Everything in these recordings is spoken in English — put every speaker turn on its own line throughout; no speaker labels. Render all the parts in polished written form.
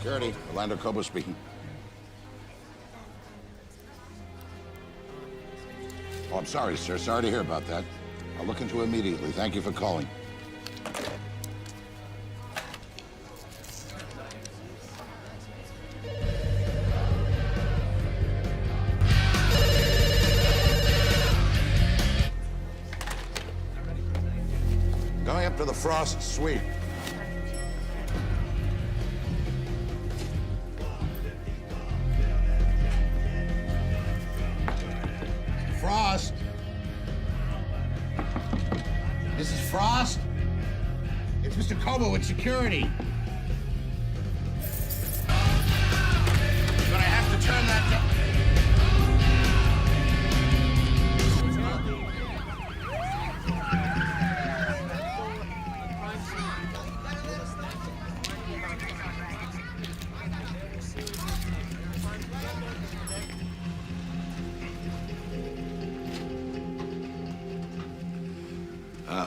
Security, Orlando Cobo speaking. Oh, I'm sorry, sir. Sorry to hear about that. I'll look into it immediately. Thank you for calling. Going up to the Frost Suite. Frost? This is Frost? It's Mr. Cobo with security. You're gonna have to turn that down.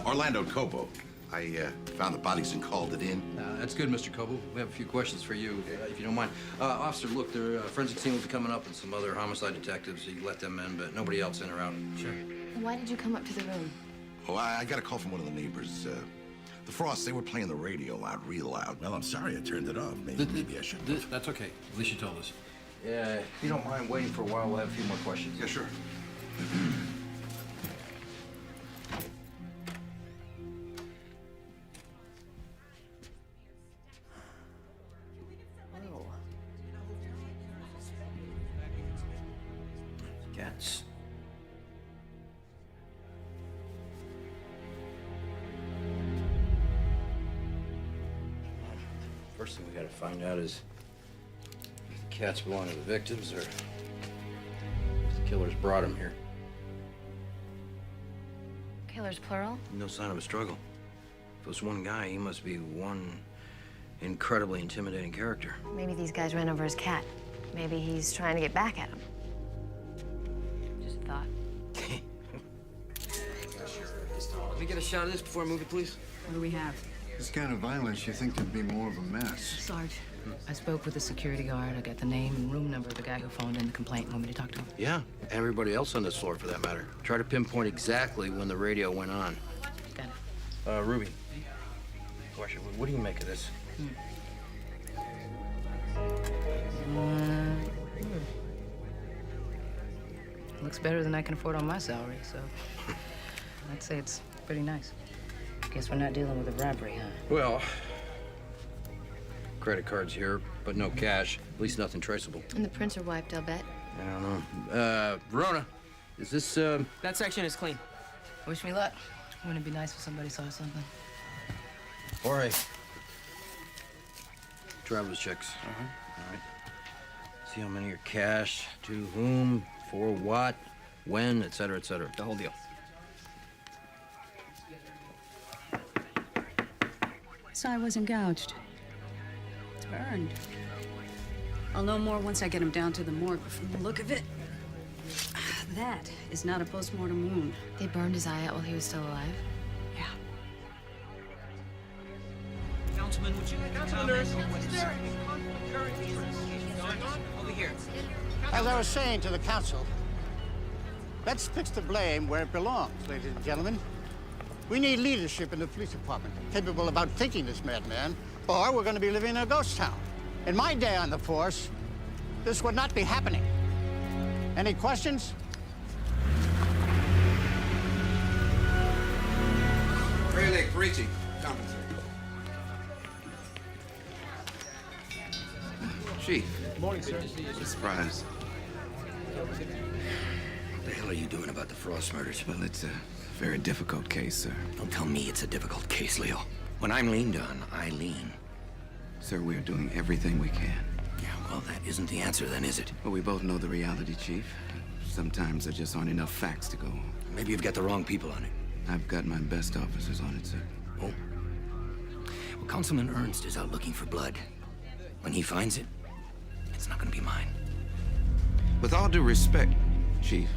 Orlando Cobo. I found the bodies and called it in.
That's good, Mr. Cobo. We have a few questions for you, if you don't mind. Officer, look, their forensic team will be coming up and some other homicide detectives. You let them in, but nobody else in or out.
Sure.
Why did you come up to the room?
Oh, I got a call from one of the neighbors. The Frosts, they were playing the radio loud, real loud. Well, I'm sorry I turned it off. Maybe I should.
That's okay. At least you told us.
Yeah, if you don't mind waiting for a while, we'll have a few more questions.
Yeah, sure.
Cats. First thing we gotta find out is if the cats belong to the victims or if the killers brought them here.
Killers, plural?
No sign of a struggle. If it was one guy, he must be one incredibly intimidating character.
Maybe these guys ran over his cat. Maybe he's trying to get back at him. Just a thought.
Let me get a shot of this before I move it, please.
What do we have?
This kind of violence, you think there'd be more of a mess.
Sarge, I spoke with the security guard. I got the name and room number of the guy who phoned in the complaint. Want me to talk to him?
Yeah, everybody else on this floor for that matter. Try to pinpoint exactly when the radio went on.
Got it.
Ruby. Question, what do you make of this?
Looks better than I can afford on my salary, so I'd say it's pretty nice. Guess we're not dealing with a robbery, huh?
Well, credit cards here, but no cash. At least nothing traceable.
And the prints are wiped, I'll bet.
I don't know. Verona, is this,
That section is clean.
Wish me luck. Wouldn't it be nice if somebody saw something?
Jorge. Traveler's checks. All right. See how many are cash, to whom, for what, when, et cetera, et cetera.
The whole deal. left side wasn't gouged. It's burned. I'll know more once I get him down to the morgue, but from the look of it, that is not a post-mortem wound.
They burned his eye out while he was still alive?
Yeah.
Councilman, would you comment on what is there any current investigation going on over here?
As I was saying to the council, let's fix the blame where it belongs, ladies and gentlemen. We need leadership in the police department, capable of outthinking this madman, or we're going to be living in a ghost town. In my day on the force, this would not be happening. Any questions?
Really, Parisi. Chief.
Morning, sir.
Surprise. What the hell are you doing about the Frost murders? Well, it's a very difficult case, sir. Don't tell me it's a difficult case, Leo. When I'm leaned on, I lean. Sir, we're doing everything we can. Yeah, well, that isn't the answer then, is it? Well, we both know the reality, Chief. Sometimes there just aren't enough facts to go. Maybe you've got the wrong people on it. I've got my best officers on it, sir. Oh? Well, Councilman Ernst is out looking for blood. When he finds it, it's not gonna be mine. With all due respect, Chief,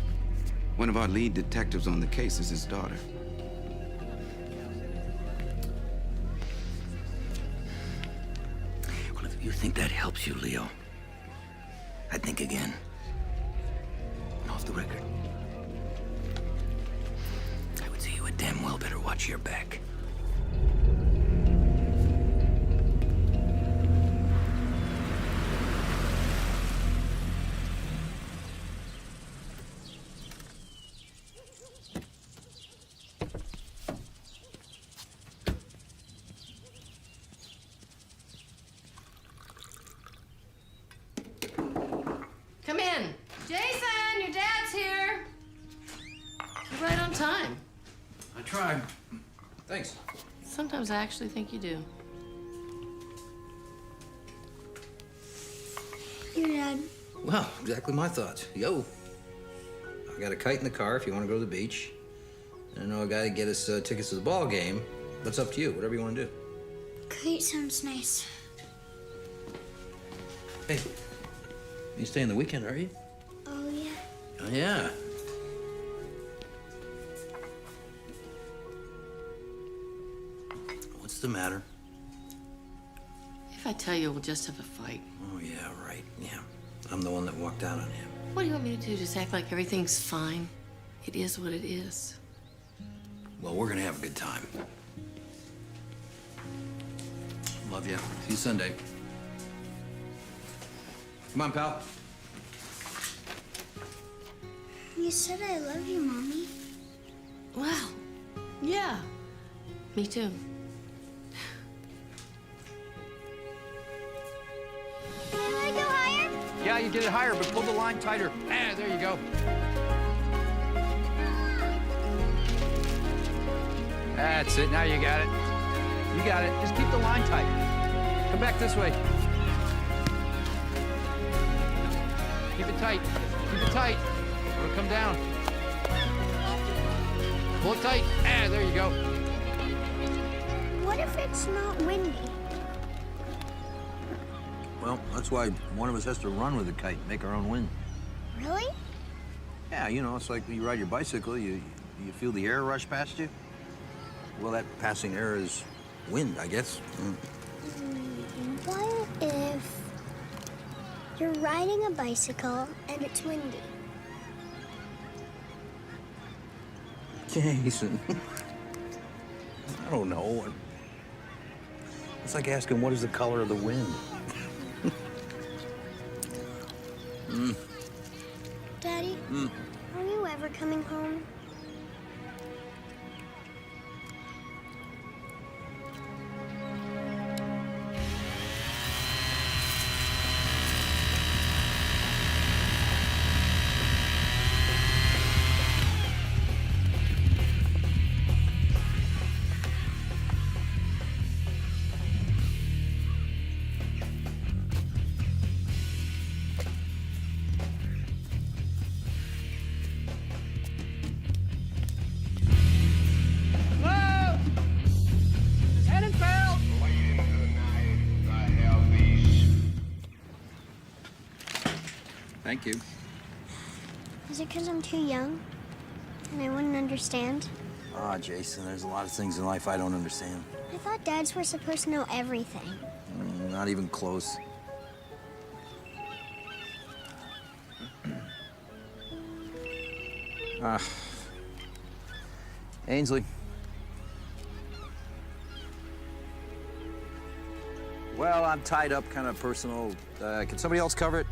one of our lead detectives on the case is his daughter. Well, if you think that helps you, Leo, I'd think again. And off the record, I would say you had damn well better watch your back.
Come in. Jason, your dad's here. You're right on time.
I tried. Thanks.
Sometimes I actually think you do.
Your dad.
Well, exactly my thoughts. Yo. I got a kite in the car if you want to go to the beach. And I know a guy to get us tickets to the ball game. That's up to you, whatever you want to do.
Kite sounds nice.
Hey, you staying the weekend, are you?
Oh, yeah.
Oh, yeah. What's the matter?
If I tell you, we'll just have a fight.
Oh, yeah, right. Yeah. I'm the one that walked out on him.
What do you want me to do? Just act like everything's fine? It is what it is.
Well, we're gonna have a good time. Love you. See you Sunday. Come on, pal.
You said I love you, Mommy.
Well, yeah. Me too.
Can I go higher?
Yeah, you get it higher, but pull the line tighter. Ah, there you go. That's it. Now you got it. You got it. Just keep the line tight. Come back this way. Keep it tight. Keep it tight. It'll come down. Pull it tight. Ah, there you go.
What if it's not windy?
Well, that's why one of us has to run with the kite, make our own wind.
Really?
Yeah, you know, it's like when you ride your bicycle, you feel the air rush past you. Well, that passing air is wind, I guess.
What if you're riding a bicycle and it's windy?
Jason. I don't know. It's like asking what is the color of the wind.
Daddy, are you ever coming home?
Thank you.
Is it because I'm too young? And I wouldn't understand?
Ah, Jason, there's a lot of things in life I don't understand.
I thought dads were supposed to know everything.
Not even close. Ainsley. Well, I'm tied up, kind of personal. Can somebody else cover it?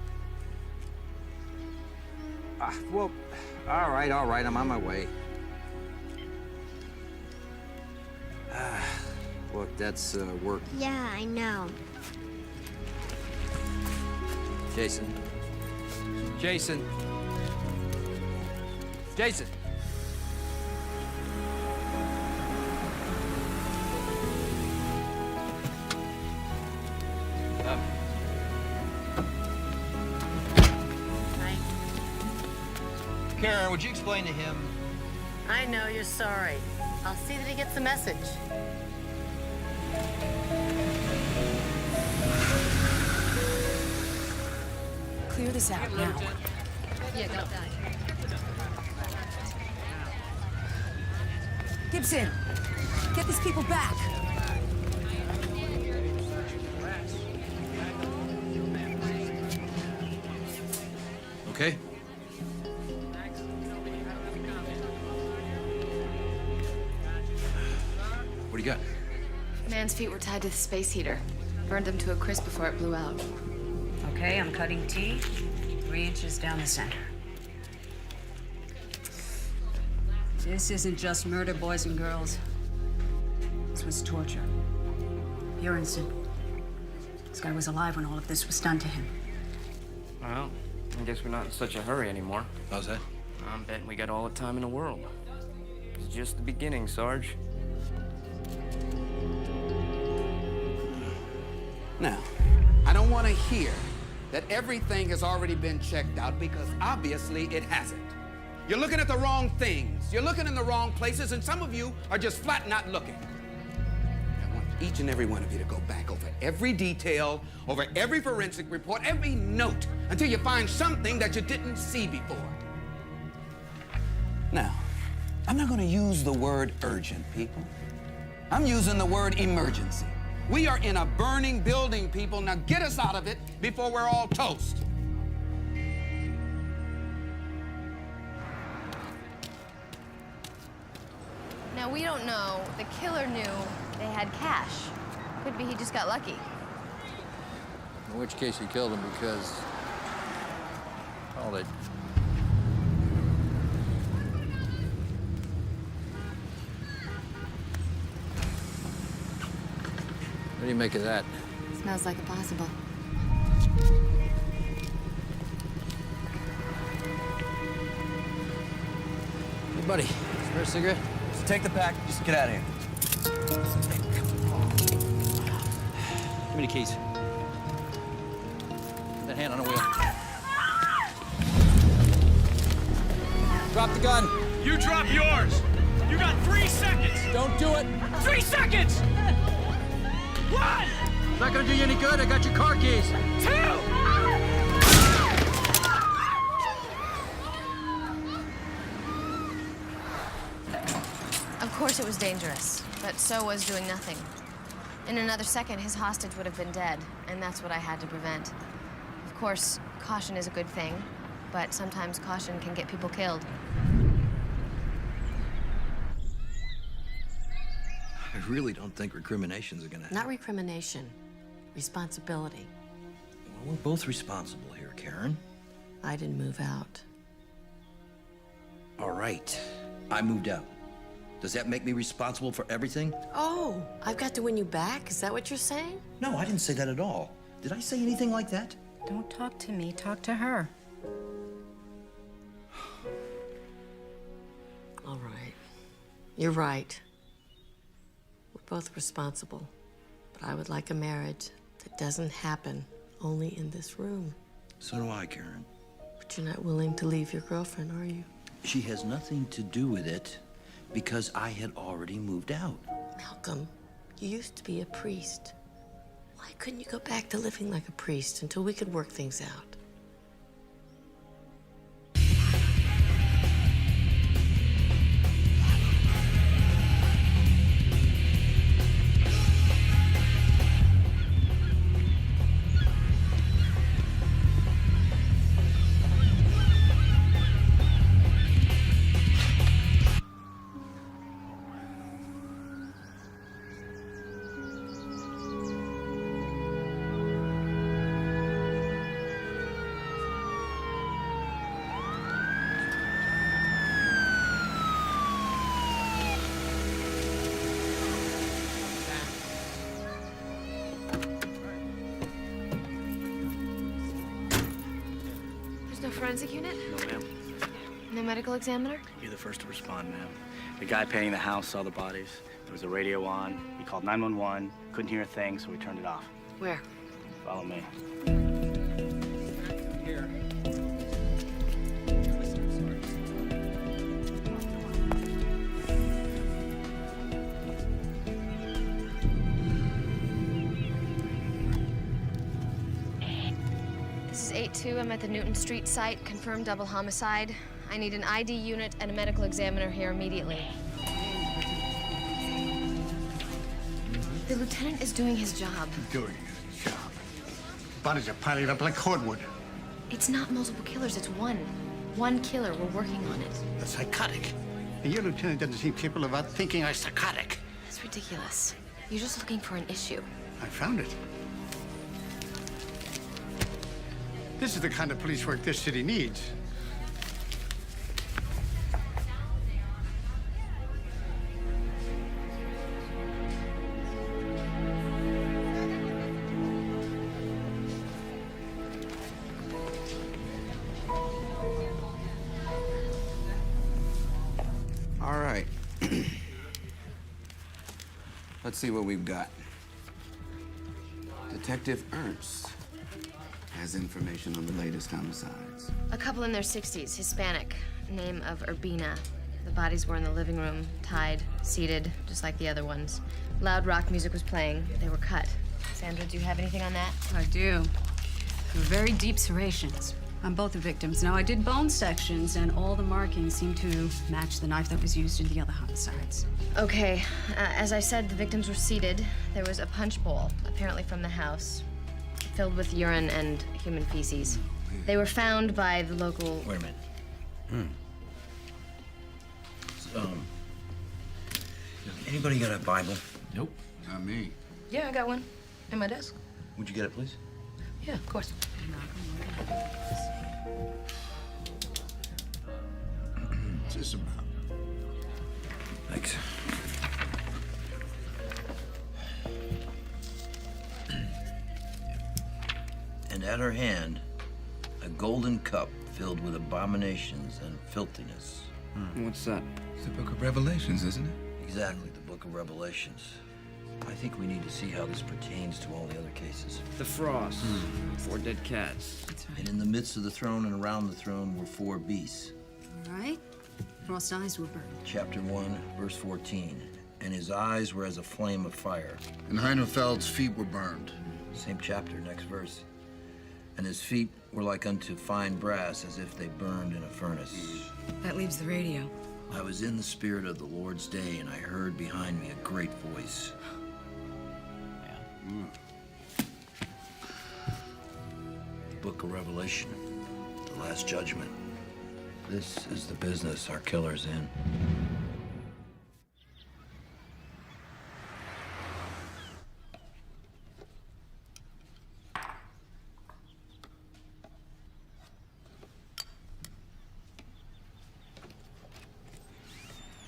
Well, all right, I'm on my way. Look, that's work.
Yeah, I know.
Jason. Jason. Jason.
Karen, would you explain to him?
I know you're sorry. I'll see that he gets the message.
Clear this out now.
Yeah, got that.
Gibson, get these people back.
Okay. What do you got?
Man's feet were tied to the space heater. Burned them to a crisp before it blew out.
Okay, I'm cutting T 3 inches down the center. This isn't just murder, boys and girls. This was torture. Pure and simple. This guy was alive when all of this was done to him.
Well, I guess we're not in such a hurry anymore.
How's that?
I'm betting we got all the time in the world. It's just the beginning, Sarge.
Now, I don't want to hear that everything has already been checked out, because obviously it hasn't. You're looking at the wrong things. You're looking in the wrong places, and some of you are just flat not looking. I want each and every one of you to go back over every detail, over every forensic report, every note, until you find something that you didn't see before. Now, I'm not going to use the word urgent, people. I'm using the word emergency. We are in a burning building, people. Now get us out of it before we're all toast.
Now, we don't know. The killer knew they had cash. Could be he just got lucky.
In which case he killed him because... Hold it. What do you make of that?
Smells like a possible.
Hey, buddy, spare a cigarette?
Take the pack, just get out of here.
Give me the keys. Put that hand on the wheel. Drop the gun.
You drop yours! You got 3 seconds!
Don't do it.
3 seconds! 1!
It's not gonna do you any good. I got your car keys.
2!
Of course it was dangerous, but so was doing nothing. In another second, his hostage would have been dead, and that's what I had to prevent. Of course, caution is a good thing, but sometimes caution can get people killed.
I really don't think recriminations are gonna happen.
Not recrimination. Responsibility.
Well, we're both responsible here, Karen.
I didn't move out.
All right. I moved out. Does that make me responsible for everything?
Oh, I've got to win you back? Is that what you're saying?
No, I didn't say that at all. Did I say anything like that?
Don't talk to me, talk to her.
All right. You're right. We're both responsible. But I would like a marriage that doesn't happen only in this room.
So do I, Karen.
But you're not willing to leave your girlfriend, are you?
She has nothing to do with it because I had already moved out.
Malcolm, you used to be a priest. Why couldn't you go back to living like a priest until we could work things out?
There's no forensic unit?
No, ma'am.
No medical examiner?
You're the first to respond, ma'am. The guy painting the house saw the bodies. There was a radio on. He called 911. Couldn't hear a thing, so we turned it off.
Where?
Follow me.
Here.
This is 8-2. I'm at the Newton Street site. Confirmed double homicide. I need an ID unit and a medical examiner here immediately. The lieutenant is doing his job.
Doing his job. Bodies are piling up like cordwood.
It's not multiple killers, it's one. One killer. We're working on it.
That's psychotic. And your lieutenant doesn't seem capable of thinking I'm psychotic.
It's ridiculous. You're just looking for an issue.
I found it. This is the kind of police work this city needs.
All right. Let's see what we've got. Detective Ernst has information on the latest homicides.
A couple in their 60s, Hispanic, name of Urbina. The bodies were in the living room, tied, seated, just like the other ones. Loud rock music was playing. They were cut. Sandra, do you have anything on that?
I do. There were very deep serrations on both the victims. Now, I did bone sections, and all the markings seem to match the knife that was used in the other homicides.
Okay, as I said, the victims were seated. There was a punch bowl, apparently from the house, filled with urine and human feces. They were found by the local...
Wait a minute. Anybody got a Bible?
Nope.
Not me.
Yeah, I got one. In my desk.
Would you get it, please?
Yeah, of course.
What's this about?
Thanks. And at her hand, a golden cup filled with abominations and filthiness.
What's that? It's the Book of Revelations, isn't it?
Exactly, the Book of Revelations. I think we need to see how this pertains to all the other cases.
The Frost. 4 dead cats.
And in the midst of the throne and around the throne were 4 beasts.
All right. Frost's eyes were burned.
Chapter 1, verse 14. And his eyes were as a flame of fire.
And Heinefeld's feet were burned.
Same chapter, next verse. And his feet were like unto fine brass, as if they burned in a furnace.
That leaves the radio.
I was in the spirit of the Lord's day, and I heard behind me a great voice. Book of Revelation, the Last Judgment. This is the business our killer's in.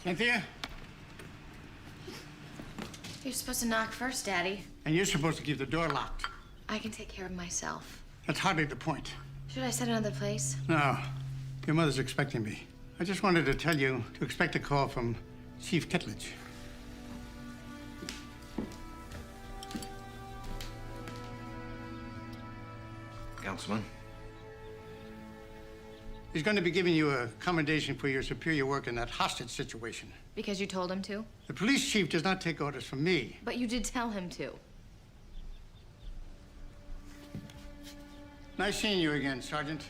Cynthia?
You're supposed to knock first, Daddy.
And you're supposed to keep the door locked.
I can take care of myself.
That's hardly the point.
Should I set another place?
No. Your mother's expecting me. I just wanted to tell you to expect a call from Chief Kittledge.
Councilman?
He's going to be giving you a commendation for your superior work in that hostage situation.
Because you told him to?
The police chief does not take orders from me.
But you did tell him to.
Nice seeing you again, Sergeant.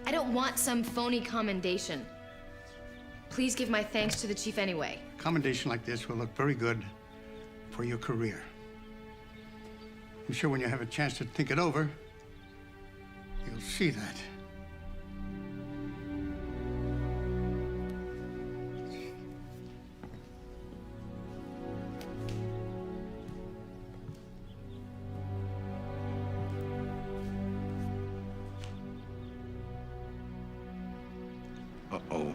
I don't want some phony commendation. Please give my thanks to the chief anyway.
A commendation like this will look very good for your career. I'm sure when you have a chance to think it over, you'll see that.
Uh-oh.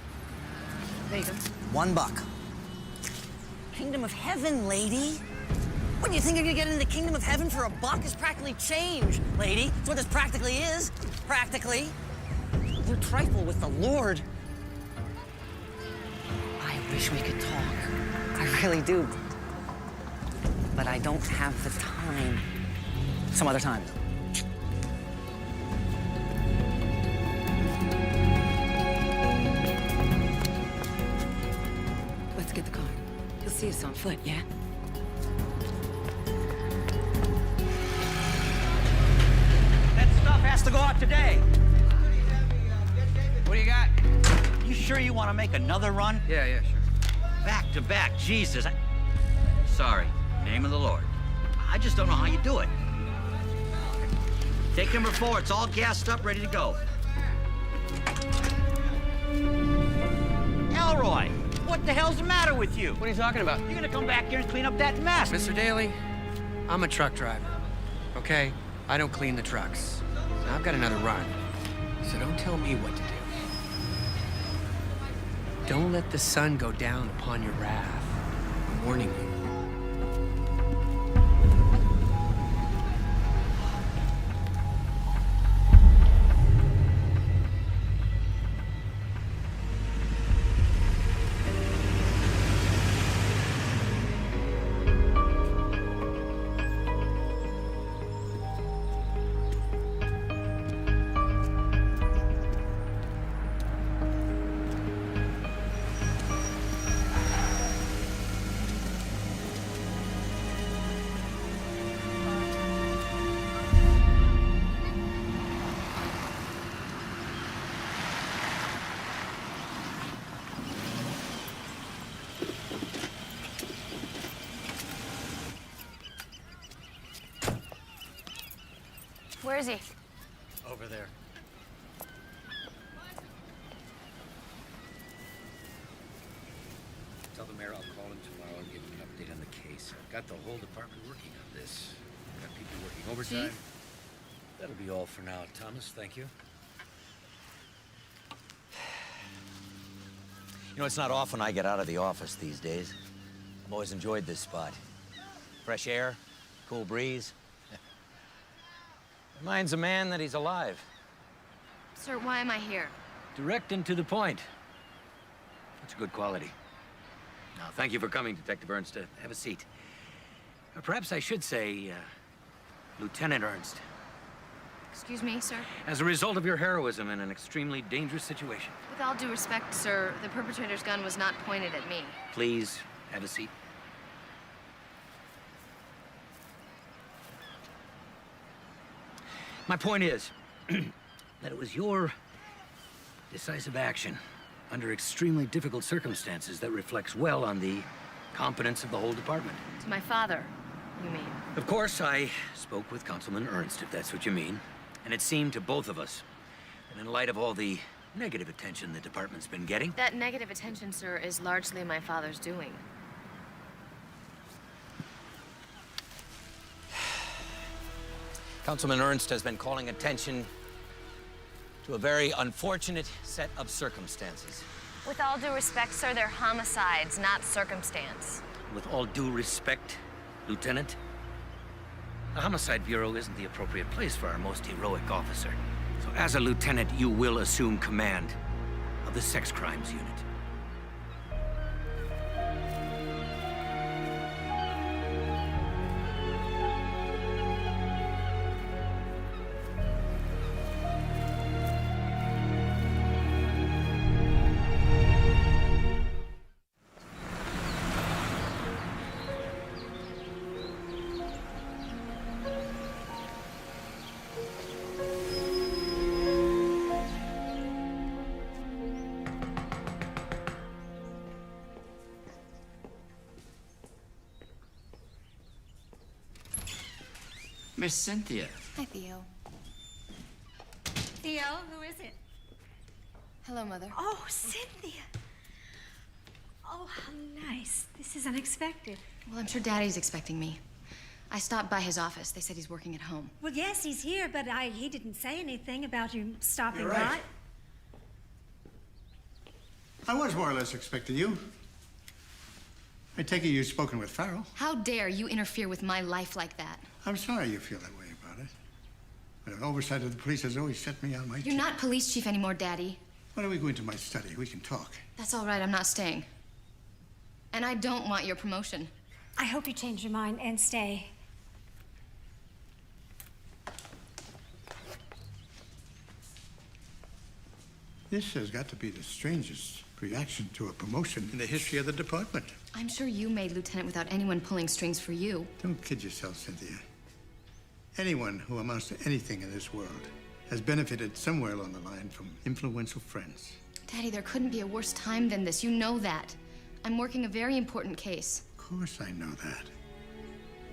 There you go.
$1. Kingdom of Heaven, lady. What, do you think you're gonna get into the Kingdom of Heaven for $1? It's practically change, lady. That's what this practically is. Practically. You trifle with the Lord. I wish we could talk. I really do. But I don't have the time. Some other time.
Let's get the car. He'll see us on foot, yeah?
That stuff has to go out today.
What do you got?
You sure you want to make another run?
Yeah, sure.
Back to back, Jesus. Sorry, name of the Lord. I just don't know how you do it. Take number 4, it's all gassed up, ready to go. Elroy, what the hell's the matter with you?
What are you talking about?
You're gonna come back here and clean up that mess.
Mr. Daly, I'm a truck driver, okay? I don't clean the trucks. Now, I've got another run, so don't tell me what to do. Don't let the sun go down upon your wrath. I'm warning you.
Where is he?
Over there.
Tell the mayor I'll call him tomorrow and give him an update on the case. I've got the whole department working on this. I've got people working overtime.
Chief?
That'll be all for now, Thomas. Thank you.
You know, it's not often I get out of the office these days. I've always enjoyed this spot. Fresh air, cool breeze. Reminds a man that he's alive.
Sir, why am I here?
Direct and to the point. That's a good quality. Now, thank you for coming, Detective Ernst. Have a seat. Or perhaps I should say, Lieutenant Ernst.
Excuse me, sir?
As a result of your heroism in an extremely dangerous situation.
With all due respect, sir, the perpetrator's gun was not pointed at me.
Please, have a seat. My point is that it was your decisive action under extremely difficult circumstances that reflects well on the competence of the whole department.
To my father, you mean?
Of course, I spoke with Councilman Ernst, if that's what you mean. And it seemed to both of us that in light of all the negative attention the department's been getting...
That negative attention, sir, is largely my father's doing.
Councilman Ernst has been calling attention to a very unfortunate set of circumstances.
With all due respect, sir, they're homicides, not circumstance.
With all due respect, Lieutenant, the Homicide Bureau isn't the appropriate place for our most heroic officer. So as a lieutenant, you will assume command of the Sex Crimes Unit.
Miss Cynthia.
Hi, Theo.
Theo, who is it?
Hello, Mother.
Oh, Cynthia. Oh, how nice. This is unexpected.
Well, I'm sure Daddy's expecting me. I stopped by his office. They said he's working at home.
Well, yes, he's here, but he didn't say anything about you stopping
You're right.
I was more or less expecting you. I take it you've spoken with Farrell.
How dare you interfere with my life like that?
I'm sorry you feel that way about it. But an oversight of the police has always set me on my
You're not police chief anymore, Daddy.
Why don't we go into my study? We can talk.
That's all right, I'm not staying. And I don't want your promotion.
I hope you change your mind and stay.
This has got to be the strangest reaction to a promotion in the history of the department.
I'm sure you made lieutenant without anyone pulling strings for you.
Don't kid yourself, Cynthia. Anyone who amounts to anything in this world has benefited somewhere along the line from influential friends.
Daddy, there couldn't be a worse time than this. You know that. I'm working a very important case.
Of course I know that.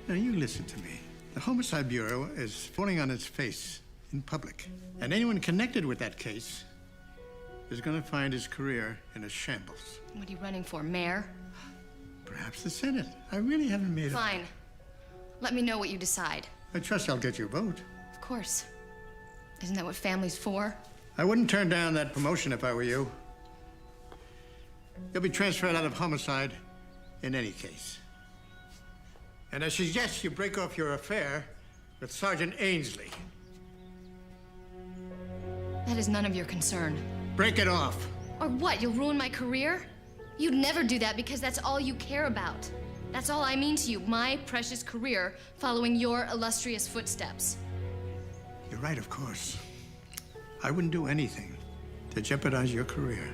Now, you listen to me. The Homicide Bureau is falling on its face in public. And anyone connected with that case is going to find his career in a shambles.
What are you running for, mayor?
Perhaps the Senate. I really haven't made up.
Fine. Let me know what you decide.
I trust I'll get your vote.
Of course. Isn't that what family's for?
I wouldn't turn down that promotion if I were you. You'll be transferred out of homicide in any case. And I suggest you break off your affair with Sergeant Ainsley.
That is none of your concern.
Break it off.
Or what, you'll ruin my career? You'd never do that because that's all you care about. That's all I mean to you, my precious career following your illustrious footsteps.
You're right, of course. I wouldn't do anything to jeopardize your career.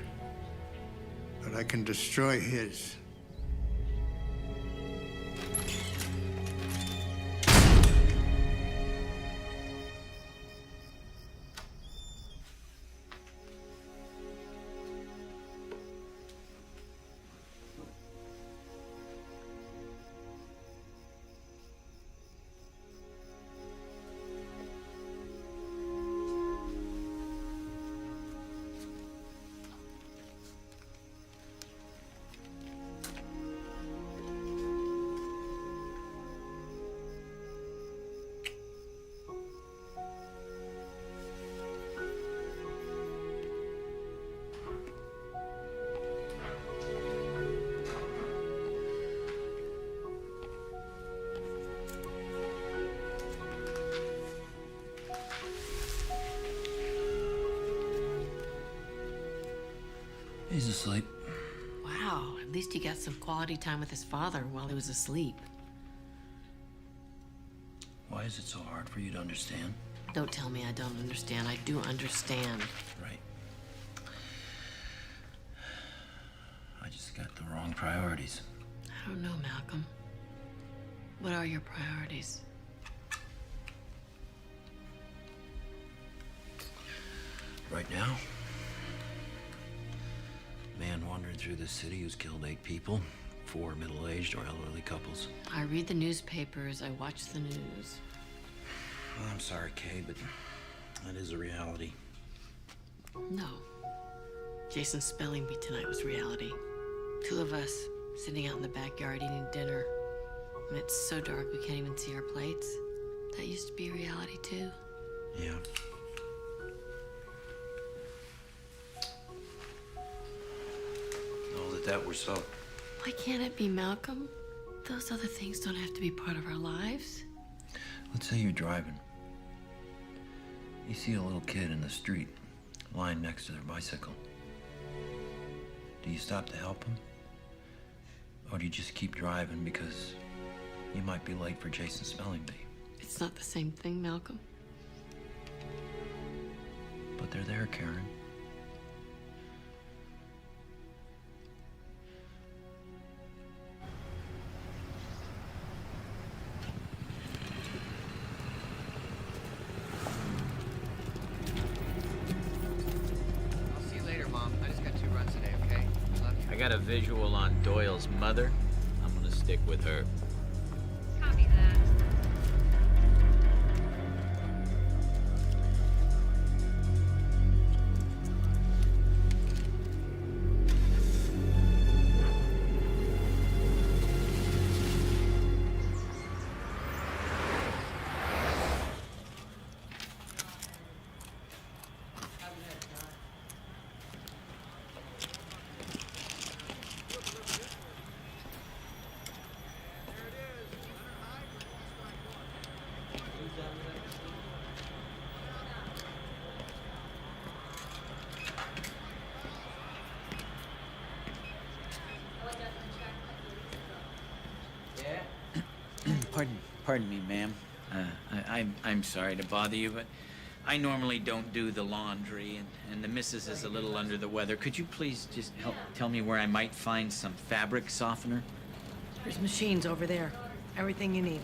But I can destroy his.
He's asleep.
Wow, at least he got some quality time with his father while he was asleep.
Why is it so hard for you to understand?
Don't tell me I don't understand. I do understand.
Right. I just got the wrong priorities.
I don't know, Malcolm. What are your priorities?
Right now, man wandering through the city who's killed 8 people, 4 middle-aged or elderly couples.
I read the newspapers. I watch the news.
Well, I'm sorry, Kay, but that is a reality.
No. Jason spelling bee tonight was reality. 2 of us sitting out in the backyard eating dinner. And it's so dark we can't even see our plates. That used to be a reality, too.
Yeah. That were so.
Why can't it be, Malcolm? Those other things don't have to be part of our lives.
Let's say you're driving. You see a little kid in the street, lying next to their bicycle. Do you stop to help him? Or do you just keep driving because you might be late for Jason's spelling bee?
It's not the same thing, Malcolm.
But they're there, Karen.
I got a visual on Doyle's mother. I'm gonna stick with her.
Copy that.
Pardon me, ma'am. I'm sorry to bother you, but I normally don't do the laundry, and the missus is a little under the weather. Could you please just help tell me where I might find some fabric softener?
There's machines over there. Everything you need.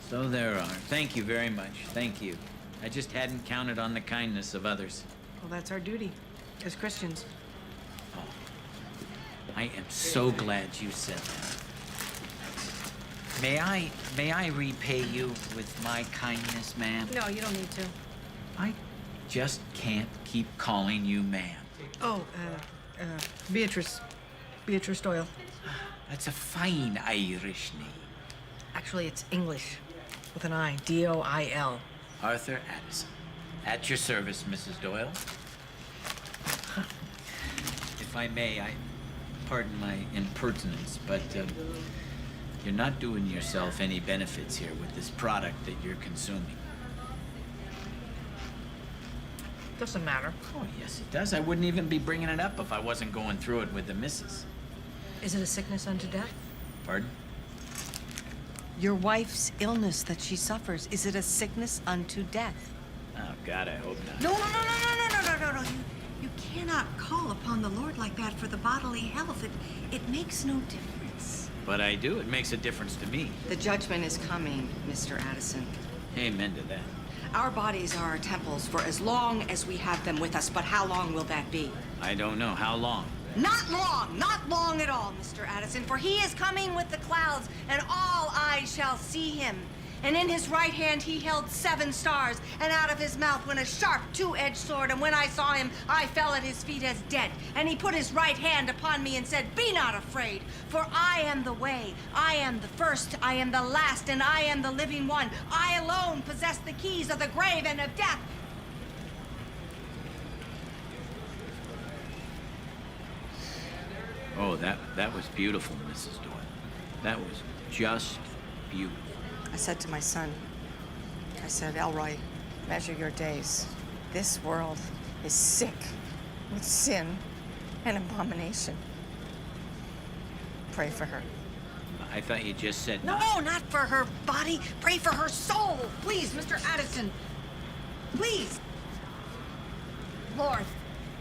So there are. Thank you very much. Thank you. I just hadn't counted on the kindness of others.
Well, that's our duty as Christians.
I am so glad you said that. May I repay you with my kindness, ma'am?
No, you don't need to.
I just can't keep calling you ma'am.
Oh, Beatrice. Beatrice Doyle.
That's a fine Irish name.
Actually, it's English. With an I. D-O-I-L.
Arthur Addison. At your service, Mrs. Doyle. If I may, pardon my impertinence, but you're not doing yourself any benefits here with this product that you're consuming.
Doesn't matter.
Oh, yes, it does. I wouldn't even be bringing it up if I wasn't going through it with the missus.
Is it a sickness unto death?
Pardon?
Your wife's illness that she suffers, is it a sickness unto death?
Oh, God, I hope not.
No. You cannot call upon the Lord like that for the bodily health. It makes no difference.
But I do. It makes a difference to me.
The judgment is coming, Mr. Addison.
Amen to that.
Our bodies are our temples for as long as we have them with us, but how long will that be?
I don't know. How long?
Not long at all, Mr. Addison, for he is coming with the clouds, and all eyes shall see him. And in his right hand he held 7 stars, and out of his mouth went a sharp 2-edged sword, and when I saw him, I fell at his feet as dead. And he put his right hand upon me and said, "Be not afraid, for I am the way, I am the first, I am the last, and I am the living one. I alone possess the keys of the grave and of death."
Oh, that was beautiful, Mrs. Doyle. That was just beautiful.
I said to my son, I said, "Elroy, measure your days. This world is sick with sin and abomination. Pray for her."
I thought you just said...
No, not for her body. Pray for her soul. Please, Mr. Addison. Please. Lord,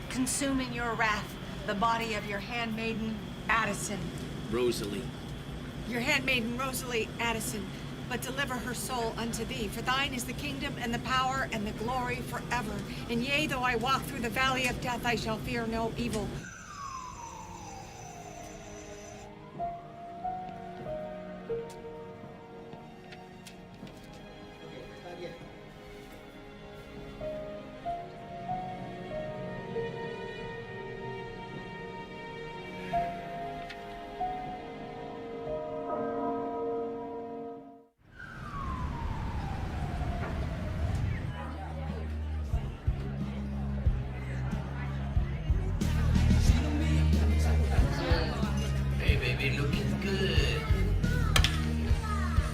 consume in your wrath the body of your handmaiden, Addison.
Rosalie.
Your handmaiden, Rosalie Addison. But deliver her soul unto thee. For thine is the kingdom and the power and the glory forever. And yea, though I walk through the valley of death, I shall fear no evil.
Hey, baby, looking good.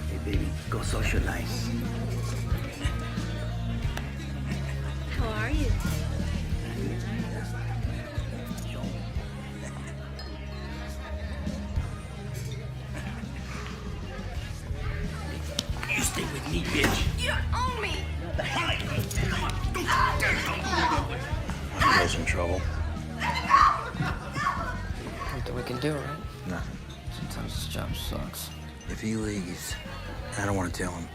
Hey, baby, go socialize.
How are you?
You stay with me, bitch.
You don't own me.
The hell I do. Come on. You guys in trouble?
Nothing we can do, right?
No.
Sometimes this job sucks.
If he leaves, I don't want to tell him.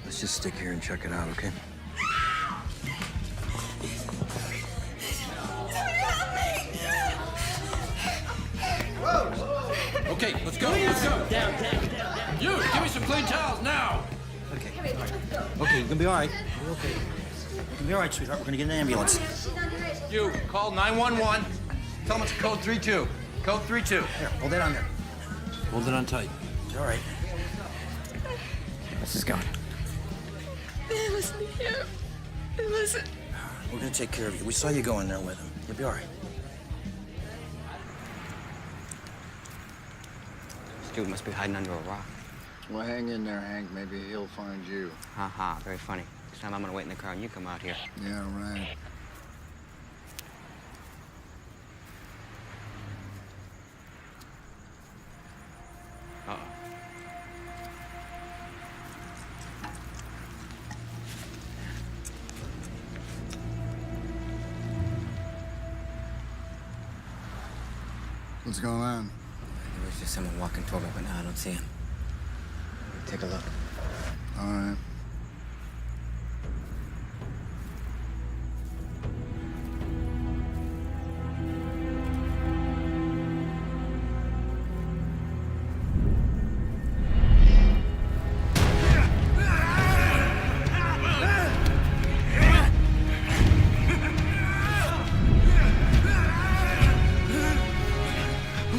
Let's just stick here and check it out, okay?
Okay, let's go. Let's go. Down. You, give me some clean towels now.
Okay, you're gonna be all right. You're okay. You're gonna be all right, sweetheart. We're gonna get an ambulance.
You, call 911. Tell them it's code 32. Code 32.
Here, hold that on there. Hold it on tight. It's all right.
This is going.
Listen here. Listen.
We're gonna take care of you. We saw you go in there with him. You'll be all right.
This dude must be hiding under a rock.
Well, hang in there, Hank. Maybe he'll find you.
Ha, very funny. This time I'm gonna wait in the car and you come out here.
Yeah, right.
Uh-oh.
What's going on?
There was just someone walking toward me, but now I don't see him. Take a look.
All right.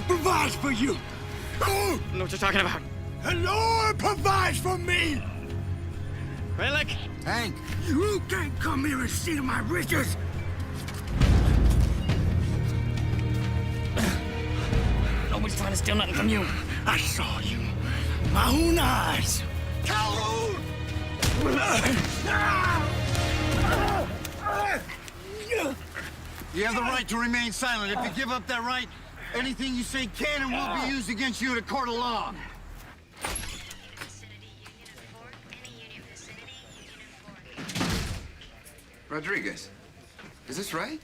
Provides for you.
I don't know what you're talking about.
The Lord provides for me.
Relic?
Hank!
You can't come here and steal my riches.
Nobody's trying to steal nothing from you.
I saw you. My own eyes. Calhoun!
You have the right to remain silent. If you give up that right, anything you say can and will be used against you in a court of law.
Rodriguez, is this right?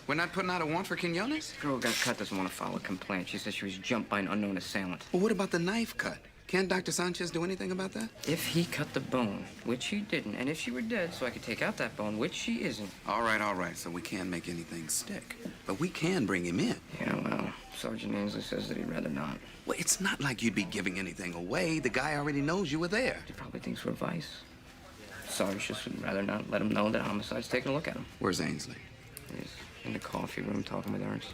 We're not putting out a warrant for Quinones?
Girl who got cut doesn't want to file a complaint. She says she was jumped by an unknown assailant.
Well, what about the knife cut? Can't Dr. Sanchez do anything about that?
If he cut the bone, which he didn't, and if she were dead so I could take out that bone, which she isn't.
All right. So we can't make anything stick. But we can bring him in.
Yeah, well, Sergeant Ainsley says that he'd rather not.
Well, it's not like you'd be giving anything away. The guy already knows you were there.
He probably thinks we're vice. Sarge just would rather not let him know that homicide's taking a look at him.
Where's Ainsley?
He's in the coffee room talking with Ernst.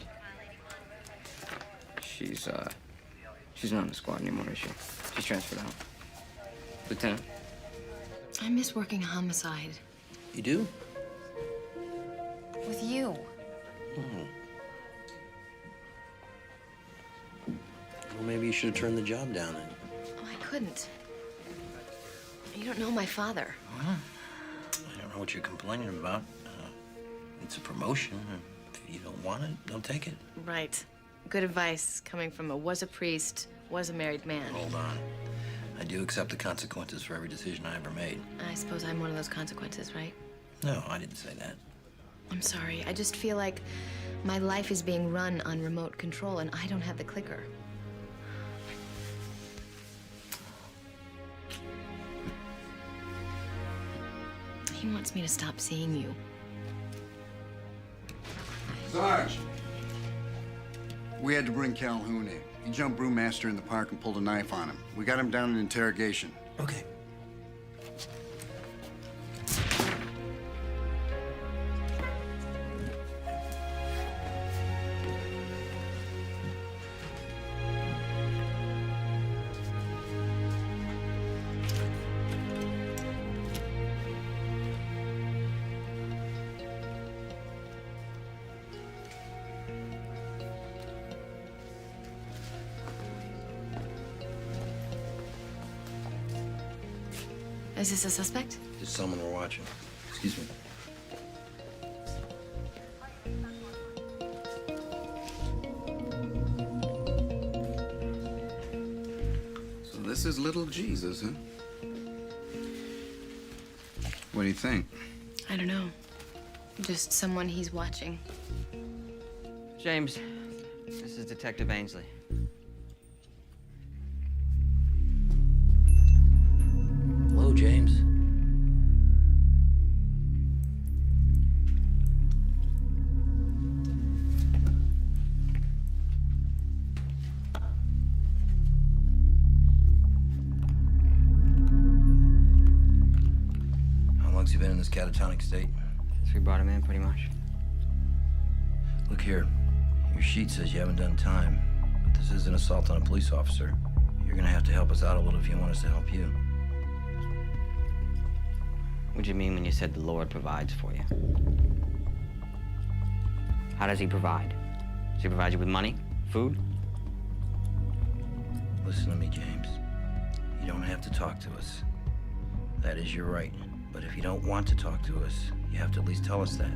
She's not in the squad anymore, is she? She's transferred out. Lieutenant?
I miss working homicide.
You do?
With you.
Well, maybe you should have turned the job down then.
Oh, I couldn't. You don't know my father.
Well, I don't know what you're complaining about. It's a promotion. If you don't want it, don't take it.
Right. Good advice coming from was a priest, was a married man.
Hold on. I do accept the consequences for every decision I ever made.
I suppose I'm one of those consequences, right?
No, I didn't say that.
I'm sorry. I just feel like my life is being run on remote control and I don't have the clicker. He wants me to stop seeing you.
Sarge! We had to bring Calhoun in. He jumped Brewmaster in the park and pulled a knife on him. We got him down in interrogation.
Okay.
Is this a suspect?
Just someone we're watching. Excuse me.
So this is little Jesus, huh? What do you think?
I don't know. Just someone he's watching.
James, this is Detective Ainsley.
Hello, James. How long's he been in this catatonic state?
Since we brought him in, pretty much.
Look here. Your sheet says you haven't done time, but this is an assault on a police officer. You're gonna have to help us out a little if you want us to help you.
What do you mean when you said the Lord provides for you? How does he provide? Does he provide you with money? Food?
Listen to me, James. You don't have to talk to us. That is your right. But if you don't want to talk to us, you have to at least tell us that.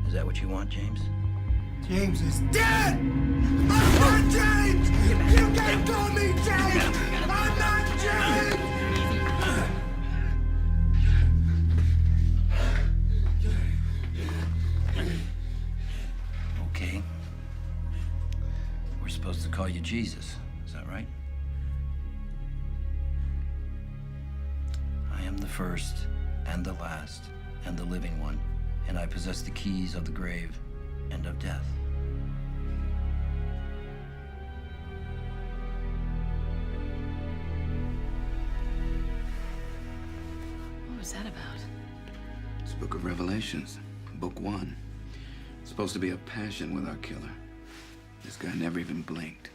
Is that what you want, James?
James is dead! I'm not James! You can't call me James! I'm not James!
supposed to call you Jesus. Is that right? I am the first and the last and the living one, and I possess the keys of the grave and of death.
What was that about?
It's Book of Revelations, Book 1. It's supposed to be a passion with our killer. This guy never even blinked.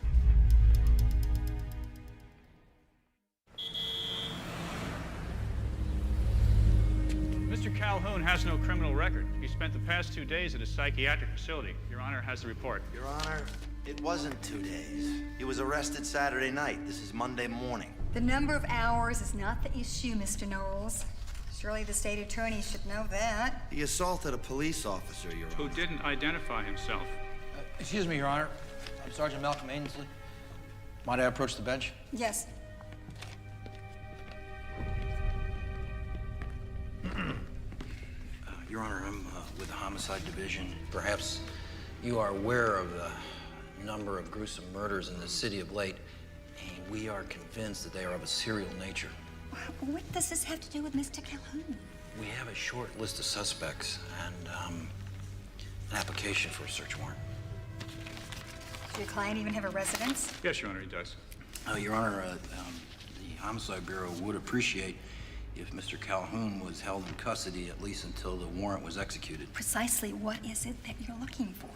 Mr. Calhoun has no criminal record. He spent the past 2 days at a psychiatric facility. Your Honor has the report.
Your Honor, it wasn't 2 days. He was arrested Saturday night. This is Monday morning.
The number of hours is not the issue, Mr. Knowles. Surely the state attorney should know that.
He assaulted a police officer, Your Honor.
Who didn't identify himself.
Excuse me, Your Honor. I'm Sergeant Malcolm Ainsley. Might I approach the bench?
Yes.
Your Honor, I'm with the Homicide Division. Perhaps you are aware of the number of gruesome murders in the city of late, and we are convinced that they are of a serial nature.
What does this have to do with Mr. Calhoun?
We have a short list of suspects and an application for a search warrant.
Does your client even have a residence?
Yes, Your Honor, he does.
Your Honor, the Homicide Bureau would appreciate if Mr. Calhoun was held in custody at least until the warrant was executed.
Precisely what is it that you're looking for?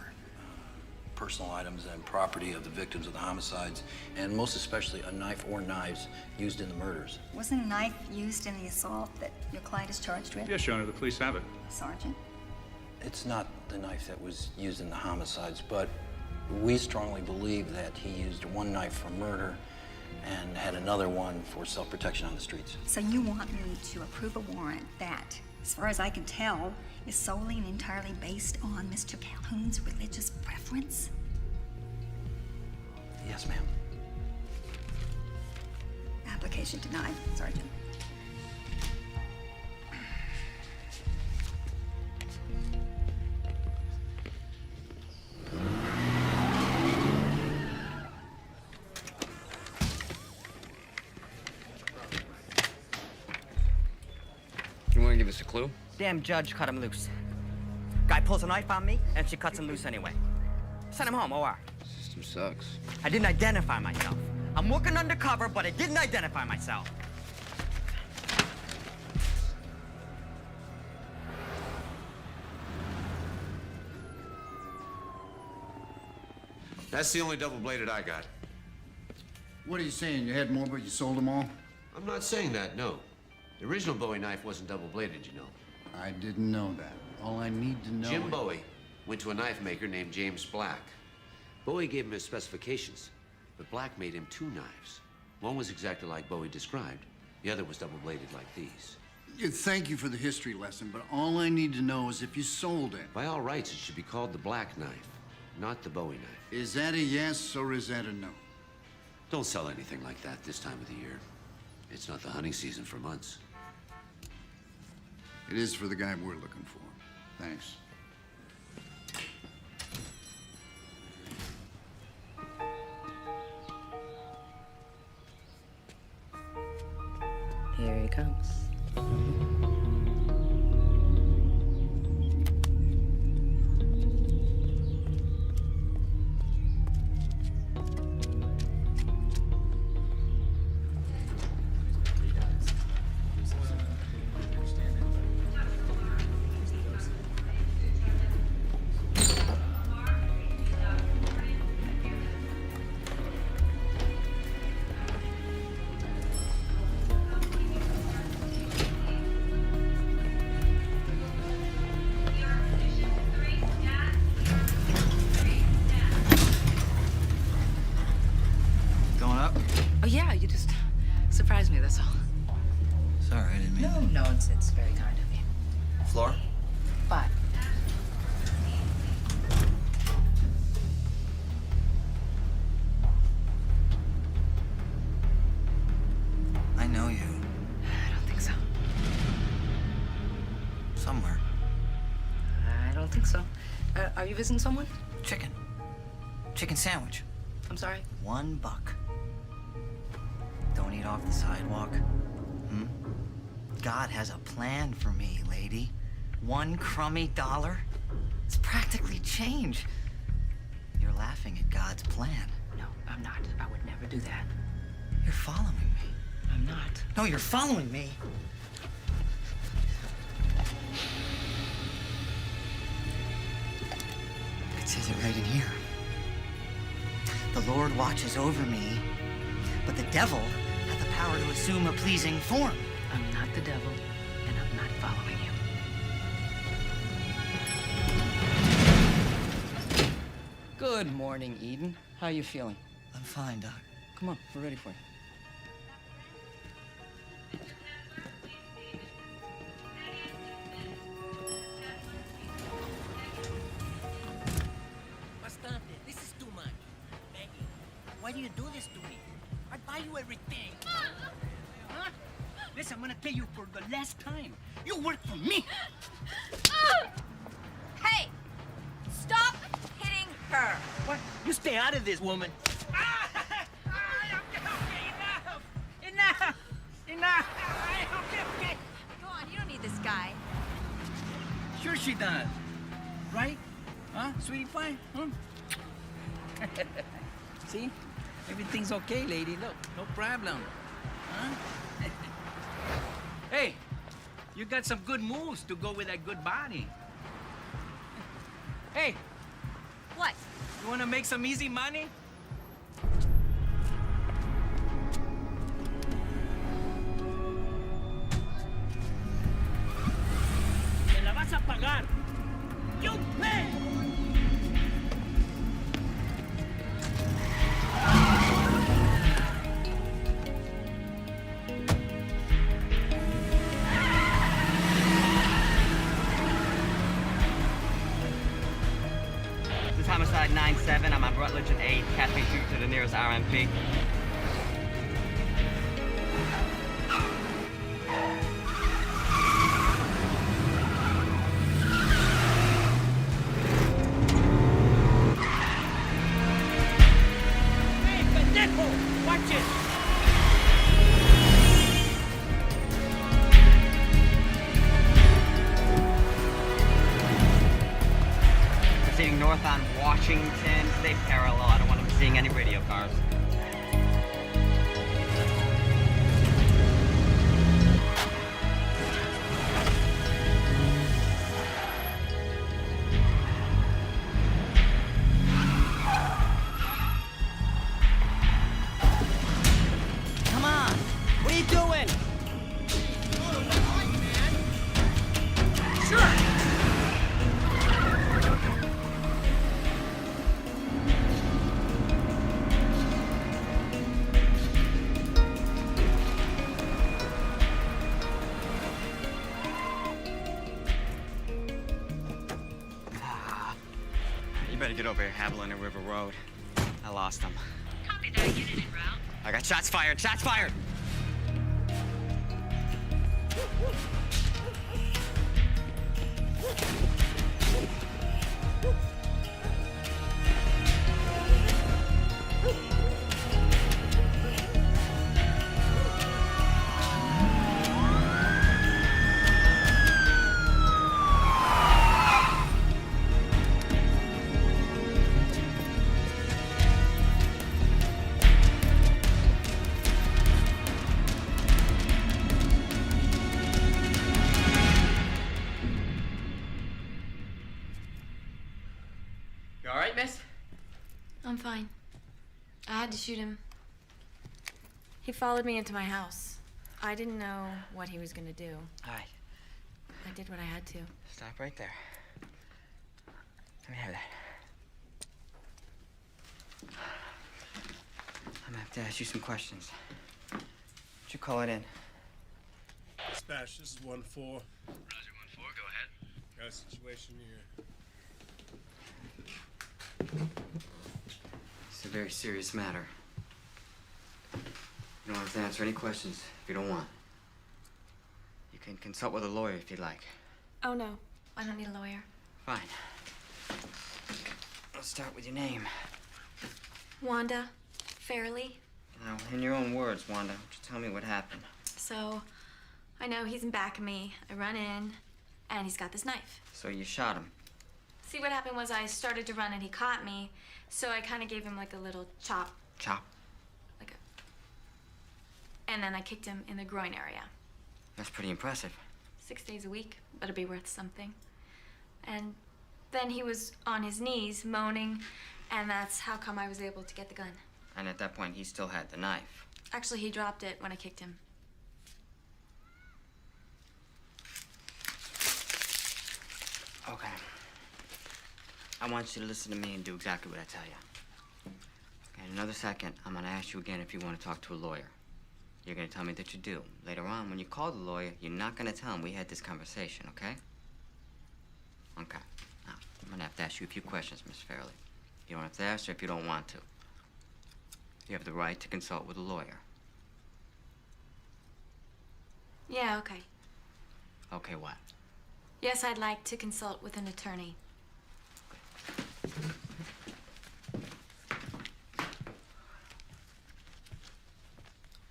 Personal items and property of the victims of the homicides, and most especially a knife or knives used in the murders.
Wasn't a knife used in the assault that your client is charged with?
Yes, Your Honor, the police have it.
Sergeant?
It's not the knife that was used in the homicides, but we strongly believe that he used one knife for murder and had another one for self-protection on the streets.
So you want me to approve a warrant that, as far as I can tell, is solely and entirely based on Mr. Calhoun's religious preference?
Yes, ma'am.
Application denied, Sergeant.
You want to give us a clue?
Damn judge cut him loose. Guy pulls a knife on me, and she cuts him loose anyway. Send him home, OR.
System sucks.
I didn't identify myself. I'm working undercover, but I didn't identify myself.
That's the only double-bladed I got.
What are you saying? You had more, but you sold them all?
I'm not saying that, no. The original Bowie knife wasn't double-bladed, you know.
I didn't know that. All I need to know
Jim Bowie went to a knife maker named James Black. Bowie gave him his specifications, but Black made him 2 knives. One was exactly like Bowie described. The other was double-bladed like these.
Thank you for the history lesson, but all I need to know is if you sold it.
By all rights, it should be called the Black knife, not the Bowie knife.
Is that a yes or is that a no?
Don't sell anything like that this time of the year. It's not the hunting season for months.
It is for the guy we're looking for. Thanks.
Here he comes. Oh, yeah, you just surprised me, that's all.
Sorry, I didn't mean
No, it's very kind of you.
Floor?
But
I know you.
I don't think so.
Somewhere.
I don't think so. Are you visiting someone?
Chicken sandwich.
I'm sorry?
$1. Don't eat off the sidewalk. God has a plan for me, lady. $1 crummy dollar? It's practically change. You're laughing at God's plan.
No, I'm not. I would never do that.
You're following me.
I'm not.
No, you're following me. It says it right in here. The Lord watches over me, but the devil had the power to assume a pleasing form.
I'm not the devil, and I'm not following you. Good morning, Eden. How you feeling?
I'm fine, Doc.
Come on, we're ready for you.
Bastante, this is too much. Maggie, why do you do this to me? I buy you everything. Huh? Listen, I'm gonna tell you for the last time. You work for me.
Hey! Stop hitting her!
What? You stay out of this, woman. Enough! Okay.
Go on, you don't need this guy.
Sure she does. Right? Huh, sweetie pie? Huh? See? Everything's okay, lady. Look, no problem. Huh? Hey, you got some good moves to go with that good body. Hey,
What?
you wanna make some easy money? Me la vas a pagar. You pay!
This is homicide 9-7. I'm on Rutledge and 8. Catch me through to the nearest RMP.
Hey, pendejo! Watch it!
Proceeding north on Washington. Stay parallel. I don't want him seeing any radio cars.
Come on. What are you doing?
You better get over here, Haviland and River Road. I lost him.
Copy that. Unit en route.
I got shots fired. Shots fired! You all right, miss?
I'm fine. I had to shoot him. He followed me into my house. I didn't know what he was gonna do.
All right.
I did what I had to.
Stop right there. Let me have that. I'm gonna have to ask you some questions. Why'd you call it in?
Dispatch, this is 1-4.
Roger, 1-4, go ahead.
Got a situation here.
It's a very serious matter. You don't have to answer any questions if you don't want. You can consult with a lawyer if you'd like.
Oh, no. I don't need a lawyer.
Fine. Let's start with your name.
Wanda, Fairley.
Now, in your own words, Wanda, would you tell me what happened?
So, I know he's in back of me. I run in, and he's got this knife.
So you shot him.
See, what happened was I started to run, and he caught me. So I kind of gave him like a little chop.
Chop?
And then I kicked him in the groin area.
That's pretty impressive.
6 days a week. Better be worth something. And then he was on his knees, moaning, and that's how come I was able to get the gun.
And at that point, he still had the knife.
Actually, he dropped it when I kicked him.
Okay. I want you to listen to me and do exactly what I tell you. Okay, in another second, I'm gonna ask you again if you want to talk to a lawyer. You're gonna tell me that you do. Later on, when you call the lawyer, you're not gonna tell him we had this conversation, okay? Okay. Now, I'm gonna have to ask you a few questions, Miss Fairley. You don't have to answer if you don't want to. You have the right to consult with a lawyer.
Yeah, okay.
Okay, what?
Yes, I'd like to consult with an attorney.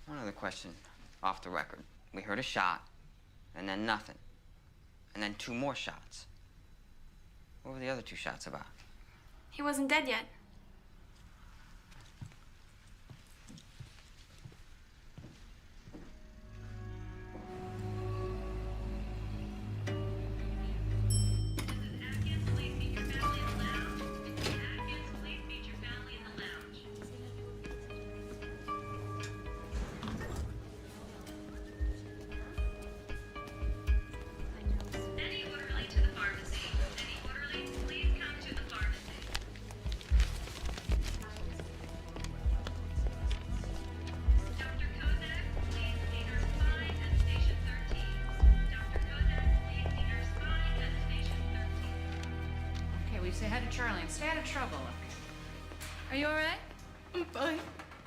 One other question, off the record. We heard a shot, and then nothing. And then 2 more shots. What were the other 2 shots about?
He wasn't dead yet.
Say hi to Charlie and stay out of trouble. Are you all right? I'm fine.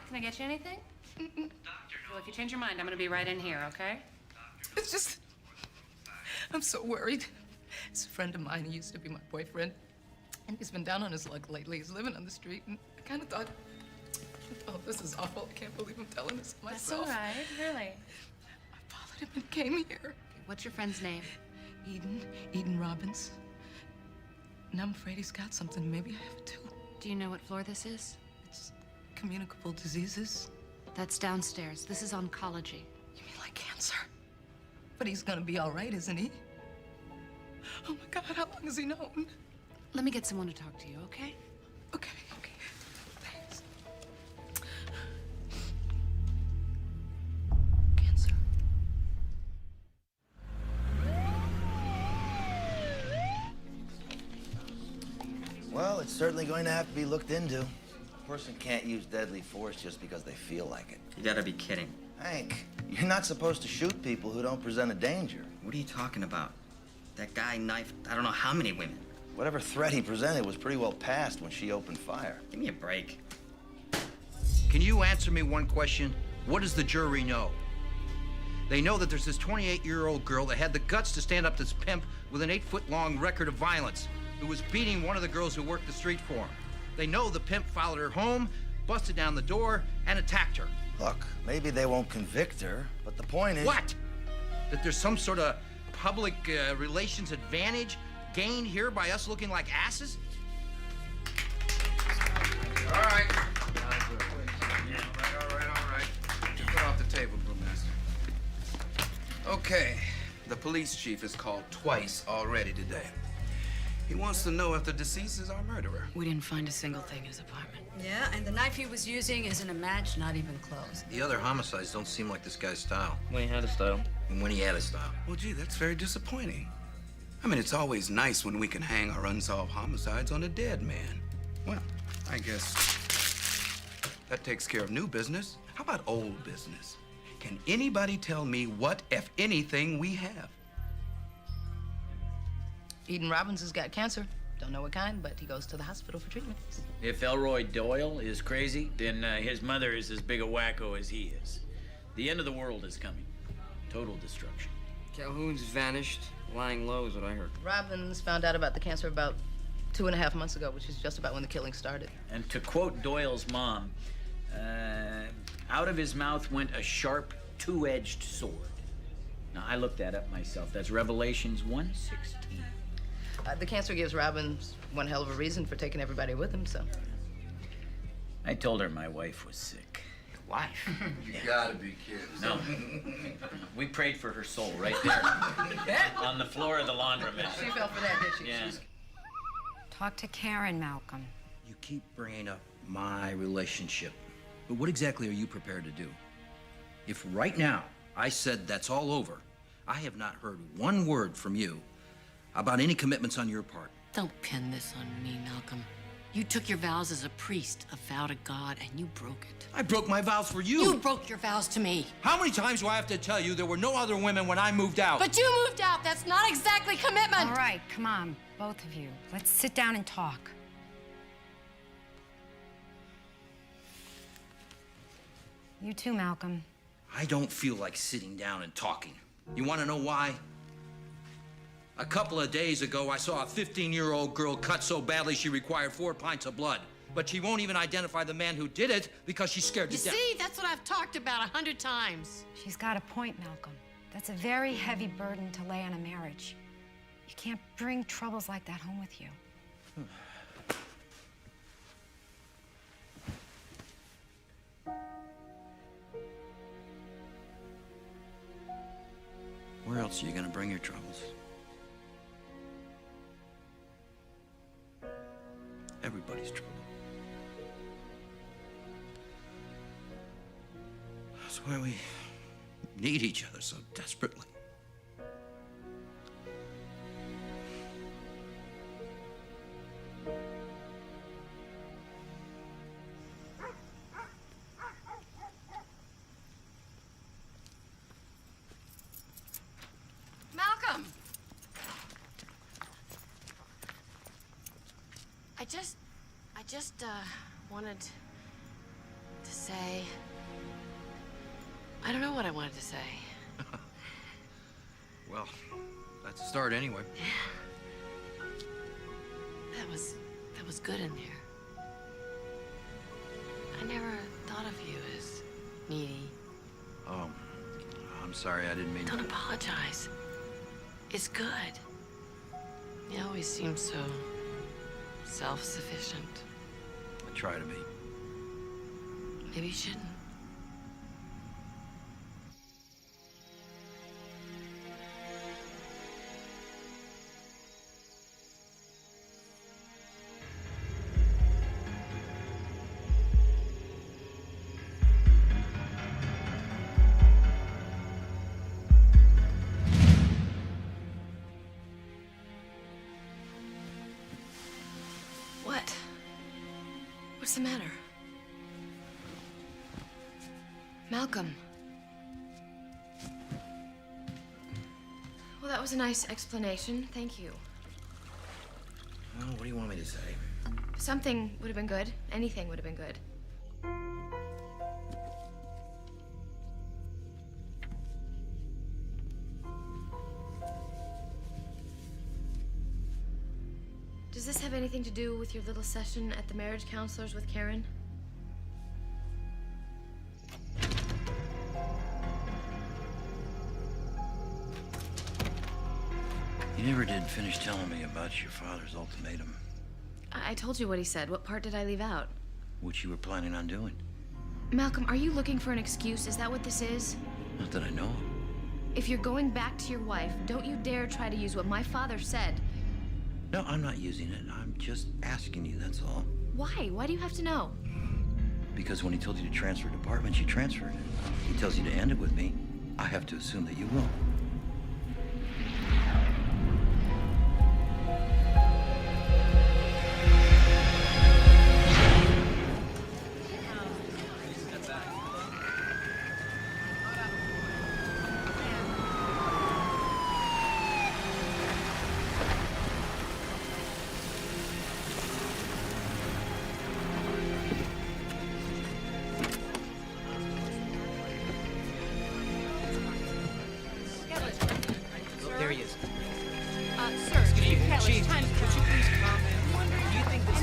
Can I get you anything? Well, if you change your mind, I'm gonna be right in here, okay?
It's just, I'm so worried. It's a friend of mine. He used to be my boyfriend. And he's been down on his luck lately. He's living on the street. And I kind of thought, oh, this is awful. I can't believe I'm telling this to myself.
That's all right, really.
I followed him and came here.
What's your friend's name?
Eden Robbins. And I'm afraid he's got something. Maybe I have it too.
Do you know what floor this is?
It's communicable diseases.
That's downstairs. This is oncology.
You mean like cancer? But he's gonna be all right, isn't he? Oh my God, how long has he known?
Let me get someone to talk to you, okay?
Okay. Thanks. Cancer.
Well, it's certainly going to have to be looked into. A person can't use deadly force just because they feel like it.
You gotta be kidding.
Hank, you're not supposed to shoot people who don't present a danger.
What are you talking about? That guy knifed I don't know how many women.
Whatever threat he presented was pretty well past when she opened fire.
Give me a break.
Can you answer me one question? What does the jury know? They know that there's this 28-year-old girl that had the guts to stand up to this pimp with an 8-foot-long record of violence, who was beating one of the girls who worked the street for him. They know the pimp followed her home, busted down the door, and attacked her.
Look, maybe they won't convict her, but the point is...
What? That there's some sort of public relations advantage gained here by us looking like asses?
All right. All right. Just put off the table, Brewmaster. Okay, the police chief is called twice already today. He wants to know if the deceased is our murderer.
We didn't find a single thing in his apartment.
Yeah, and the knife he was using isn't a match, not even close.
The other homicides don't seem like this guy's style.
When he had a style.
And when he had a style.
Well, gee, that's very disappointing. I mean, it's always nice when we can hang our unsolved homicides on a dead man. Well, I guess that takes care of new business. How about old business? Can anybody tell me what, if anything, we have?
Eden Robbins has got cancer. Don't know what kind, but he goes to the hospital for treatment.
If Elroy Doyle is crazy, then his mother is as big a wacko as he is. The end of the world is coming. Total destruction.
Calhoun's vanished. Lying low is what I heard.
Robbins found out about the cancer about
2.5 months ago, which is just about when the killing started.
And to quote Doyle's mom, out of his mouth went a sharp, two-edged sword. Now, I looked that up myself. That's Revelations 1:16.
The cancer gives Robbins one hell of a reason for taking everybody with him, so.
I told her my wife was sick.
Wife?
You gotta be kidding.
No. We prayed for her soul right there on the floor of the laundromat.
She fell for that, did she?
Yeah.
Talk to Karen, Malcolm.
You keep bringing up my relationship, but what exactly are you prepared to do? If right now I said that's all over, I have not heard one word from you about any commitments on your part.
Don't pin this on me, Malcolm. You took your vows as a priest, a vow to God, and you broke it.
I broke my vows for you.
You broke your vows to me.
How many times do I have to tell you there were no other women when I moved out?
But you moved out. That's not exactly commitment.
All right, come on, both of you. Let's sit down and talk. You too, Malcolm.
I don't feel like sitting down and talking. You want to know why? A couple of days ago, I saw a 15-year-old girl cut so badly she required 4 pints of blood. But she won't even identify the man who did it because she's scared to death.
You see, that's what I've talked about 100 times.
She's got a point, Malcolm. That's a very heavy burden to lay on a marriage. You can't bring troubles like that home with you.
Where else are you gonna bring your troubles? Everybody's trouble. That's why we need each other so desperately.
Malcolm! I just wanted to say... I don't know what I wanted to say.
Well, that's a start anyway.
That was good in there. I never thought of you as needy.
Oh, I'm sorry, I didn't mean to.
Don't apologize. It's good. You always seem so self-sufficient.
I try to be.
Maybe you shouldn't. What? What's the matter? Malcolm. Well, that was a nice explanation. Thank you.
Well, what do you want me to say?
Something would have been good. Anything would have been good. Does this have anything to do with your little session at the marriage counselors with Karen?
You never did finish telling me about your father's ultimatum,
I told you what he said. What part did I leave out?
which you were planning on doing.
Malcolm, are you looking for an excuse? Is that what this is?
Not that I know of.
If you're going back to your wife, don't you dare try to use what my father said.
No, I'm not using it. I'm just asking you, that's all.
Why? Why do you have to know?
Because when he told you to transfer departments, you transferred it. He tells you to end it with me, I have to assume that you will.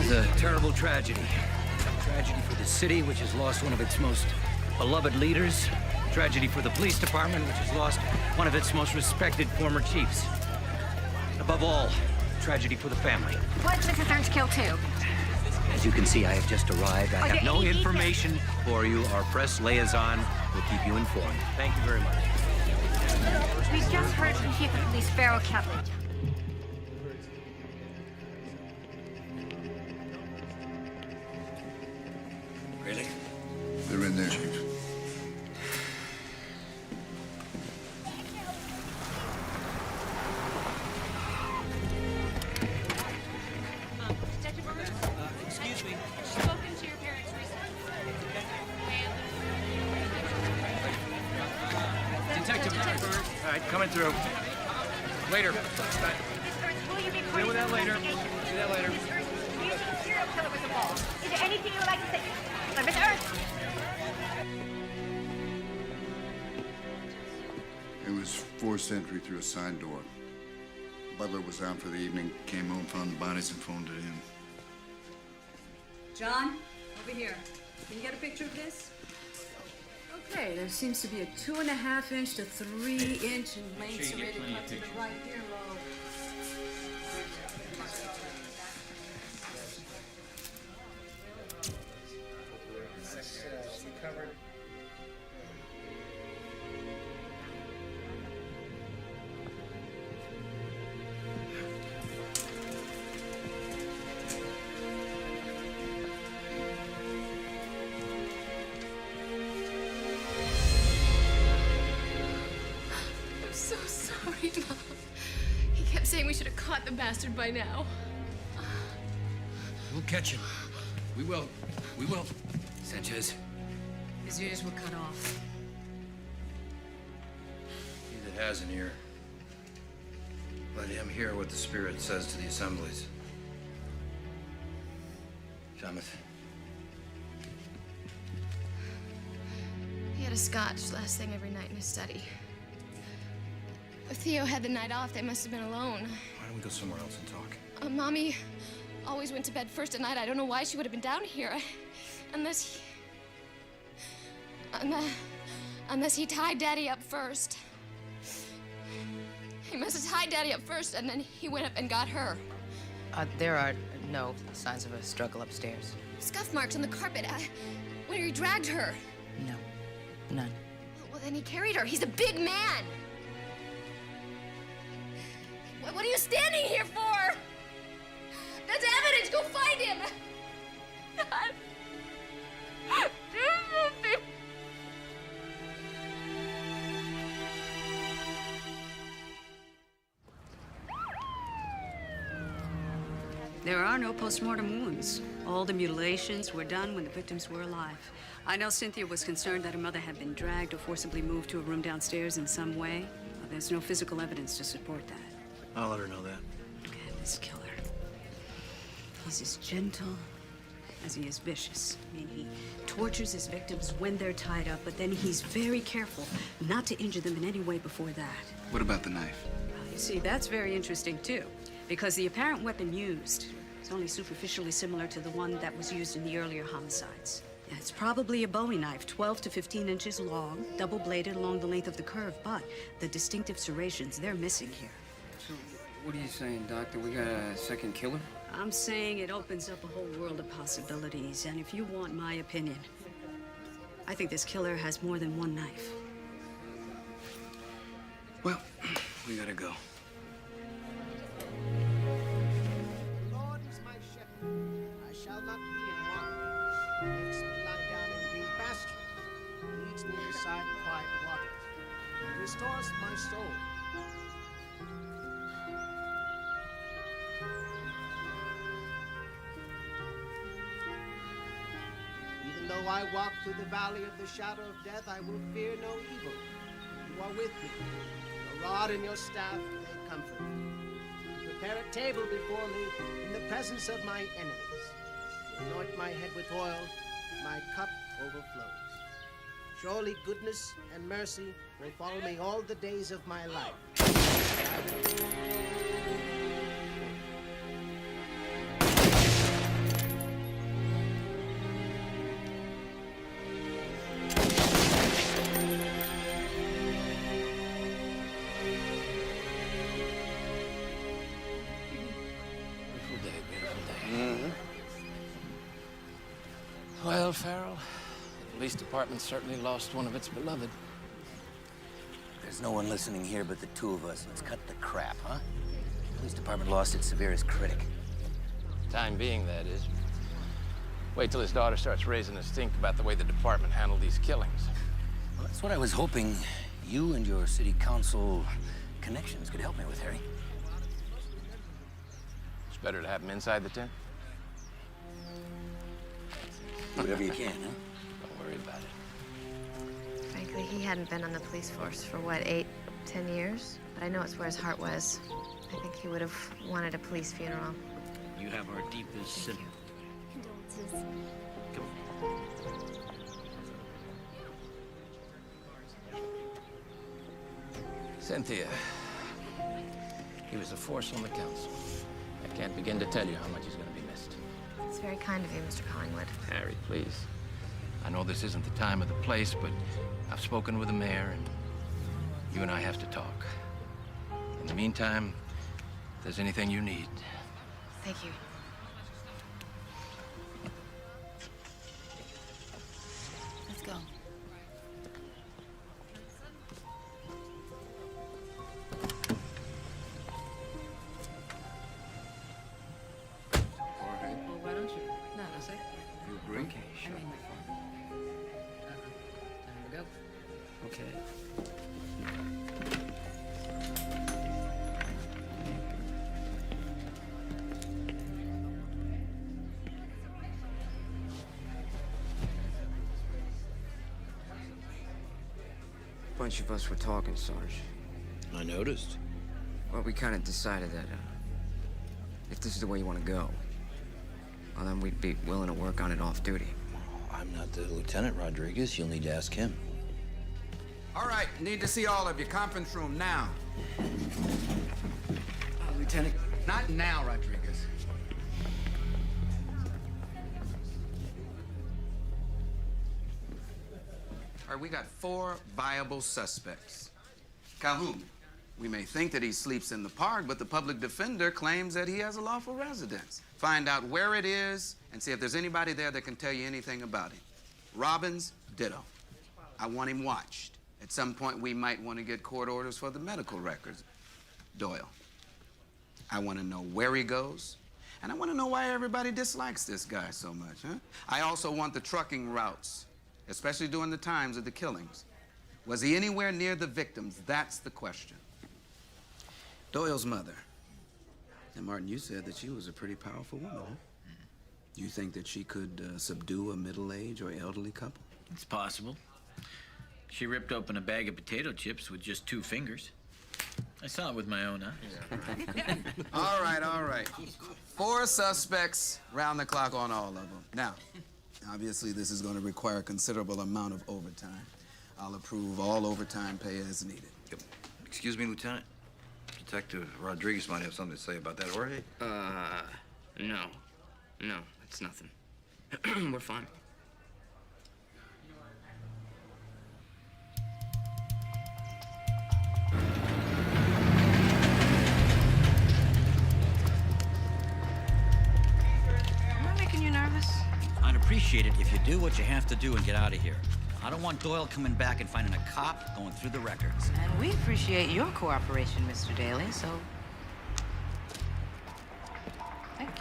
is a terrible tragedy. Tragedy for the city, which has lost one of its most beloved leaders. Tragedy for the police department, which has lost one of its most respected former chiefs. Above all, tragedy for the family.
Was Mrs. Ernst killed too?
As you can see, I have just arrived. I
Are
have
there
no
any
information for you. Our press liaison will keep you informed. Thank you very much.
We just heard from Chief of Police Farrell Kelly.
Really?
They're in there, Chief.
Excuse me. Spoken to your parents recently.
Detective. All right, coming through. Later.
Will you be
Deal with that later. Do that later.
Miss Ernst, do you think serial killer was involved? Is there anything you would like to say? Miss Ernst!
It was forced entry through a side door. Butler was out for the evening, came home, found the bodies, and phoned it in.
John, over here. Can you get a picture of this? Okay, there seems to be a 2.5-inch to 3-inch in length serrated cut to the right earlobe.
I'm so sorry, Mom. He kept saying we should have caught the bastard by now.
We'll catch him. We will. We will. Sanchez.
His ears were cut off.
He that has an ear, let him hear what the Spirit says to the assemblies. Shamus.
He had a scotch last thing every night in his study. If Theo had the night off, they must have been alone.
Why don't we go somewhere else and talk?
Mommy always went to bed first at night. I don't know why she would have been down here. Unless he tied Daddy up first. He must have tied Daddy up first, and then he went up and got her.
There are no signs of a struggle upstairs.
Scuff marks on the carpet when he dragged her.
No, none.
Well, then he carried her. He's a big man. What are you standing here for? That's evidence. Go find him. Do something.
There are no post-mortem wounds. All the mutilations were done when the victims were alive. I know Cynthia was concerned that her mother had been dragged or forcibly moved to a room downstairs in some way. Well, there's no physical evidence to support that.
I'll let her know that.
And this killer. He's as gentle as he is vicious. I mean, he tortures his victims when they're tied up, but then he's very careful not to injure them in any way before that.
What about the knife?
You see, that's very interesting, too, because the apparent weapon used is only superficially similar to the one that was used in the earlier homicides. Yeah, it's probably a Bowie knife, 12 to 15 inches long, double-bladed along the length of the curve, but the distinctive serrations, they're missing here.
So, what are you saying, Doctor? We got a second killer?
I'm saying it opens up a whole world of possibilities, and if you want my opinion, I think this killer has more than one knife.
Well, we gotta go.
The Lord is my shepherd, I shall not be in want. He makes me lie down in green pastures. He leads me beside quiet waters. He restores my soul. Even though I walk through the valley of the shadow of death, I will fear no evil. You are with me. Your rod and your staff, they comfort me. You prepare a table before me in the presence of my enemies. You anoint my head with oil, my cup overflows. Surely goodness and mercy will follow me all the days of my life.
police department certainly lost one of its beloved.
There's no one listening here but the two of us. Let's cut the crap, huh? The police department lost its severest critic.
Time being, that is. Wait till his daughter starts raising a stink about the way the department handled these killings.
Well, that's what I was hoping you and your city council connections could help me with, Harry.
It's better to have him inside the tent.
Whatever you can, huh?
Don't worry about it.
Frankly, he hadn't been on the police force for, what, 8, 10 years? But I know it's where his heart was. I think he would have wanted a police funeral.
You have our deepest sympathy.
Condolences.
Cynthia, he was a force on the council. I can't begin to tell you how much he's going to be missed.
It's very kind of you, Mr. Collingwood.
Harry, please. I know this isn't the time or the place, but I've spoken with the mayor, and you and I have to talk. In the meantime, if there's anything you need.
Thank you.
Let's go.
Well, why don't you? No, no, say.
You agree?
Okay, sure. Time to go.
Okay.
A bunch of us were talking, Sarge.
I noticed.
Well, we kind of decided that if this is the way you want to go, well, then we'd be willing to work on it off duty.
I'm not the Lieutenant Rodriguez. You'll need to ask him.
All right, need to see all of you. Conference room now.
Lieutenant.
Not now, Rodriguez. All right, we got 4 viable suspects. Calhoun. We may think that he sleeps in the park, but the public defender claims that he has a lawful residence. Find out where it is and see if there's anybody there that can tell you anything about him. Robbins, ditto. I want him watched. At some point, we might want to get court orders for the medical records. Doyle. I want to know where he goes, and I want to know why everybody dislikes this guy so much, huh? I also want the trucking routes, especially during the times of the killings. Was he anywhere near the victims? That's the question. Doyle's mother. And Martin, you said that she was a pretty powerful woman, huh? You think that she could subdue a middle-aged or elderly couple?
It's possible. She ripped open a bag of potato chips with just 2 fingers. I saw it with my own eyes.
All right, all right. 4 suspects, round the clock on all of them. Now, obviously this is going to require a considerable amount of overtime. I'll approve all overtime pay as needed.
Excuse me, Lieutenant. Detective Rodriguez might have something to say about that, Jorge.
No. No, it's nothing. We're fine.
Am I making you nervous?
I'd appreciate it if you do what you have to do and get out of here. I don't want Doyle coming back and finding a cop going through the records.
And we appreciate your cooperation, Mr. Daly, so... Thank you.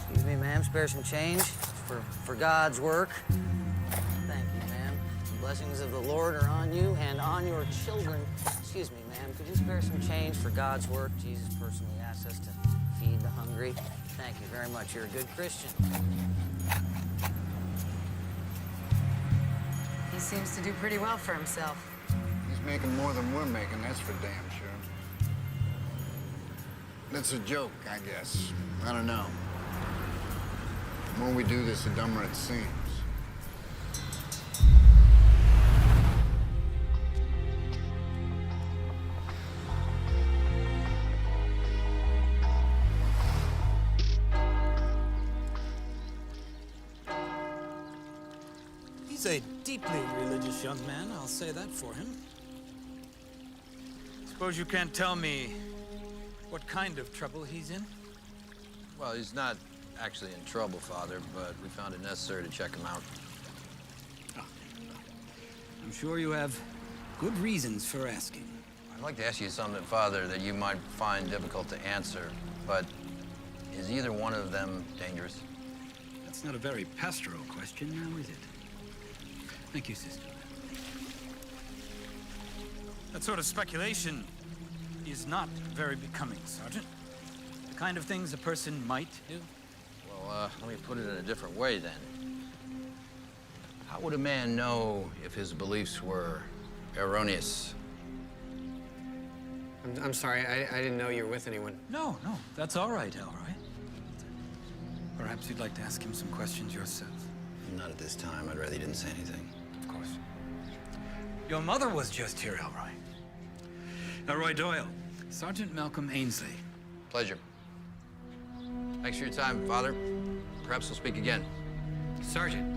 Excuse me, ma'am. Spare some change for God's work. Thank you, ma'am. The blessings of the Lord are on you and on your children. Excuse me, ma'am. Could you spare some change for God's work? Jesus personally asked us to feed the hungry. Thank you very much. You're a good Christian.
He seems to do pretty well for himself.
He's making more than we're making, that's for damn sure. That's a joke, I guess. I don't know. The more we do this, the dumber it seems.
He's a deeply religious young man, I'll say that for him. Suppose you can't tell me what kind of trouble he's in?
Well, he's not actually in trouble, Father, but we found it necessary to check him out.
I'm sure you have good reasons for asking.
I'd like to ask you something, Father, that you might find difficult to answer, but is either one of them dangerous?
That's not a very pastoral question, now is it? Thank you, sister. That sort of speculation is not very becoming, Sergeant. The kind of things a person might do.
Well, let me put it in a different way, then. How would a man know if his beliefs were erroneous?
I'm sorry, I didn't know you were with anyone.
No, that's all right, Elroy. Perhaps you'd like to ask him some questions yourself.
Not at this time. I'd rather you didn't say anything.
Of course. Your mother was just here, Elroy. Elroy Doyle, Sergeant Malcolm Ainsley.
Pleasure. Thanks for your time, Father. Perhaps we'll speak again.
Sergeant,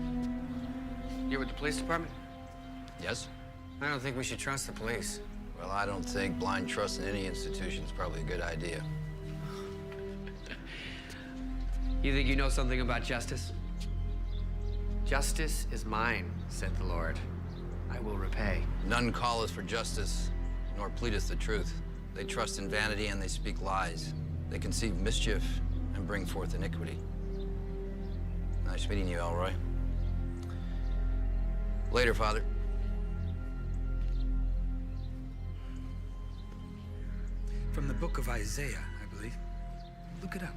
you're with the police department?
Yes?
I don't think we should trust the police.
Well, I don't think blind trust in any institution is probably a good idea.
You think you know something about justice? Justice is mine, said the Lord. I will repay.
None calleth for justice, nor pleadeth the truth. They trust in vanity and they speak lies. They conceive mischief and bring forth iniquity. Nice meeting you, Elroy. Later, Father.
From the book of Isaiah, I believe. Look it up.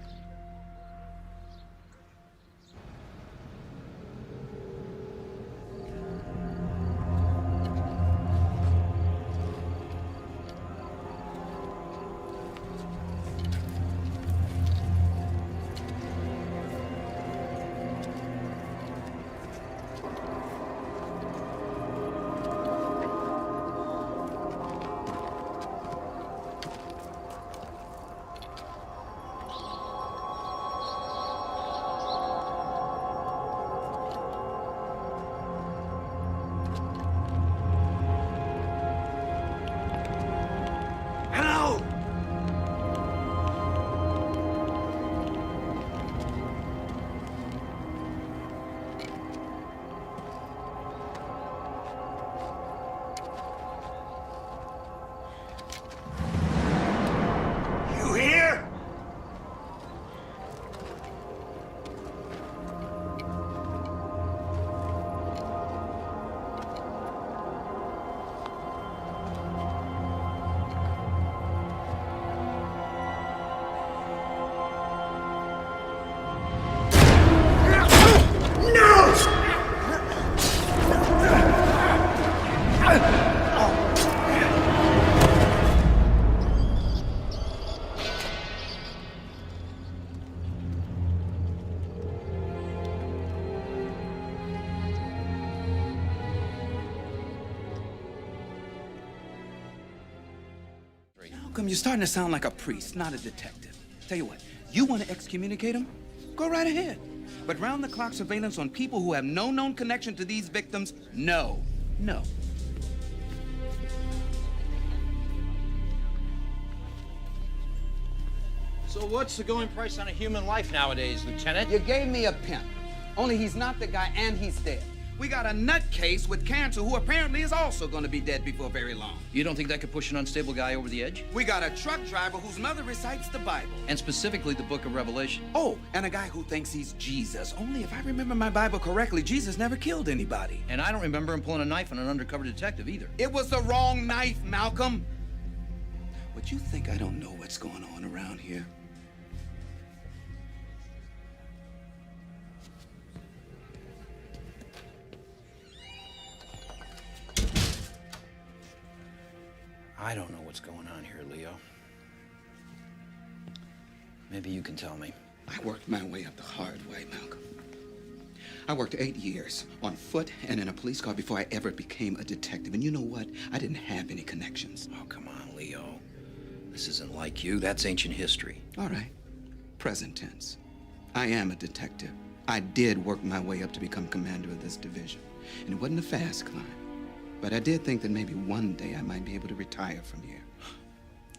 Malcolm, you're starting to sound like a priest, not a detective. Tell you what, you want to excommunicate him? Go right ahead. But round-the-clock surveillance on people who have no known connection to these victims, no. No.
So what's the going price on a human life nowadays, Lieutenant?
You gave me a pimp. Only he's not the guy and he's dead. We got a nutcase with cancer who apparently is also going to be dead before very long.
You don't think that could push an unstable guy over the edge?
We got a truck driver whose mother recites the Bible.
And specifically the book of Revelation.
Oh, and a guy who thinks he's Jesus. Only if I remember my Bible correctly, Jesus never killed anybody.
And I don't remember him pulling a knife on an undercover detective either.
It was the wrong knife, Malcolm. But you think I don't know what's going on around here?
I don't know what's going on here, Leo. Maybe you can tell me.
I worked my way up the hard way, Malcolm. I worked 8 years on foot and in a police car before I ever became a detective. And you know what? I didn't have any connections.
Oh, come on, Leo. This isn't like you. That's ancient history.
All right. Present tense. I am a detective. I did work my way up to become commander of this division. And it wasn't a fast climb. But I did think that maybe one day I might be able to retire from here.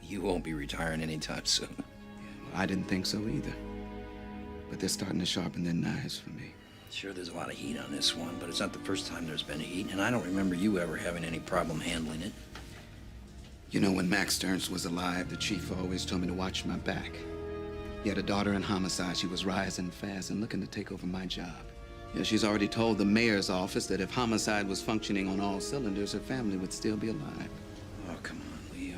You won't be retiring anytime soon.
Well, I didn't think so either. But they're starting to sharpen their knives for me.
Sure, there's a lot of heat on this one, but it's not the first time there's been heat, and I don't remember you ever having any problem handling it.
You know, when Max Stearns was alive, the chief always told me to watch my back. He had a daughter in homicide. She was rising fast and looking to take over my job. Yeah, she's already told the mayor's office that if homicide was functioning on all cylinders, her family would still be alive.
Oh, come on, Leo.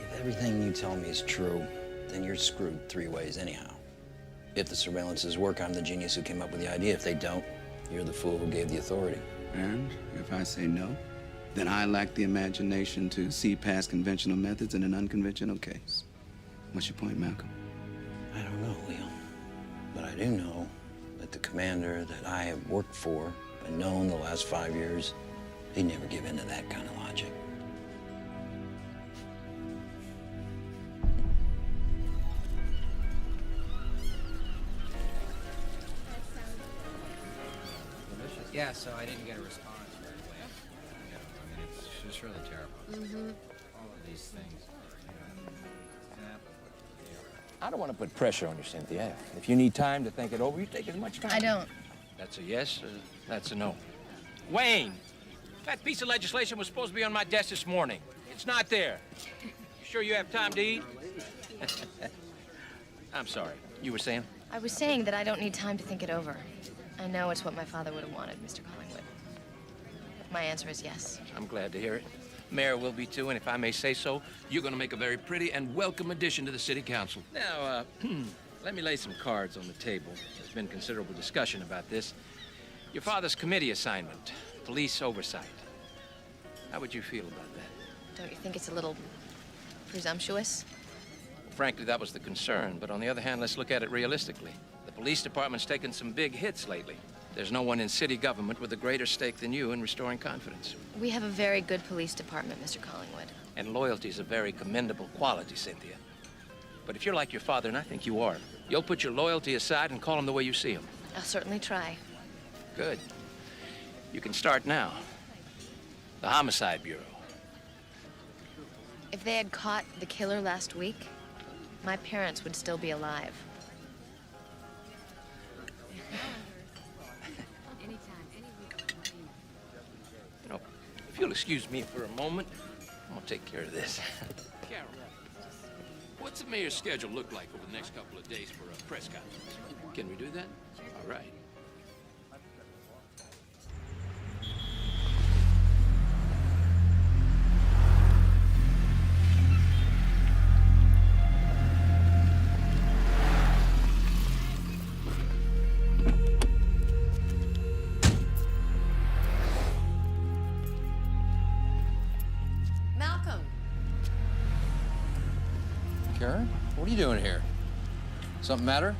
If everything you tell me is true, then you're screwed three ways anyhow. If the surveillances work, I'm the genius who came up with the idea. If they don't, you're the fool who gave the authority.
And if I say no, then I lack the imagination to see past conventional methods in an unconventional case. What's your point, Malcolm?
I don't know, Leo. But I do know that the commander that I have worked for and known the last 5 years, he'd never give in to that kind of logic.
Yeah, so I didn't get a response right away.
Yeah, I mean, it's just really terrible. All of these things.
I don't want to put pressure on you, Cynthia. If you need time to think it over, you take as much time.
I don't.
That's a yes, or that's a no. Wayne, that piece of legislation was supposed to be on my desk this morning. It's not there. You sure you have time to eat? I'm sorry. You were saying?
I was saying that I don't need time to think it over. I know it's what my father would have wanted, Mr. Collingwood. My answer is yes.
I'm glad to hear it. Mayor will be too, and if I may say so, you're going to make a very pretty and welcome addition to the city council. Now, let me lay some cards on the table. There's been considerable discussion about this. Your father's committee assignment, police oversight. How would you feel about that?
Don't you think it's a little presumptuous?
Well, frankly, that was the concern, but on the other hand, let's look at it realistically. The police department's taken some big hits lately. There's no one in city government with a greater stake than you in restoring confidence.
We have a very good police department, Mr. Collingwood.
And loyalty is a very commendable quality, Cynthia. But if you're like your father, and I think you are, you'll put your loyalty aside and call him the way you see him.
I'll certainly try.
Good. You can start now. The Homicide Bureau.
If they had caught the killer last week, my parents would still be alive.
You know, if you'll excuse me for a moment, I'm gonna take care of this.
Carol, what's the mayor's schedule look like over the next couple of days for a press conference? Can we do that? All right.
Malcolm.
Karen, what are you doing here? Something matter?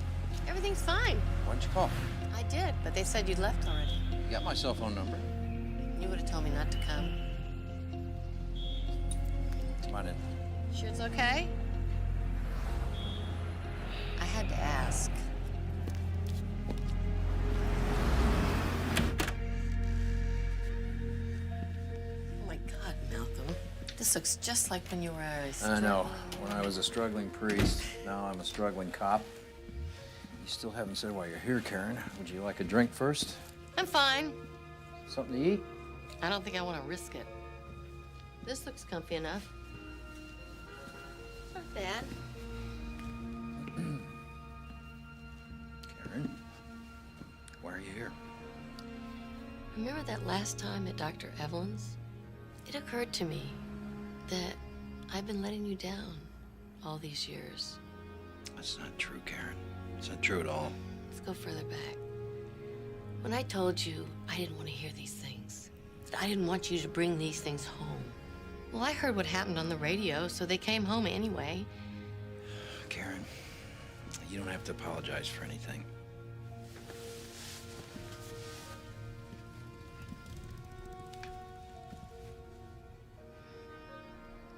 Everything's fine.
Why'd you call?
I did, but they said you'd left already.
You got my cell phone number.
You would have told me not to come.
Come on in.
Sure it's okay? I had to ask. Oh my God, Malcolm. This looks just like when you were a
I know. When I was a struggling priest, now I'm a struggling cop. You still haven't said why you're here, Karen. Would you like a drink first?
I'm fine.
Something to eat?
I don't think I want to risk it. This looks comfy enough. Not bad.
Karen, why are you here?
Remember that last time at Dr. Evelyn's? It occurred to me that I've been letting you down all these years.
That's not true, Karen. It's not true at all.
Let's go further back. When I told you I didn't want to hear these things, that I didn't want you to bring these things home. Well, I heard what happened on the radio, so they came home anyway.
Karen, you don't have to apologize for anything.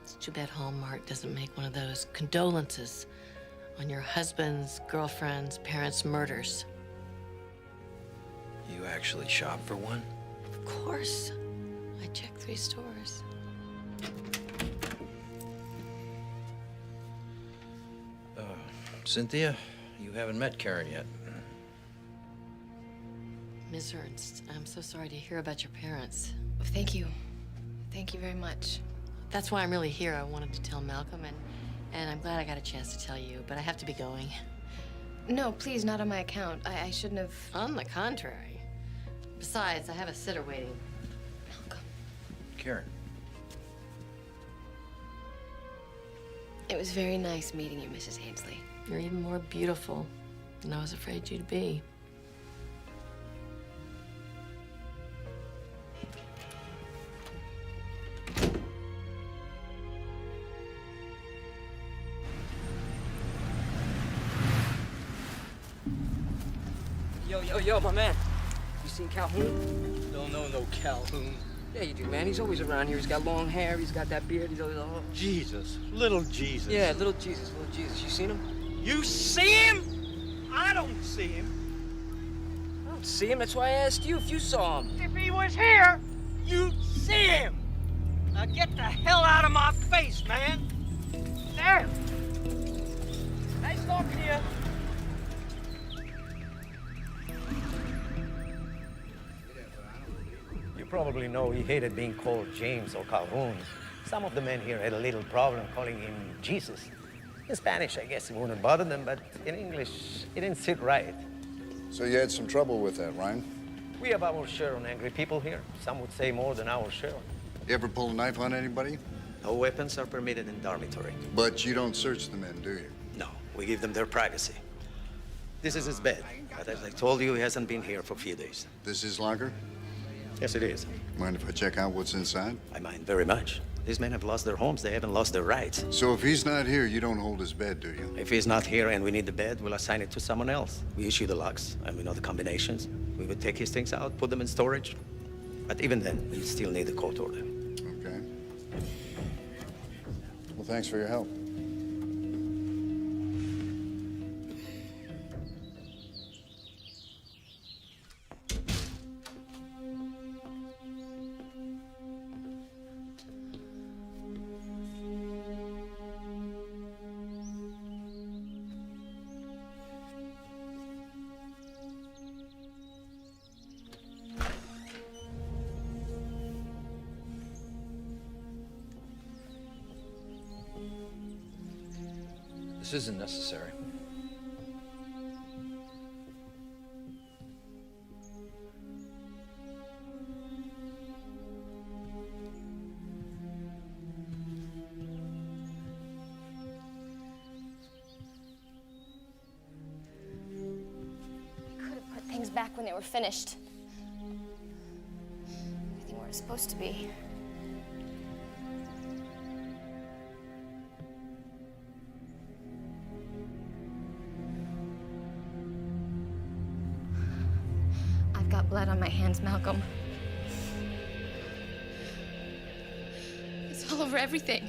It's too bad Hallmark doesn't make one of those condolences on your husband's, girlfriend's, parents' murders.
you actually shop for one?
Of course. I checked 3 stores.
Cynthia, you haven't met Karen yet.
Ms. Ernst, I'm so sorry to hear about your parents.
Thank you. Thank you very much.
That's why I'm really here. I wanted to tell Malcolm, and I'm glad I got a chance to tell you, but I have to be going.
No, please, not on my account. I shouldn't have...
On the contrary. Besides, I have a sitter waiting.
Karen.
It was very nice meeting you, Mrs. Ainsley.
You're even more beautiful than I was afraid you'd be.
Yo, my man. You seen Calhoun?
Don't know no Calhoun.
Yeah, you do, man. He's always around here. He's got long hair. He's got that beard. He's always...
Jesus. Little Jesus.
Yeah, little Jesus. Little Jesus. You seen him?
You see him? I don't see him.
I don't see him. That's why I asked you if you saw him.
If he was here, you'd see him. Now get the hell out of my face, man. There. Nice talking to you.
You probably know he hated being called James or Calhoun. Some of the men here had a little problem calling him Jesus. In Spanish, I guess it wouldn't bother them, but in English, it didn't sit right.
So you had some trouble with that, Ryan?
We have our share on angry people here. Some would say more than our share.
You ever pull a knife on anybody?
No weapons are permitted in dormitory.
But you don't search the men, do you?
No, we give them their privacy. This is his bed, but as I told you, he hasn't been here for a few days.
This is locker?
Yes, it is.
Mind if I check out what's inside?
I mind very much. These men have lost their homes. They haven't lost their rights.
So if he's not here, you don't hold his bed, do you?
If he's not here and we need the bed, we'll assign it to someone else. We issue the locks, and we know the combinations. We would take his things out, put them in storage. But even then, we still need a court order.
Okay. Well, thanks for your help.
This isn't necessary.
Could have put things back when they were finished. Everything where it's supposed to be. Got blood on my hands, Malcolm. It's all over everything.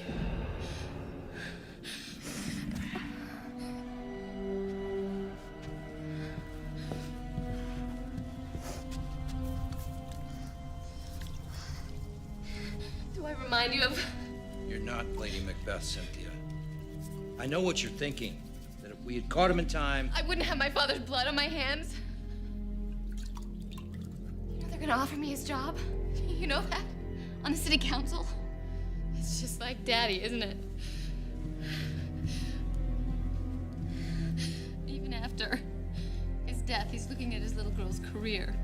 Do I remind you of...
You're not Lady Macbeth, Cynthia. I know what you're thinking, that if we had caught him in time...
I wouldn't have my father's blood on my hands. They're gonna offer me his job. You know that? On the city council. It's just like Daddy, isn't it? Even after his death, he's looking at his little girl's career.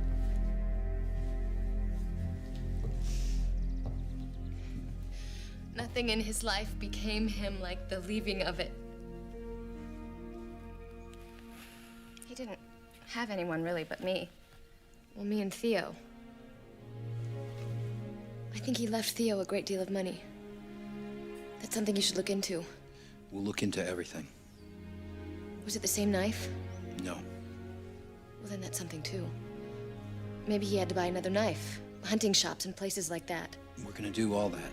Nothing in his life became him like the leaving of it. He didn't have anyone really but me. Well, me and Theo. I think he left Theo a great deal of money. That's something you should look into.
We'll look into everything.
Was it the same knife?
No.
Well, then that's something too. Maybe he had to buy another knife. Hunting shops and places like that.
We're gonna do all that.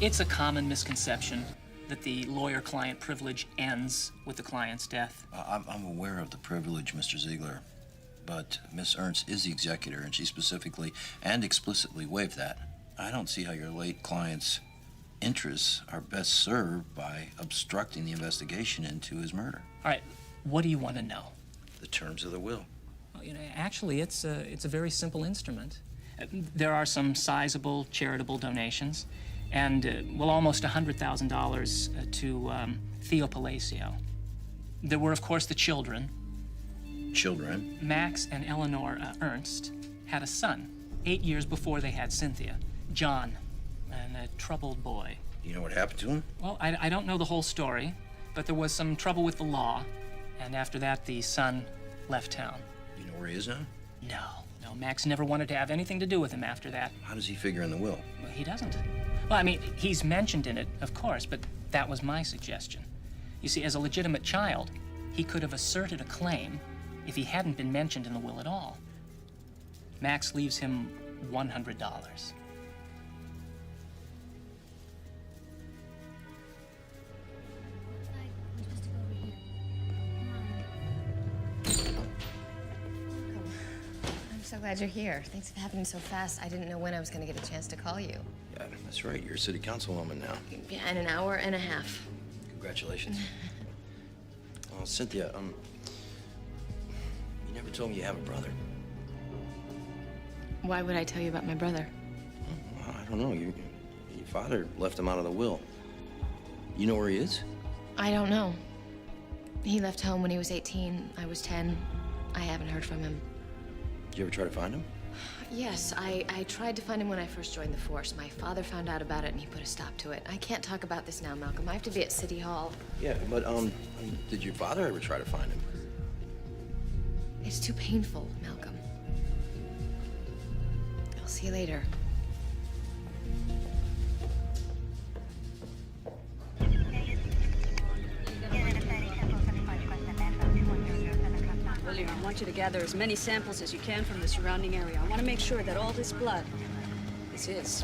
It's a common misconception that the lawyer-client privilege ends with the client's death.
I'm aware of the privilege, Mr. Ziegler, but Miss Ernst is the executor, and she specifically and explicitly waived that. I don't see how your late client's interests are best served by obstructing the investigation into his murder.
All right, what do you want to know?
The terms of the will.
Well, actually, it's a very simple instrument. There are some sizable charitable donations, and almost $100,000 to Theo Palacio. There were, of course, the children.
Children?
Max and Eleanor Ernst had a son 8 years before they had Cynthia, John, and a troubled boy.
Do you know what happened to him?
Well, I don't know the whole story, but there was some trouble with the law, and after that, the son left town.
Do you know where he is now?
No, Max never wanted to have anything to do with him after that.
How does he figure in the will?
Well, he doesn't. Well, I mean, he's mentioned in it, of course, but that was my suggestion. You see, as a legitimate child, he could have asserted a claim if he hadn't been mentioned in the will at all. Max leaves him $100.
I'm so glad you're here. Things have happened so fast, I didn't know when I was going to get a chance to call you.
Yeah, that's right. You're a city councilwoman now.
Yeah, in an hour and a half.
Congratulations. Oh, Cynthia, you never told me you have a brother.
Why would I tell you about my brother?
Well, I don't know. Your father left him out of the will. You know where he is?
I don't know. He left home when he was 18. I was 10. I haven't heard from him.
Did you ever try to find him?
Yes, I tried to find him when I first joined the force. My father found out about it and he put a stop to it. I can't talk about this now, Malcolm. I have to be at City Hall.
Yeah, but, did your father ever try to find him?
It's too painful, Malcolm. I'll see you later.
William, I want you to gather as many samples as you can from the surrounding area. I want to make sure that all this blood is his.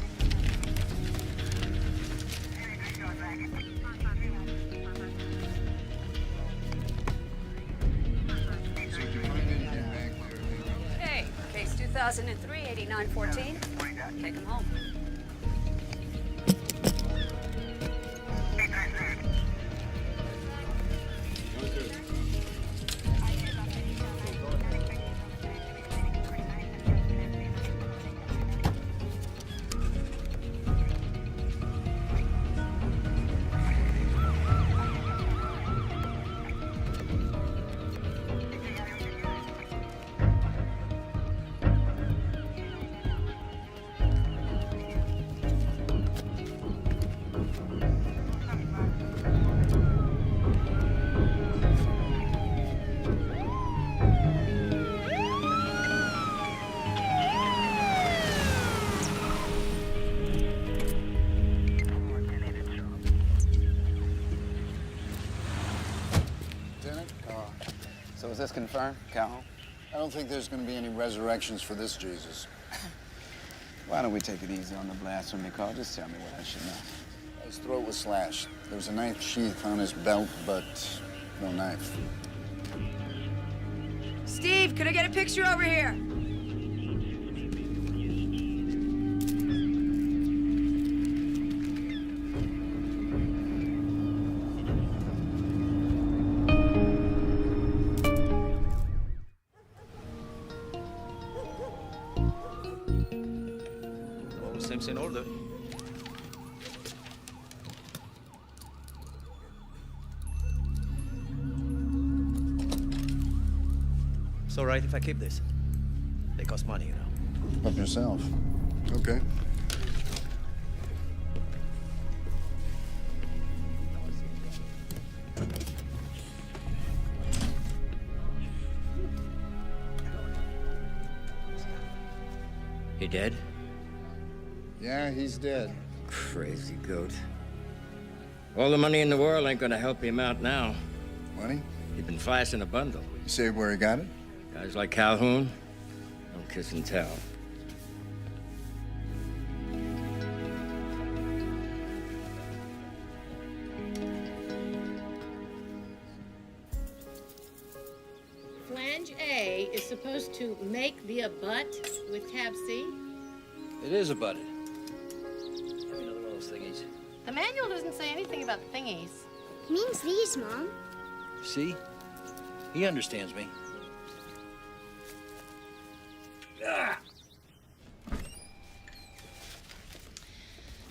Hey, case 2003, 8914. Take him home.
So is this confirmed, Calhoun?
I don't think there's going to be any resurrections for this Jesus.
Why don't we take it easy on the blasphemy call? Just tell me what I should know.
His throat was slashed. There was a knife sheath on his belt, but no knife.
Steve, could I get a picture over here?
Seems in order.
It's all right if I keep this. They cost money, you know.
Help yourself. Okay.
He dead?
Yeah, he's dead.
Crazy goat. All the money in the world ain't gonna help him out now.
Money?
He's been fast in a bundle.
You say where he got it?
Guys like Calhoun, don't kiss and tell.
flange A is supposed to make the abut with tab C?
It is abutted. Give me another one of those thingies.
The manual doesn't say anything about thingies.
It means these, Mom.
See? He understands me.
Ah.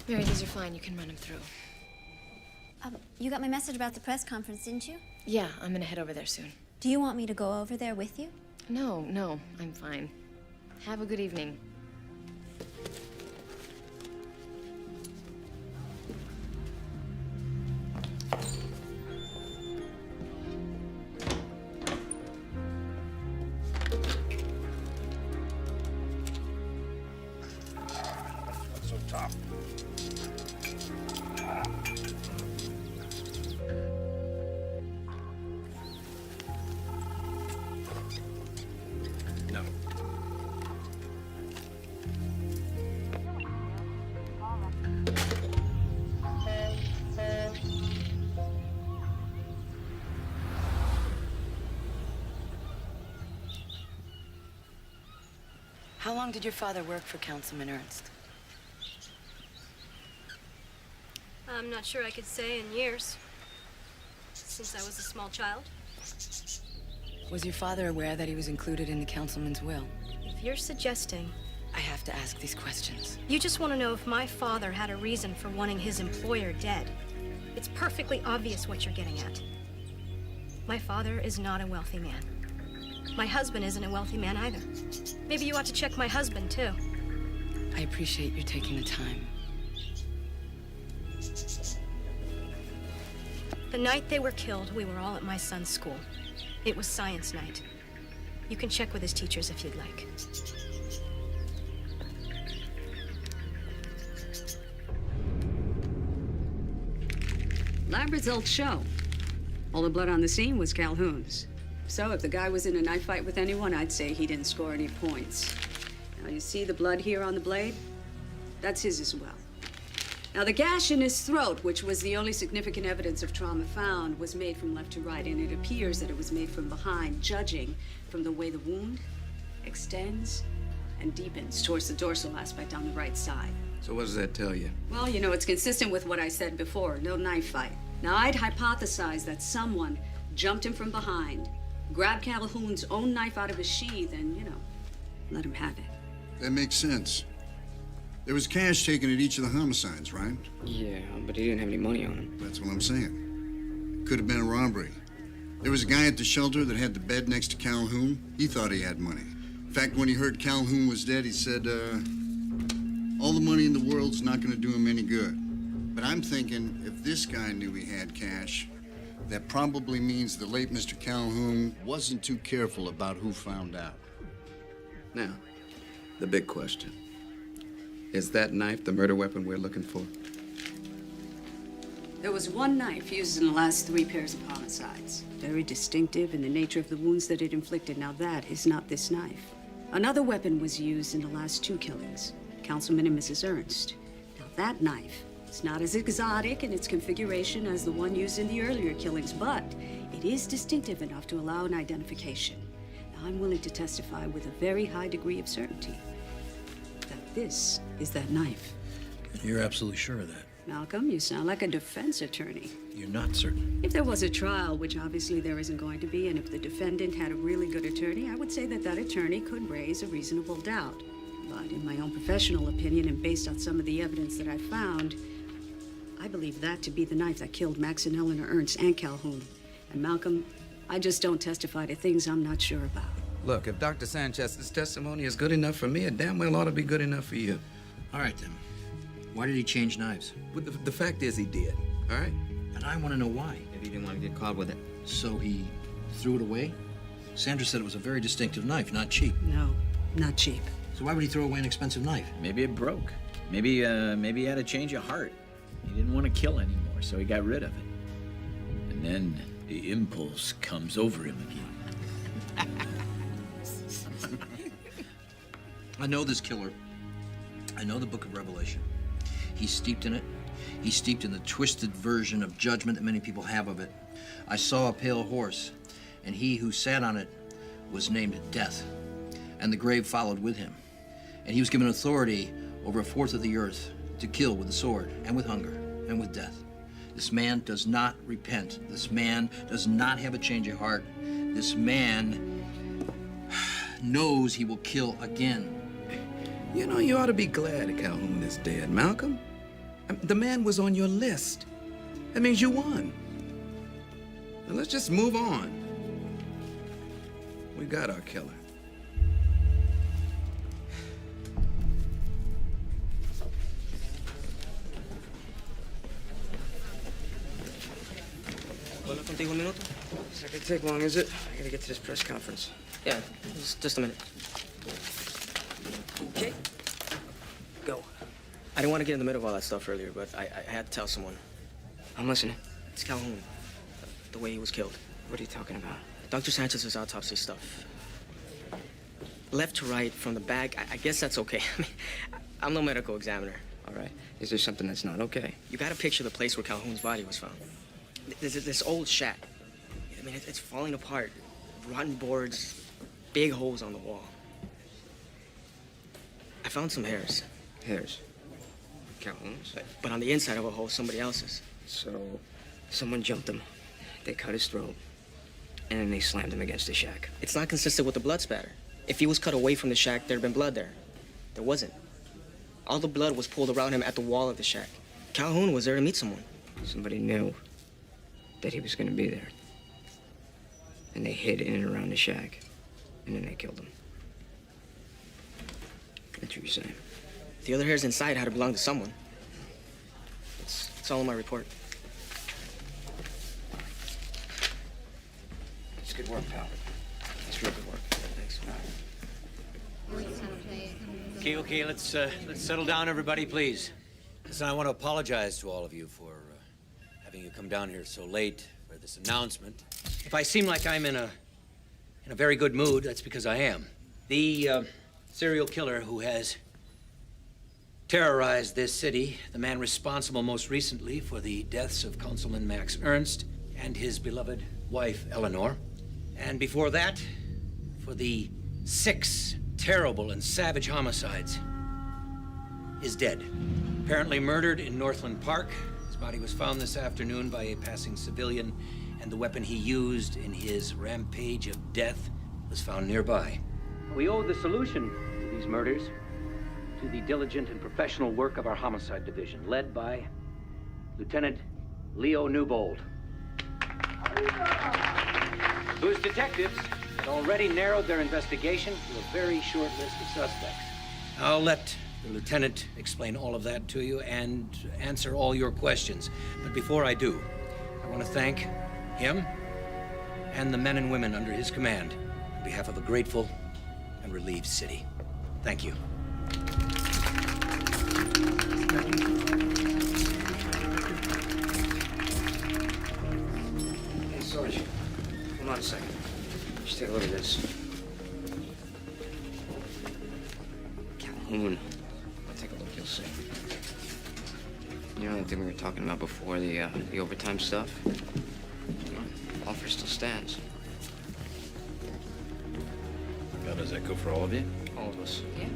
Mary, these are fine. You can run them through.
You got my message about the press conference, didn't you?
Yeah, I'm gonna head over there soon.
Do you want me to go over there with you?
No, I'm fine. Have a good evening.
Not so tough. No.
How long did your father work for Councilman Ernst?
I'm not sure I could say in years. Since I was a small child.
Was your father aware that he was included in the councilman's will?
If you're suggesting...
I have to ask these questions.
You just want to know if my father had a reason for wanting his employer dead. It's perfectly obvious what you're getting at. My father is not a wealthy man. My husband isn't a wealthy man either. Maybe you ought to check my husband, too.
I appreciate you taking the time.
The night they were killed, we were all at my son's school. It was science night. You can check with his teachers if you'd like.
Lab results show all the blood on the scene was Calhoun's. So if the guy was in a knife fight with anyone, I'd say he didn't score any points. Now you see the blood here on the blade? That's his as well. Now the gash in his throat, which was the only significant evidence of trauma found, was made from left to right, and it appears that it was made from behind, judging from the way the wound extends and deepens towards the dorsal aspect on the right side.
So what does that tell you?
Well, you know, it's consistent with what I said before, no knife fight. Now, I'd hypothesize that someone jumped him from behind, grabbed Calhoun's own knife out of his sheath, and, you know, let him have it.
That makes sense. There was cash taken at each of the homicides, right?
Yeah, but he didn't have any money on him.
That's what I'm saying. Could have been a robbery. There was a guy at the shelter that had the bed next to Calhoun. He thought he had money. In fact, when he heard Calhoun was dead, he said, all the money in the world's not gonna do him any good. But I'm thinking if this guy knew he had cash, that probably means the late Mr. Calhoun wasn't too careful about who found out.
Now, the big question. Is that knife the murder weapon we're looking for?
There was one knife used in the last 3 pairs of homicides. Very distinctive in the nature of the wounds that it inflicted. Now that is not this knife. Another weapon was used in the last 2 killings. Councilman and Mrs. Ernst. Now that knife is not as exotic in its configuration as the one used in the earlier killings, but it is distinctive enough to allow an identification. Now I'm willing to testify with a very high degree of certainty that this is that knife.
You're absolutely sure of that?
Malcolm, you sound like a defense attorney.
You're not certain?
If there was a trial, which obviously there isn't going to be, and if the defendant had a really good attorney, I would say that that attorney could raise a reasonable doubt. But in my own professional opinion, and based on some of the evidence that I found, I believe that to be the knife that killed Max and Eleanor Ernst and Calhoun. And Malcolm, I just don't testify to things I'm not sure about.
Look, if Dr. Sanchez's testimony is good enough for me, it damn well ought to be good enough for you.
All right, then. Why did he change knives?
Well, the fact is he did, all right?
And I want to know why.
Maybe he didn't want to get caught with it.
So he threw it away? Sandra said it was a very distinctive knife, not cheap.
No, not cheap.
So why would he throw away an expensive knife?
Maybe it broke. Maybe he had a change of heart. He didn't want to kill anymore, so he got rid of it. And then the impulse comes over him again.
I know this killer. I know the Book of Revelation. He's steeped in it. He's steeped in the twisted version of judgment that many people have of it. I saw a pale horse, and he who sat on it was named Death, and the grave followed with him. And he was given authority over 1/4 of the earth to kill with the sword, and with hunger, and with death. This man does not repent. This man does not have a change of heart. This man knows he will kill again.
You know, you ought to be glad that Calhoun is dead, Malcolm. The man was on your list. That means you won. Now let's just move on. We got our killer.
¿Puedo hablar contigo un minuto? It's not gonna take long, is it? I gotta get to this press conference. Yeah, just a minute. Okay. Go. I didn't want to get in the middle of all that stuff earlier, but I had to tell someone. I'm listening. It's Calhoun. The way he was killed. What are you talking about? Dr. Sanchez's autopsy stuff. Left to right, from the back, I guess that's okay. I mean, I'm no medical examiner, all right? Is there something that's not okay? You gotta picture the place where Calhoun's body was found. There's this old shack. I mean, it's falling apart. Rotten boards, big holes on the wall. I found some hairs. Hairs? Calhoun's? But on the inside of a hole, somebody else's. So, someone jumped him. They cut his throat. And then they slammed him against the shack. It's not consistent with the blood spatter. If he was cut away from the shack, there'd been blood there. There wasn't. All the blood was pulled around him at the wall of the shack. Calhoun was there to meet someone. Somebody knew that he was gonna be there. And they hid in and around the shack. And then they killed him. That's what you're saying. The other hairs inside had to belong to someone. It's all in my report. It's good work, pal. It's real good work. Thanks.
Okay, let's settle down, everybody, please. Listen, I want to apologize to all of you for having you come down here so late for this announcement. If I seem like I'm in a very good mood, that's because I am. The serial killer who has terrorized this city, the man responsible most recently for the deaths of Councilman Max Ernst and his beloved wife, Eleanor, and before that, for the 6 terrible and savage homicides, is dead. Apparently murdered in Northland Park. His body was found this afternoon by a passing civilian, and the weapon he used in his rampage of death was found nearby. We owe the solution to these murders to the diligent and professional work of our homicide division, led by Lieutenant Leo Newbold, whose detectives had already narrowed their investigation to a very short list of suspects. I'll let the lieutenant explain all of that to you and answer all your questions. But before I do, I want to thank him and the men and women under his command on behalf of a grateful and relieved city. Thank you.
Hey, Sarge. Hold on a second. Just take a look at this. Calhoun. Take a look, you'll see. You know that thing we were talking about before, the overtime stuff? Offer still stands.
Now, does that go for all of you?
All of us.
Yeah.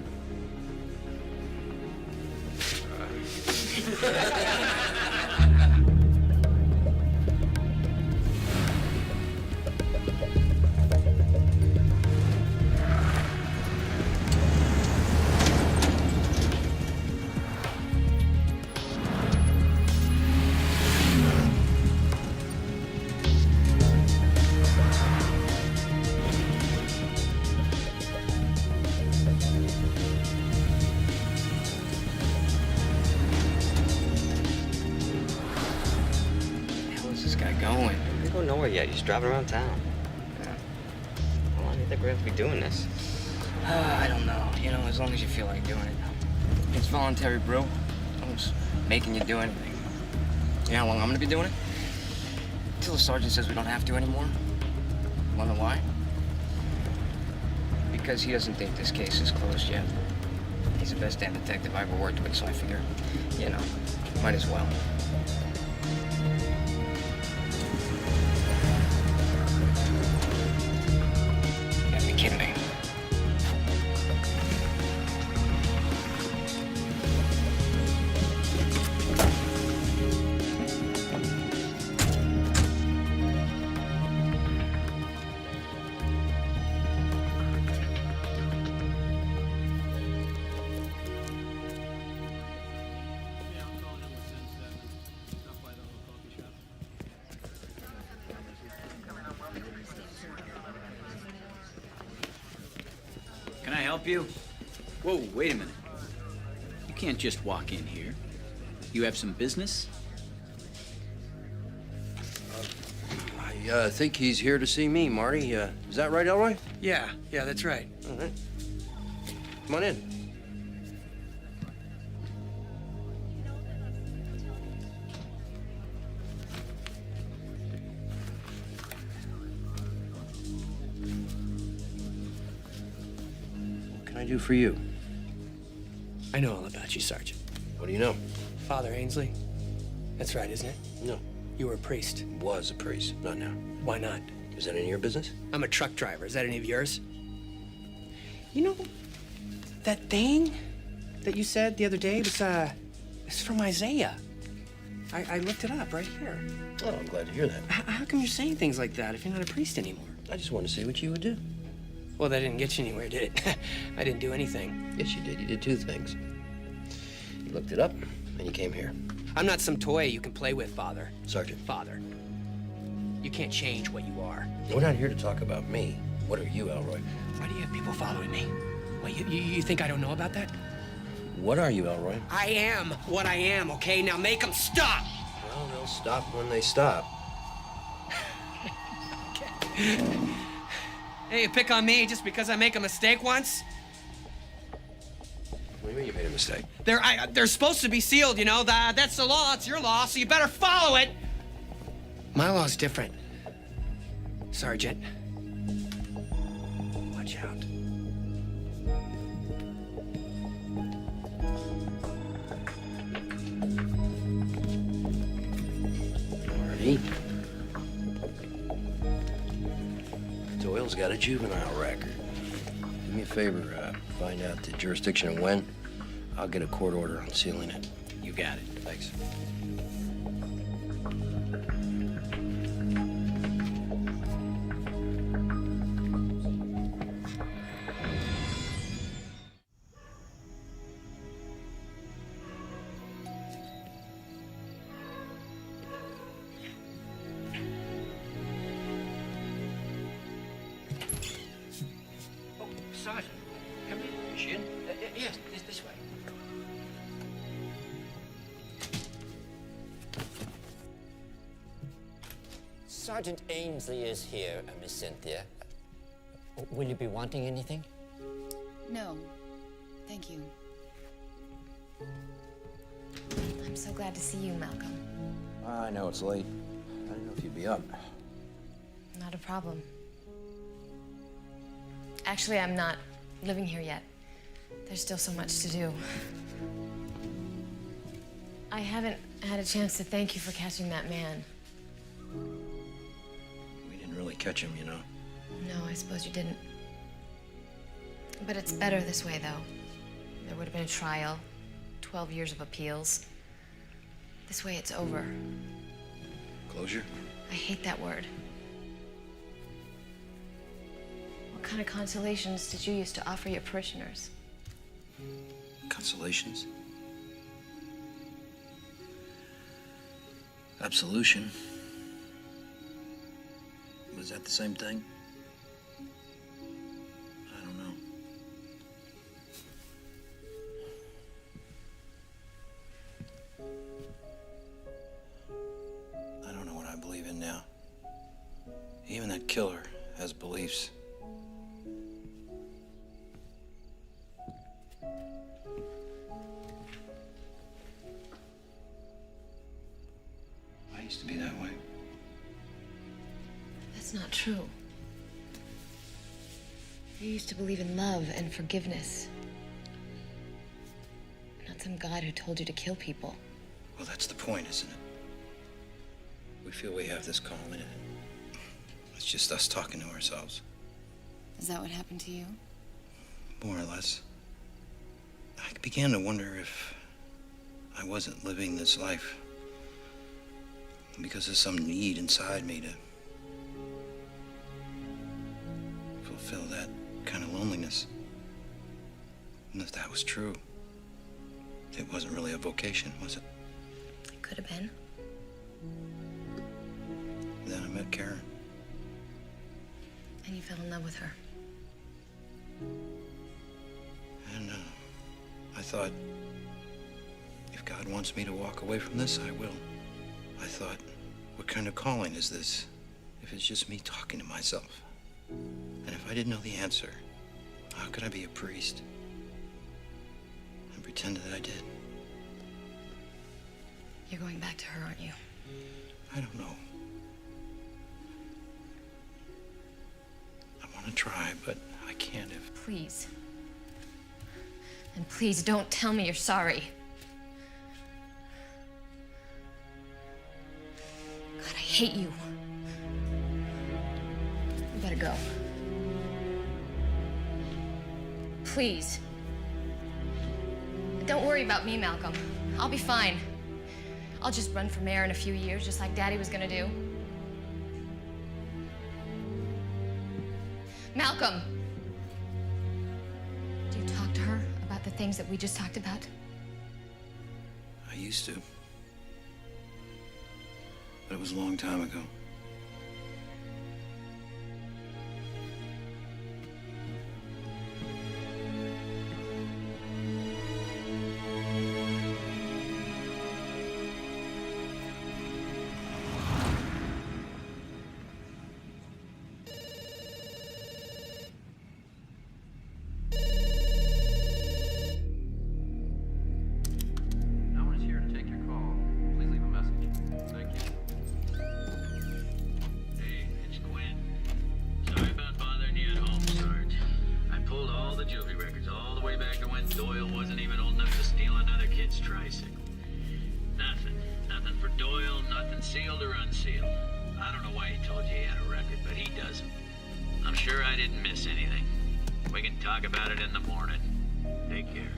Yeah, he's driving around town. Yeah. How long do you think we're going to be doing this? I don't know. You know, as long as you feel like doing it. It's voluntary, bro. No one's making you do anything. You know how long I'm going to be doing it? Until the sergeant says we don't have to anymore. Wanna know why? Because he doesn't think this case is closed yet. He's the best damn detective I ever worked with, so I figure, you know, might as well.
help you? Whoa, wait a minute. You can't just walk in here. You have some business?
I think he's here to see me, Marty. Is that right, Elroy?
Yeah, that's right.
All right. Come on in. What can I do for you?
I know all about you, Sergeant.
What do you know?
Father Ainsley. That's right, isn't it?
No.
You were a priest.
Was a priest, not now.
Why not?
Is that any of your business?
I'm a truck driver. Is that any of yours? You know, that thing that you said the other day was, it's from Isaiah. I looked it up right here.
Oh, I'm glad to hear that.
How come you're saying things like that if you're not a priest anymore?
I just wanted to see what you would do.
Well, that didn't get you anywhere, did it? I didn't do anything.
Yes, you did. You did two things. You looked it up, and you came here.
I'm not some toy you can play with, Father.
Sergeant.
Father. You can't change what you are.
We're not here to talk about me. What are you, Elroy?
Why do you have people following me? What, you think I don't know about that?
What are you, Elroy?
I am what I am, okay? Now make them stop!
Well, they'll stop when they stop.
Hey, you pick on me just because I make a mistake once?
What do you mean you made a mistake?
They're supposed to be sealed, you know? That's the law, it's your law, so you better follow it! My law's different. Sergeant. Watch out.
Marty? Doyle's got a juvenile record. Do me a favor, find out the jurisdiction and when. I'll get a court order on sealing it.
You got it.
Thanks.
Sergeant, come in.
Is she in?
Yes, this way.
Sergeant Ainsley is here, Miss Cynthia. Will you be wanting anything?
No, thank you. I'm so glad to see you, Malcolm.
I know it's late. I didn't know if you'd be up.
Not a problem. Actually, I'm not living here yet. There's still so much to do. I haven't had a chance to thank you for catching that man.
We didn't really catch him, you know.
No, I suppose you didn't. But it's better this way, though. There would have been a trial, 12 years of appeals. This way, it's over.
Closure?
I hate that word. What kind of consolations did you used to offer your parishioners?
Consolations? Absolution. Was that the same thing? I don't know. I don't know what I believe in now. Even that killer has beliefs. I used to be that way.
That's not true. You used to believe in love and forgiveness. Not some god who told you to kill people.
Well, that's the point, isn't it? We feel we have this calm in it. It's just us talking to ourselves.
Is that what happened to you?
More or less. I began to wonder if I wasn't living this life because of some need inside me to fulfill that kind of loneliness. And if that was true, it wasn't really a vocation, was it?
It could have been.
Then I met Karen.
And you fell in love with her.
thought, if God wants me to walk away from this, I will. I thought, what kind of calling is this if it's just me talking to myself? And if I didn't know the answer, how could I be a priest and pretend that I did?
You're going back to her, aren't you?
I don't know. I want to try, but I can't if...
Please. And please don't tell me you're sorry. God, I hate you. You better go. Please. Don't worry about me, Malcolm. I'll be fine. I'll just run for mayor in a few years, just like Daddy was gonna do. Malcolm! Do you talk to her about the things that we just talked about?
I used to. But it was a long time ago.
No one is here to take your call. Please leave a message. Thank you.
Hey, it's Quinn. Sorry about bothering you at home, Sarge. I pulled all the juvie records all the way back to when Doyle wasn't even old enough to steal another kid's tricycle. Nothing. Nothing for Doyle, nothing sealed or unsealed. I don't know why he told you he had a record, but he doesn't. I'm sure I didn't miss anything. We can talk about it in the morning. Take care.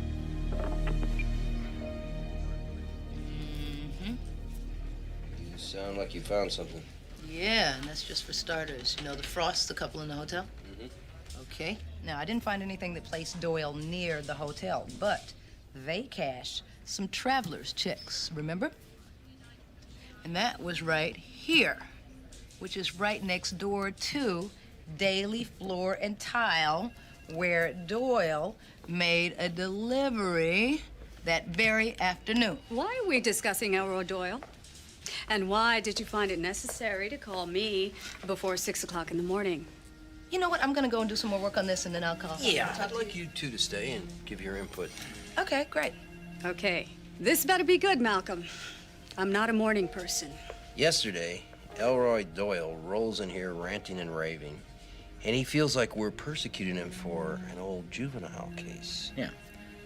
You sound like you found something.
Yeah, and that's just for starters. You know the Frosts, the couple in the hotel? Okay. Now, I didn't find anything that placed Doyle near the hotel, but they cashed some traveler's checks, remember? And that was right here, which is right next door to Daily Floor and Tile, where Doyle made a delivery that very afternoon.
Why are we discussing Elroy Doyle? And why did you find it necessary to call me before 6 o'clock in the morning?
You know what? I'm gonna go and do some more work on this, and then I'll call.
Yeah, I'd like you two to stay and give your input.
Okay, great.
Okay, this better be good, Malcolm. I'm not a morning person.
Yesterday, Elroy Doyle rolls in here ranting and raving, and he feels like we're persecuting him for an old juvenile case.
Yeah,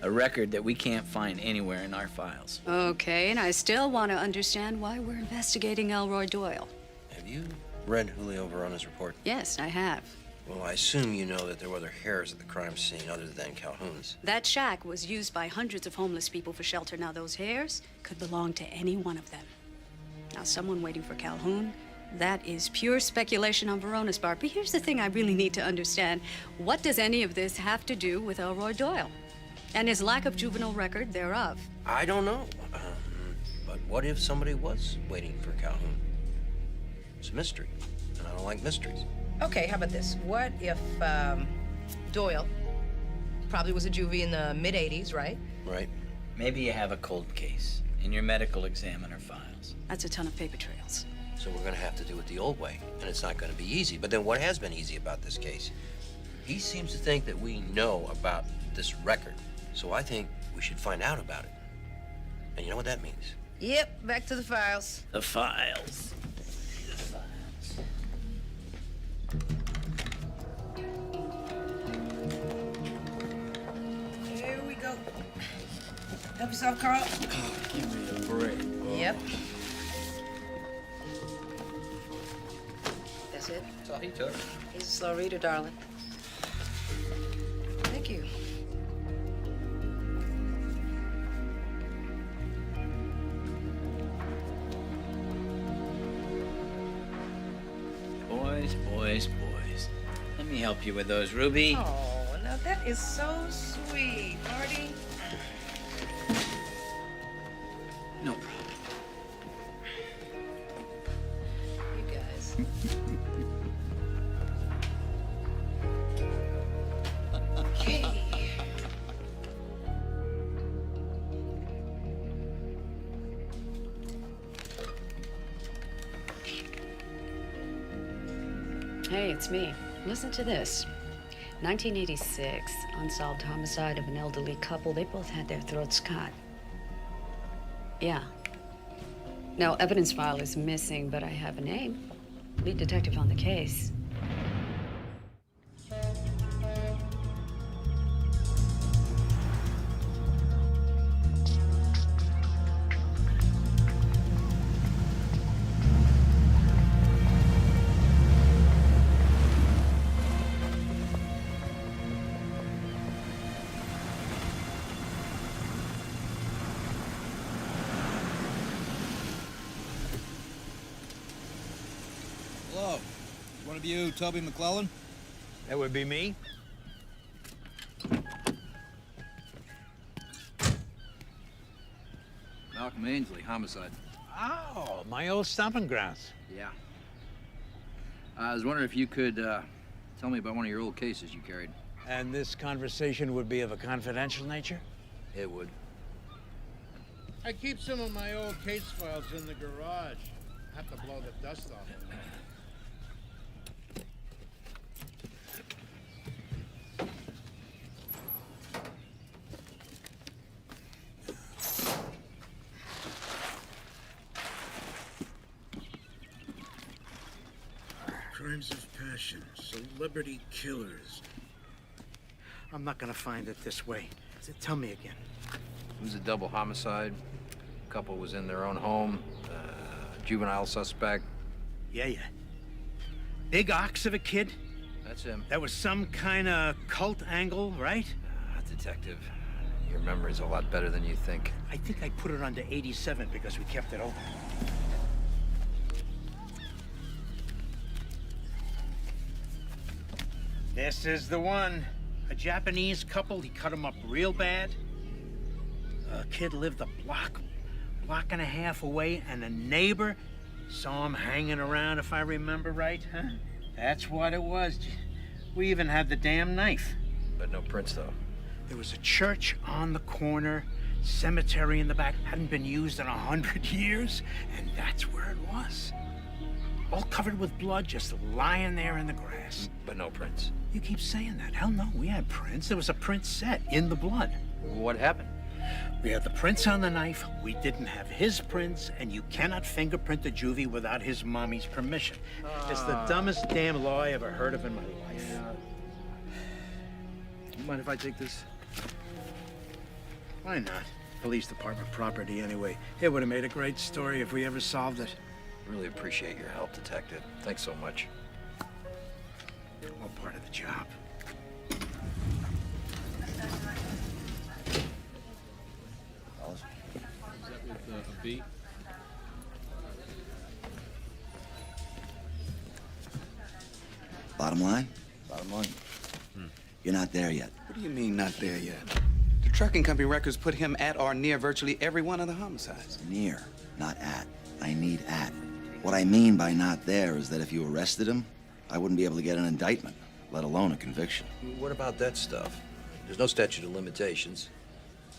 a record that we can't find anywhere in our files.
Okay, and I still want to understand why we're investigating Elroy Doyle.
Have you read Julio Verona's report?
Yes, I have.
Well, I assume you know that there were other hairs at the crime scene other than Calhoun's.
That shack was used by hundreds of homeless people for shelter. Now, those hairs could belong to any one of them. Now, someone waiting for Calhoun, that is pure speculation on Verona's part. But here's the thing I really need to understand. What does any of this have to do with Elroy Doyle and his lack of juvenile record thereof?
I don't know. But what if somebody was waiting for Calhoun? It's a mystery, and I don't like mysteries.
Okay, how about this? What if Doyle probably was a juvie in the mid-'80s, right?
Right.
Maybe you have a cold case in your medical examiner files.
That's a ton of paper trails.
So we're gonna have to do it the old way, and it's not gonna be easy. But then what has been easy about this case? He seems to think that we know about this record. So I think we should find out about it. And you know what that means?
Yep, back to the files.
The files.
Here we go. Help yourself, Carl.
Give me a break.
Yep. That's it?
That's all he took.
He's a slow reader, darling. Thank you.
Boys, boys, boys. Let me help you with those, Ruby.
Oh, now that is so sweet, Marty.
No problem.
You guys. Okay.
it's me. Listen to this. 1986, unsolved homicide of an elderly couple. They both had their throats cut. Yeah. Now, evidence file is missing, but I have a name. Lead detective on the case.
Hello. One of you, Toby McClellan?
That would be me.
Malcolm Ainsley, homicide.
Oh, my old stomping grounds.
Yeah. I was wondering if you could tell me about one of your old cases you carried.
And this conversation would be of a confidential nature?
It would.
I keep some of my old case files in the garage. I have to blow the dust off them. Crimes of passion, celebrity killers. I'm not gonna find it this way. Tell me again.
It was a double homicide. Couple was in their own home. Juvenile suspect.
Yeah. Big ox of a kid?
That's him.
That was some kind of cult angle, right?
Detective, your memory's a lot better than you think.
I think I put it under 87 because we kept it open. This is the one. A Japanese couple, he cut him up real bad. A kid lived a block and a half away, and a neighbor saw him hanging around, if I remember right, huh? That's what it was. We even had the damn knife.
But no prints, though.
There was a church on the corner, cemetery in the back, hadn't been used in 100 years, and that's where it was. All covered with blood, just lying there in the grass.
But no prints.
You keep saying that. Hell no, we had prints. There was a print set in the blood.
What happened?
We had the prints on the knife. We didn't have his prints, and you cannot fingerprint the juvie without his mommy's permission. It's the dumbest damn law I ever heard of in my life.
You mind if I take this?
Why not? Police department property anyway. It would have made a great story if we ever solved it.
Really appreciate your help, Detective. Thanks so much.
All part of the job.
A B?
Bottom line?
Bottom line.
You're not there yet.
What do you mean, not there yet? The trucking company records put him at or near virtually every one of the homicides.
Near, not at. I need at. What I mean by not there is that if you arrested him, I wouldn't be able to get an indictment, let alone a conviction.
What about that stuff? There's no statute of limitations.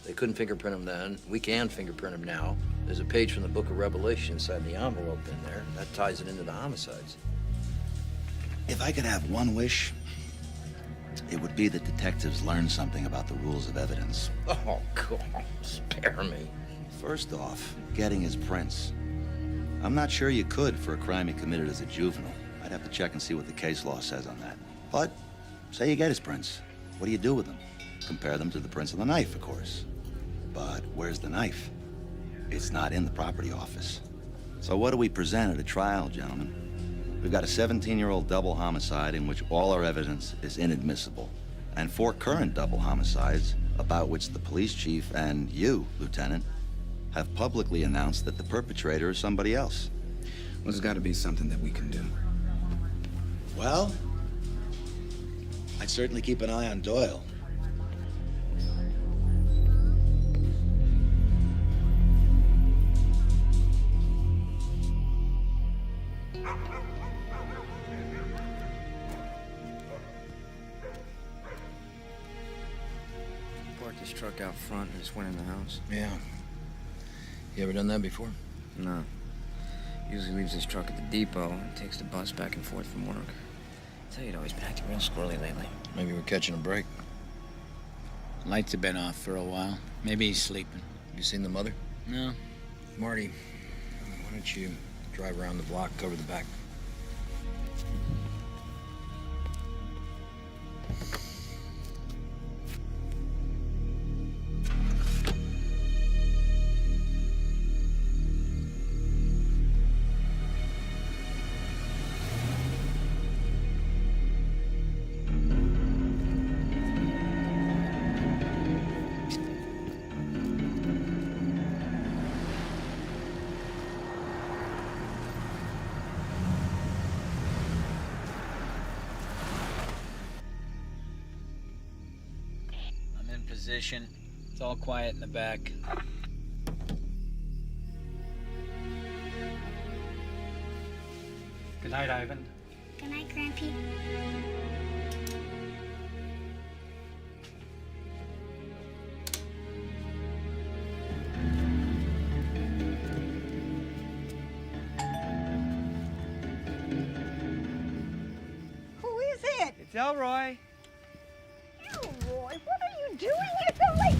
They couldn't fingerprint him then. We can fingerprint him now. There's a page from the Book of Revelation inside the envelope in there. That ties it into the homicides.
If I could have one wish, it would be that detectives learn something about the rules of evidence.
Oh, God, spare me.
First off, getting his prints. I'm not sure you could for a crime he committed as a juvenile. I'd have to check and see what the case law says on that. But, say you get his prints. What do you do with them? Compare them to the prints of the knife, of course. But where's the knife? It's not in the property office. So what do we present at a trial, gentlemen? We've got a 17-year-old double homicide in which all our evidence is inadmissible, and 4 current double homicides about which the police chief and you, Lieutenant, have publicly announced that the perpetrator is somebody else.
Well, there's got to be something that we can do.
Well, I'd certainly keep an eye on Doyle.
Parked his truck out front and just went in the house.
Yeah. You ever done that before?
No. Usually leaves his truck at the depot and takes the bus back and forth from work. tell you, always been acting real squirrely lately.
Maybe we're catching a break.
Lights have been off for a while. Maybe he's sleeping.
You seen the mother?
No.
Marty, why don't you drive around the block, cover the back?
Position. It's all quiet in the back.
Good night, Ivan.
Good night, Grampy.
Who is it?
It's Elroy.
Elroy, what are you doing? It's only...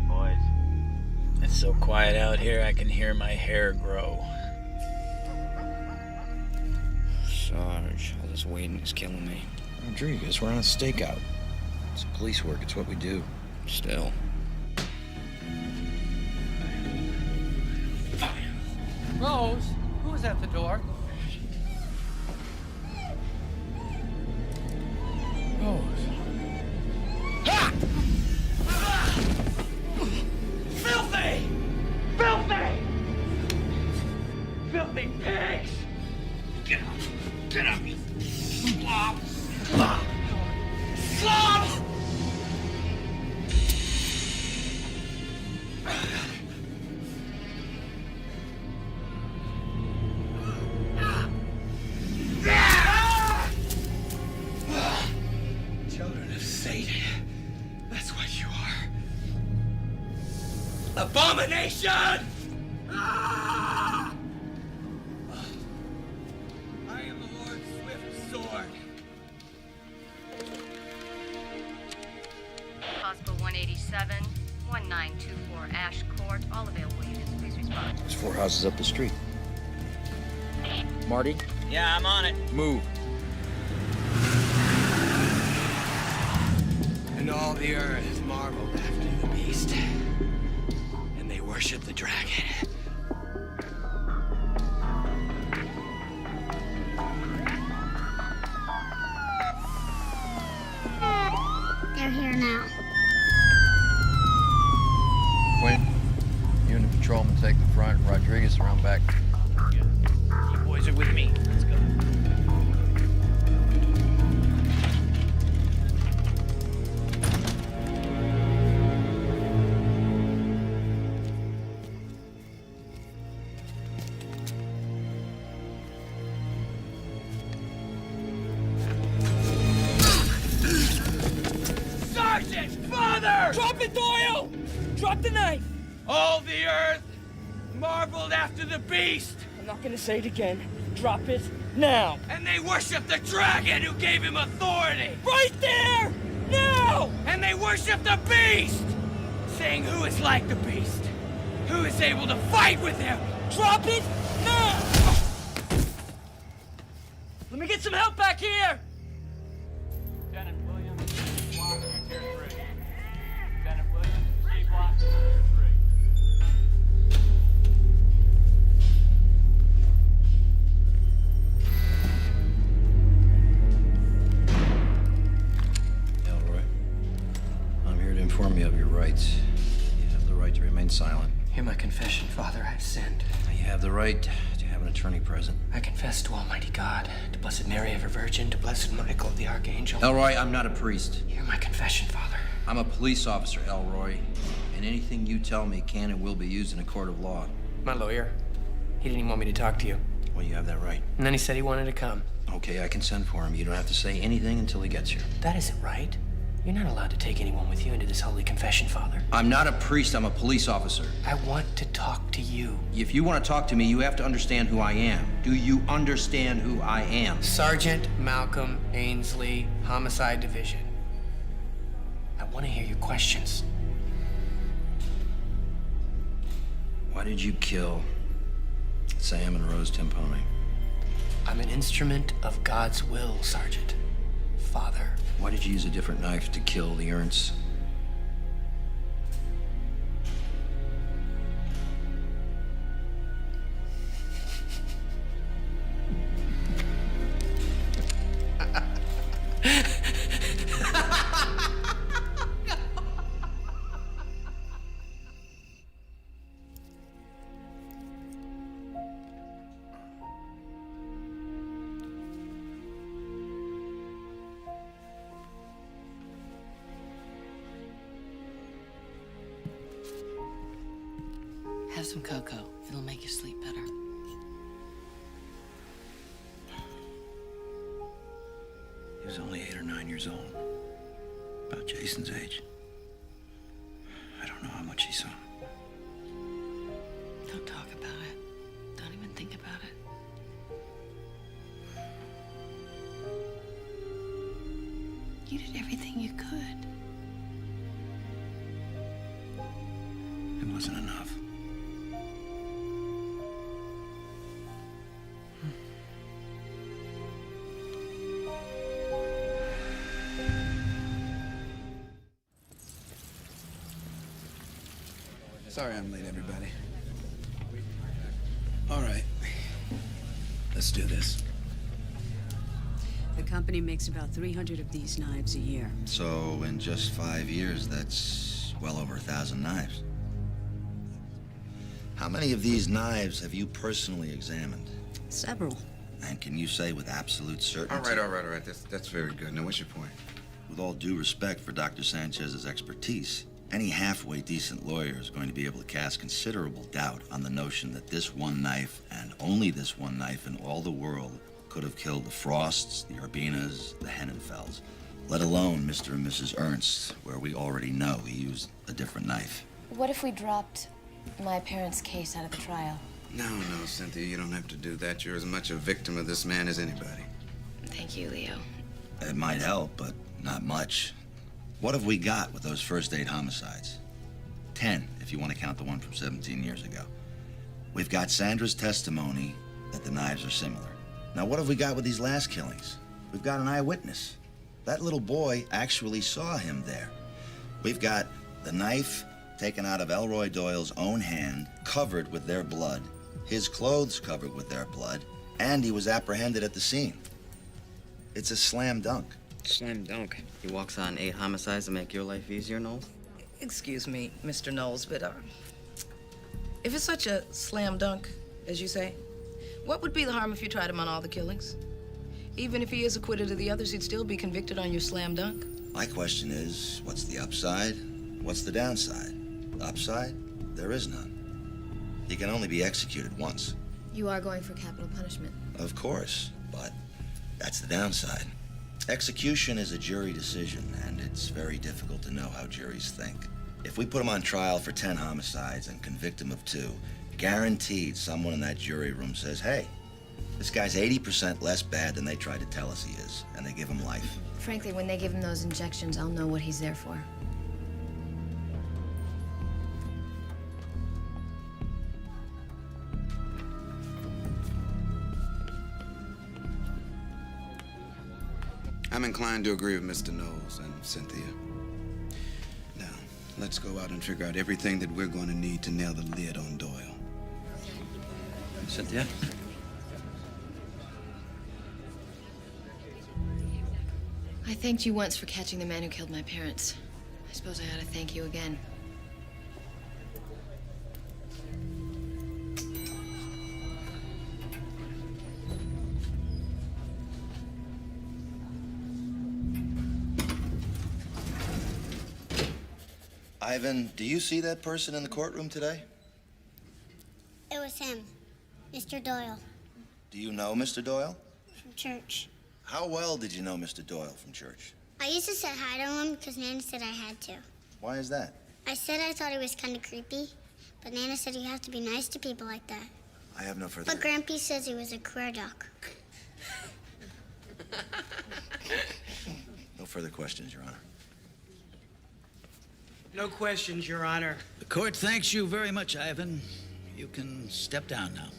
Boys, it's so quiet out here I can hear my hair grow.
Sarge, all this waiting is killing me.
Rodriguez, we're on a stakeout. It's police work, it's what we do.
Still.
Rose, who's at the door? Rose.
Filthy! Filthy! Filthy pigs! Get up! Get up! Slob! Slob! Slob! Children of Satan. That's what you are. Abomination! Ah! I am the Lord's swift sword.
Hospital 187, 1924 Ash Court. All available units, please respond.
There's 4 houses up the street. Marty?
Yeah, I'm on it.
Move.
And all the earth marveled after the beast. And they worshiped the dragon.
They're here now.
Quinn, you and the patrolman take the front, Rodriguez around back.
You boys are with me. Let's go.
Sergeant! Father!
Drop it, Doyle! Drop the knife!
All the earth marveled after the beast.
I'm not gonna say it again. Drop it now.
And they worshiped the dragon who gave him authority.
Right there! Now!
And they worship the beast, saying who is like the beast, who is able to fight with him.
Drop it now! Let me get some help back here!
Lieutenant Williams, block tier 3. Lieutenant Williams, C block tier 3.
Elroy, I'm here to inform you of your rights. You have the right to remain silent.
Hear my confession, Father. I've sinned.
You have the right to have an attorney present.
I confess to Almighty God, to Blessed Mary, ever Virgin, to Blessed Michael, the Archangel.
Elroy, I'm not a priest.
Hear my confession, Father.
I'm a police officer, Elroy, and anything you tell me can and will be used in a court of law.
My lawyer, he didn't even want me to talk to you.
Well, you have that right.
And then he said he wanted to come.
Okay, I can send for him. You don't have to say anything until he gets here.
That isn't right. You're not allowed to take anyone with you into this holy confession, Father.
I'm not a priest, I'm a police officer.
I want to talk to you.
If you want to talk to me, you have to understand who I am. Do you understand who I am?
Sergeant Malcolm Ainsley, Homicide Division. I want to hear your questions.
Why did you kill Sam and Rose Timpone?
I'm an instrument of God's will, Sergeant. Father.
Why did you use a different knife to kill the Ernsts?
Have some cocoa. It'll make you sleep better.
He was only 8 or 9 years old. About Jason's age. I don't know how much he saw.
Don't talk about it. Don't even think about it. You did everything you could.
It wasn't enough.
Sorry I'm late, everybody. All right. Let's do this.
The company makes about 300 of these knives a year.
So in just 5 years, that's well over 1,000 knives. How many of these knives have you personally examined?
Several.
And can you say with absolute certainty?
All right. That's very good. Now, what's your point?
With all due respect for Dr. Sanchez's expertise, any halfway decent lawyer is going to be able to cast considerable doubt on the notion that this one knife, and only this one knife in all the world, could have killed the Frosts, the Urbinas, the Hennenfelds, let alone Mr. and Mrs. Ernst, where we already know he used a different knife.
What if we dropped my parents' case out of the trial?
No, Cynthia, you don't have to do that. You're as much a victim of this man as anybody.
Thank you, Leo.
It might help, but not much. What have we got with those first 8 homicides? 10, if you want to count the one from 17 years ago. We've got Sandra's testimony that the knives are similar. Now, what have we got with these last killings? We've got an eyewitness. That little boy actually saw him there. We've got the knife taken out of Elroy Doyle's own hand, covered with their blood, his clothes covered with their blood, and he was apprehended at the scene. It's a slam dunk.
Slam dunk. He walks on 8 homicides to make your life easier, Knowles?
Excuse me, Mr. Knowles, but if it's such a slam dunk, as you say, what would be the harm if you tried him on all the killings? Even if he is acquitted of the others, he'd still be convicted on your slam dunk.
My question is, what's the upside? What's the downside? Upside? There is none. He can only be executed once.
You are going for capital punishment.
Of course, but that's the downside. Execution is a jury decision, and it's very difficult to know how juries think. If we put him on trial for 10 homicides and convict him of 2, guaranteed someone in that jury room says, hey, this guy's 80% less bad than they tried to tell us he is, and they give him life.
Frankly, when they give him those injections, I'll know what he's there for.
I'm inclined to agree with Mr. Knowles and Cynthia. Now, let's go out and figure out everything that we're going to need to nail the lid on Doyle.
Cynthia?
I thanked you once for catching the man who killed my parents. I suppose I ought to thank you again.
Ivan, do you see that person in the courtroom today?
It was him, Mr. Doyle,
Do you know Mr. Doyle?
from church.
How well did you know Mr. Doyle from church?
I used to say hi to him because Nana said I had to.
Why is that?
I said I thought he was kind of creepy, but Nana said you have to be nice to people like that.
I have no further...
But Grampy says he was a queer duck.
No further questions, Your Honor.
No questions, Your Honor.
The court thanks you very much, Ivan. You can step down now.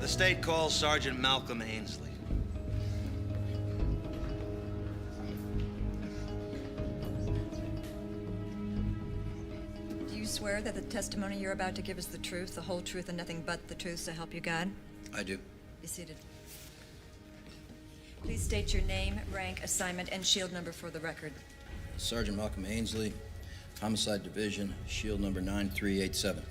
The state calls Sergeant Malcolm Ainsley.
Do you swear that the testimony you're about to give is the truth, the whole truth, and nothing but the truth, so help you God?
I do.
Be seated. Please state your name, rank, assignment, and shield number for the record.
Sergeant Malcolm Ainsley, Homicide Division, shield number 9387.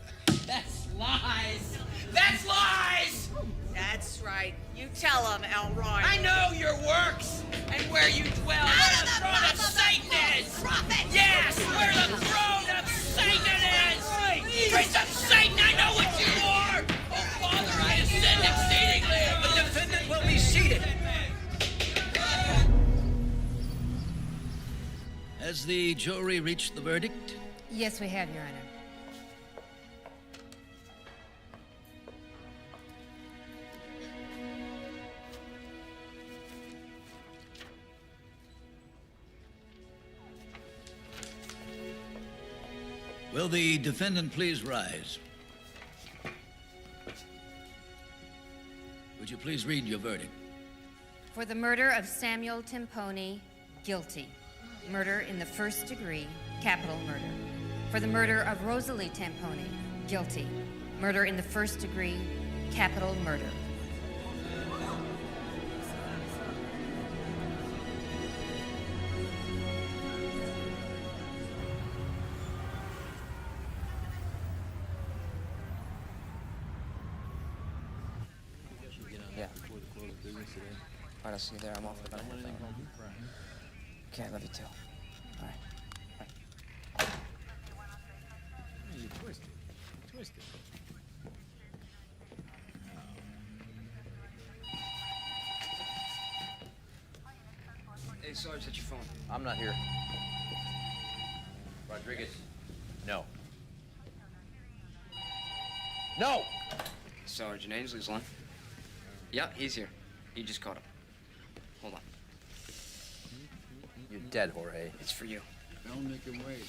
That's lies! That's lies!
That's right. You tell him, Elroy.
I know your works and where you dwell. Where the throne of Satan is! Yes, where the throne of Satan is! Prince of Satan, I know what you are! Oh, Father, I have sinned exceedingly!
The defendant will be seated. Has the jury reached the verdict?
Yes, we have, Your Honor.
Will the defendant please rise? Would you please read your verdict?
For the murder of Samuel Timpone, guilty. Murder in the first degree, capital murder. For the murder of Rosalie Timpone, guilty. Murder in the first degree, capital murder.
Yeah. All right, I'll see you there. I'm off. Okay, I love you too. All right.
You twisted. Twisted.
Hey, Sarge, that's your phone.
I'm not here. Rodriguez, no. No!
Sergeant Ainsley's line. Yeah, he's here. You just caught him. Hold on.
You're dead, Jorge.
It's for you.
Don't make him wait.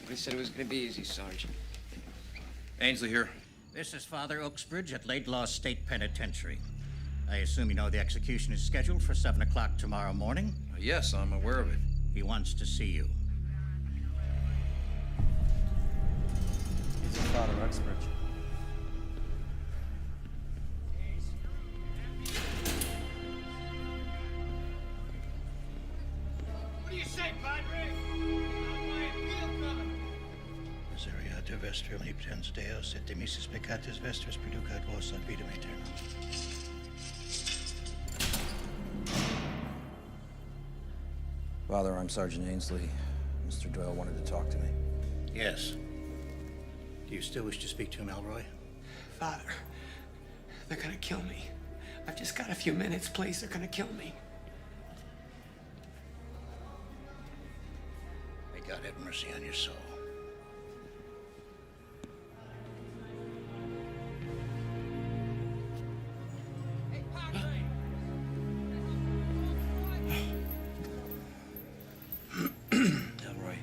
They said it was gonna be easy, Sarge.
Ainsley here.
This is Father Oaksbridge at Laidlaw State Penitentiary. I assume you know the execution is scheduled for 7 o'clock tomorrow morning?
Yes, I'm aware of it.
He wants to see you.
He's Father Oaksbridge.
What do you say, Padre?
Miseriate vestrum omnipotens Deus, et de missis peccatis vestris producat vos ad vidum aeternam.
Father, I'm Sergeant Ainsley. Mr. Doyle wanted to talk to me.
Yes. Do you still wish to speak to him, Elroy?
Father, they're gonna kill me. I've just got a few minutes, please. They're gonna kill me.
May God have mercy on your soul.
Elroy,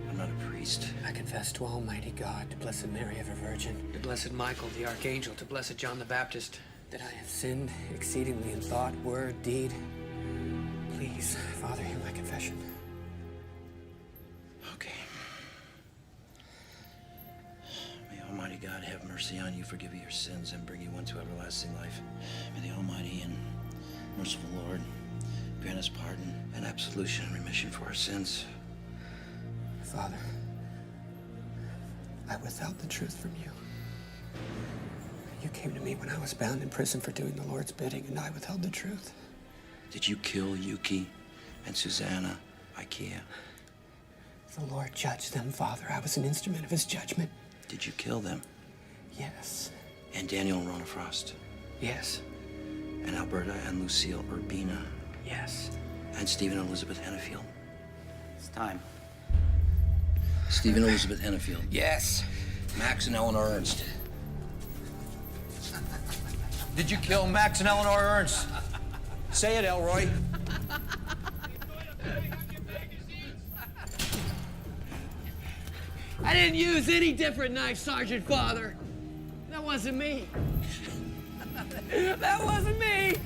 I'm not a priest.
I confess to Almighty God, to Blessed Mary, ever Virgin, to Blessed Michael, the Archangel, to Blessed John the Baptist, that I have sinned exceedingly in thought, word, deed. Please, Father, hear my confession.
Okay. May Almighty God have mercy on you, forgive you your sins, and bring you unto everlasting life. May the Almighty and merciful Lord grant us pardon and absolution and remission for our sins.
Father, I withheld the truth from you. You came to me when I was bound in prison for doing the Lord's bidding, and I withheld the truth.
Did you kill Yuki and Susanna Ikea?
The Lord judged them, Father. I was an instrument of his judgment.
Did you kill them?
Yes.
And Daniel and Rona Frost.
Yes.
And Alberta and Lucille Urbina.
Yes.
And Stephen and Elizabeth Hennefield.
It's time.
Stephen and Elizabeth Hennefield.
Yes.
Max and Eleanor Ernst.
Did you kill Max and Eleanor Ernst? Say it, Elroy.
I didn't use any different knife, Sergeant Father. That wasn't me. That wasn't me.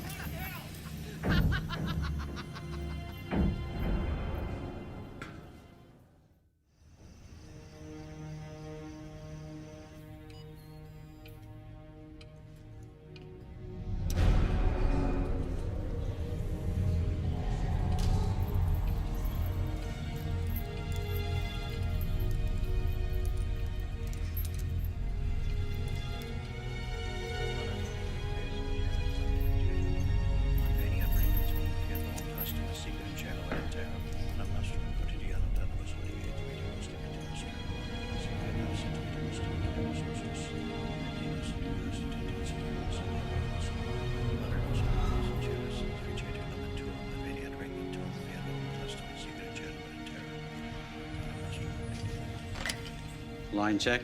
Line check.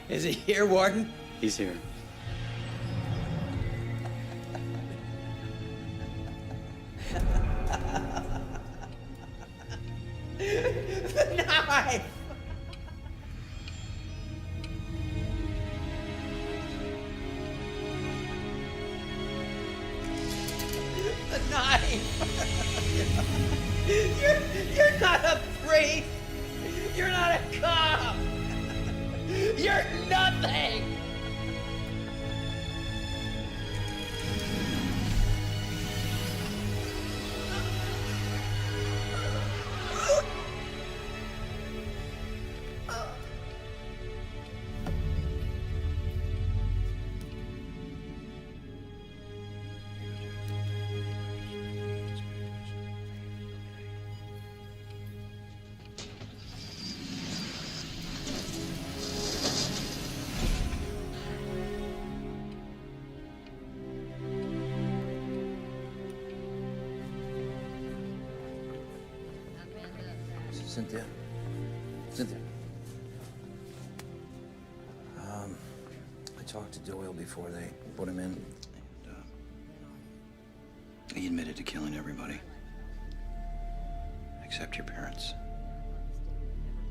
Is he here, Warden?
He's here.
The knife! The knife! You're not a priest! You're not a cop! You're nothing!
Cynthia. Cynthia. I talked to Doyle before they put him in. And, he admitted to killing everybody. Except your parents.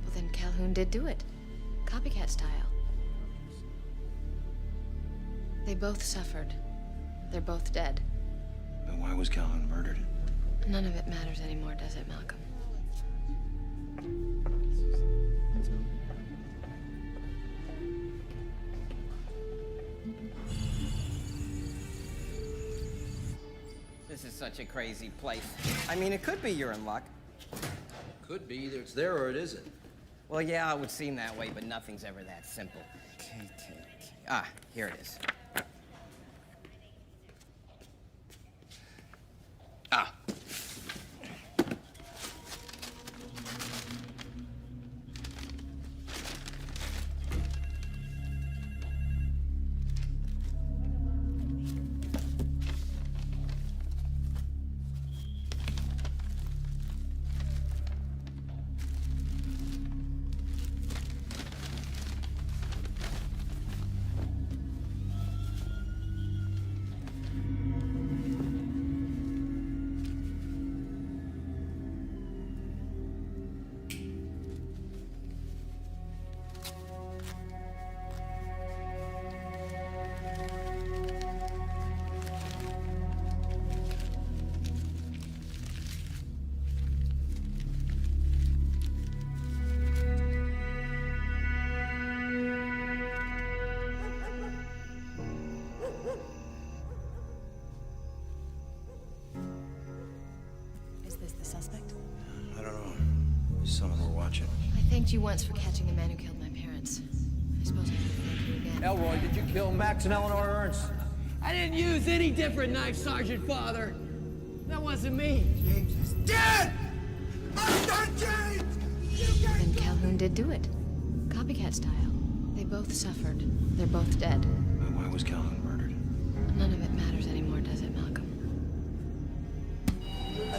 Well, then Calhoun did do it. Copycat style. They both suffered. They're both dead.
But why was Calhoun murdered?
None of it matters anymore, does it, Malcolm?
This is such a crazy place. I mean, it could be you're in luck.
Could be. Either it's there or it isn't.
Well, yeah, it would seem that way, but nothing's ever that simple. Ah, here it is. Ah.
Is this the suspect?
I don't know. Someone were watching.
I thanked you once for catching the man who killed my parents. I suppose I should thank you again.
Elroy, did you kill Max and Eleanor Ernst?
I didn't use any different knife, Sergeant Father. That wasn't me.
James is dead! My son James!
Then Calhoun did do it. Copycat style. They both suffered. They're both dead.
Why was Calhoun murdered?
None of it matters anymore, does it, Malcolm?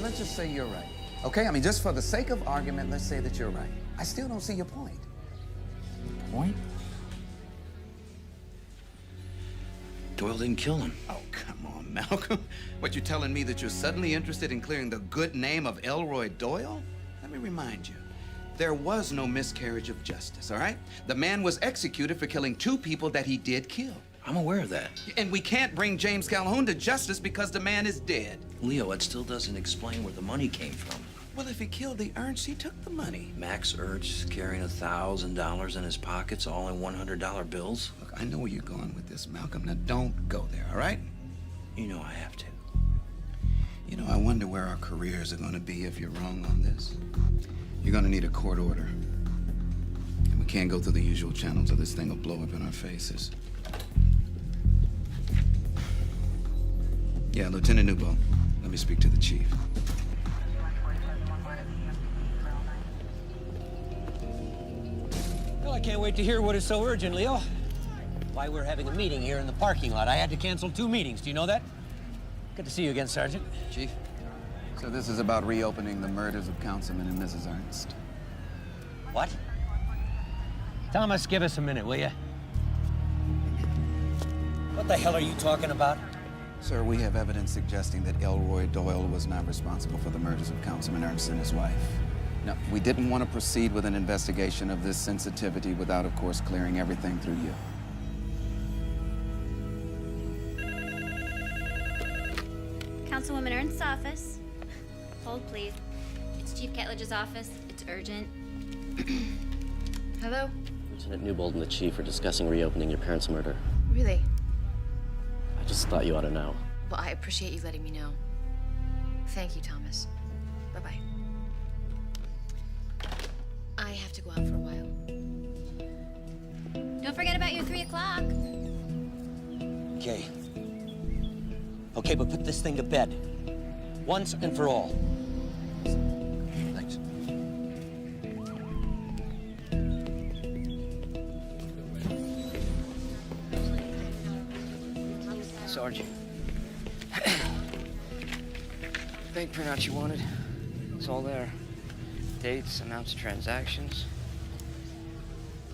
Let's just say you're right. Okay, I mean, just for the sake of argument, let's say that you're right. I still don't see your point.
Point? Doyle didn't kill him.
Oh, come on, Malcolm. What, you telling me that you're suddenly interested in clearing the good name of Elroy Doyle? Let me remind you, there was no miscarriage of justice, all right? The man was executed for killing 2 people that he did kill.
I'm aware of that.
And we can't bring James Calhoun to justice because the man is dead.
Leo, it still doesn't explain where the money came from.
Well, if he killed the Ernst, he took the money.
Max Ernst carrying $1,000 in his pockets, all in $100 bills.
Look, I know where you're going with this, Malcolm. Now, don't go there, all right?
You know I have to.
You know, I wonder where our careers are going to be if you're wrong on this. You're going to need a court order. And we can't go through the usual channels or this thing will blow up in our faces. Yeah, Lieutenant Newbold. Let me speak to the chief.
Well, I can't wait to hear what is so urgent, Leo. Why we're having a meeting here in the parking lot. I had to cancel 2 meetings. Do you know that? Good to see you again, Sergeant.
Chief? So this is about reopening the murders of Councilman and Mrs. Ernst.
What? Thomas, give us a minute, will you? What the hell are you talking about?
Sir, we have evidence suggesting that Elroy Doyle was not responsible for the murders of Councilman Ernst and his wife. Now, we didn't want to proceed with an investigation of this sensitivity without, of course, clearing everything through you.
Councilwoman Ernst's office. Hold, please. It's Chief Ketledge's office. It's urgent.
Hello?
Lieutenant Newbold and the chief are discussing reopening your parents' murder.
Really?
I just thought you ought to know.
Well, I appreciate you letting me know. Thank you, Thomas. Bye-bye. I have to go out for a while.
Don't forget about your 3 o'clock.
Okay. Okay, but put this thing to bed. Once and for all.
Thanks.
Sergeant. Bank printout you wanted. It's all there. Dates, amounts of transactions.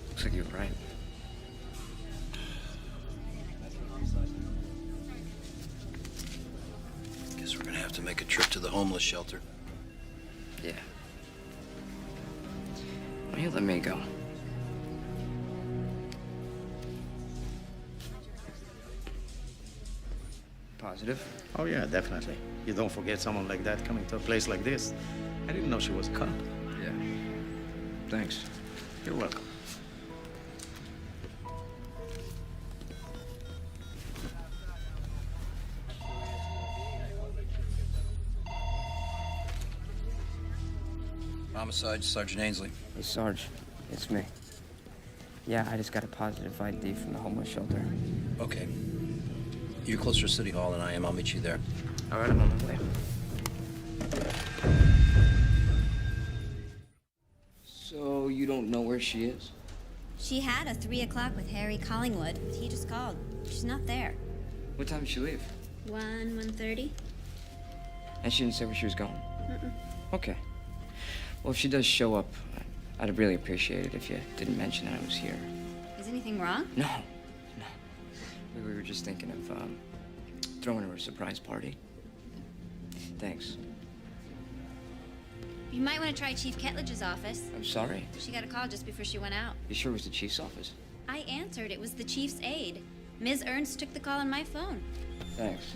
Looks like you were right.
Guess we're gonna have to make a trip to the homeless shelter.
Yeah. Why don't you let me go? Positive?
Oh, yeah, definitely. You don't forget someone like that coming to a place like this. I didn't know she was a cop.
Yeah. Thanks.
You're welcome.
Homicide, Sergeant Ainsley.
Hey, Sarge. It's me. Yeah, I just got a positive ID from the homeless shelter.
Okay. You're closer to City Hall than I am. I'll meet you there.
All right, I'm on my way. So, you don't know where she is?
She had a 3 o'clock with Harry Collingwood. He just called. She's not there.
What time did she leave?
1:30.
And she didn't say where she was going?
Mm-mm.
Okay. Well, if she does show up, I'd really appreciate it if you didn't mention that I was here.
Is anything wrong?
No. We were just thinking of throwing her a surprise party. Thanks.
You might want to try Chief Ketledge's office.
I'm sorry.
She got a call just before she went out.
You sure it was the chief's office?
I answered. It was the chief's aide. Ms. Ernst took the call on my phone.
Thanks.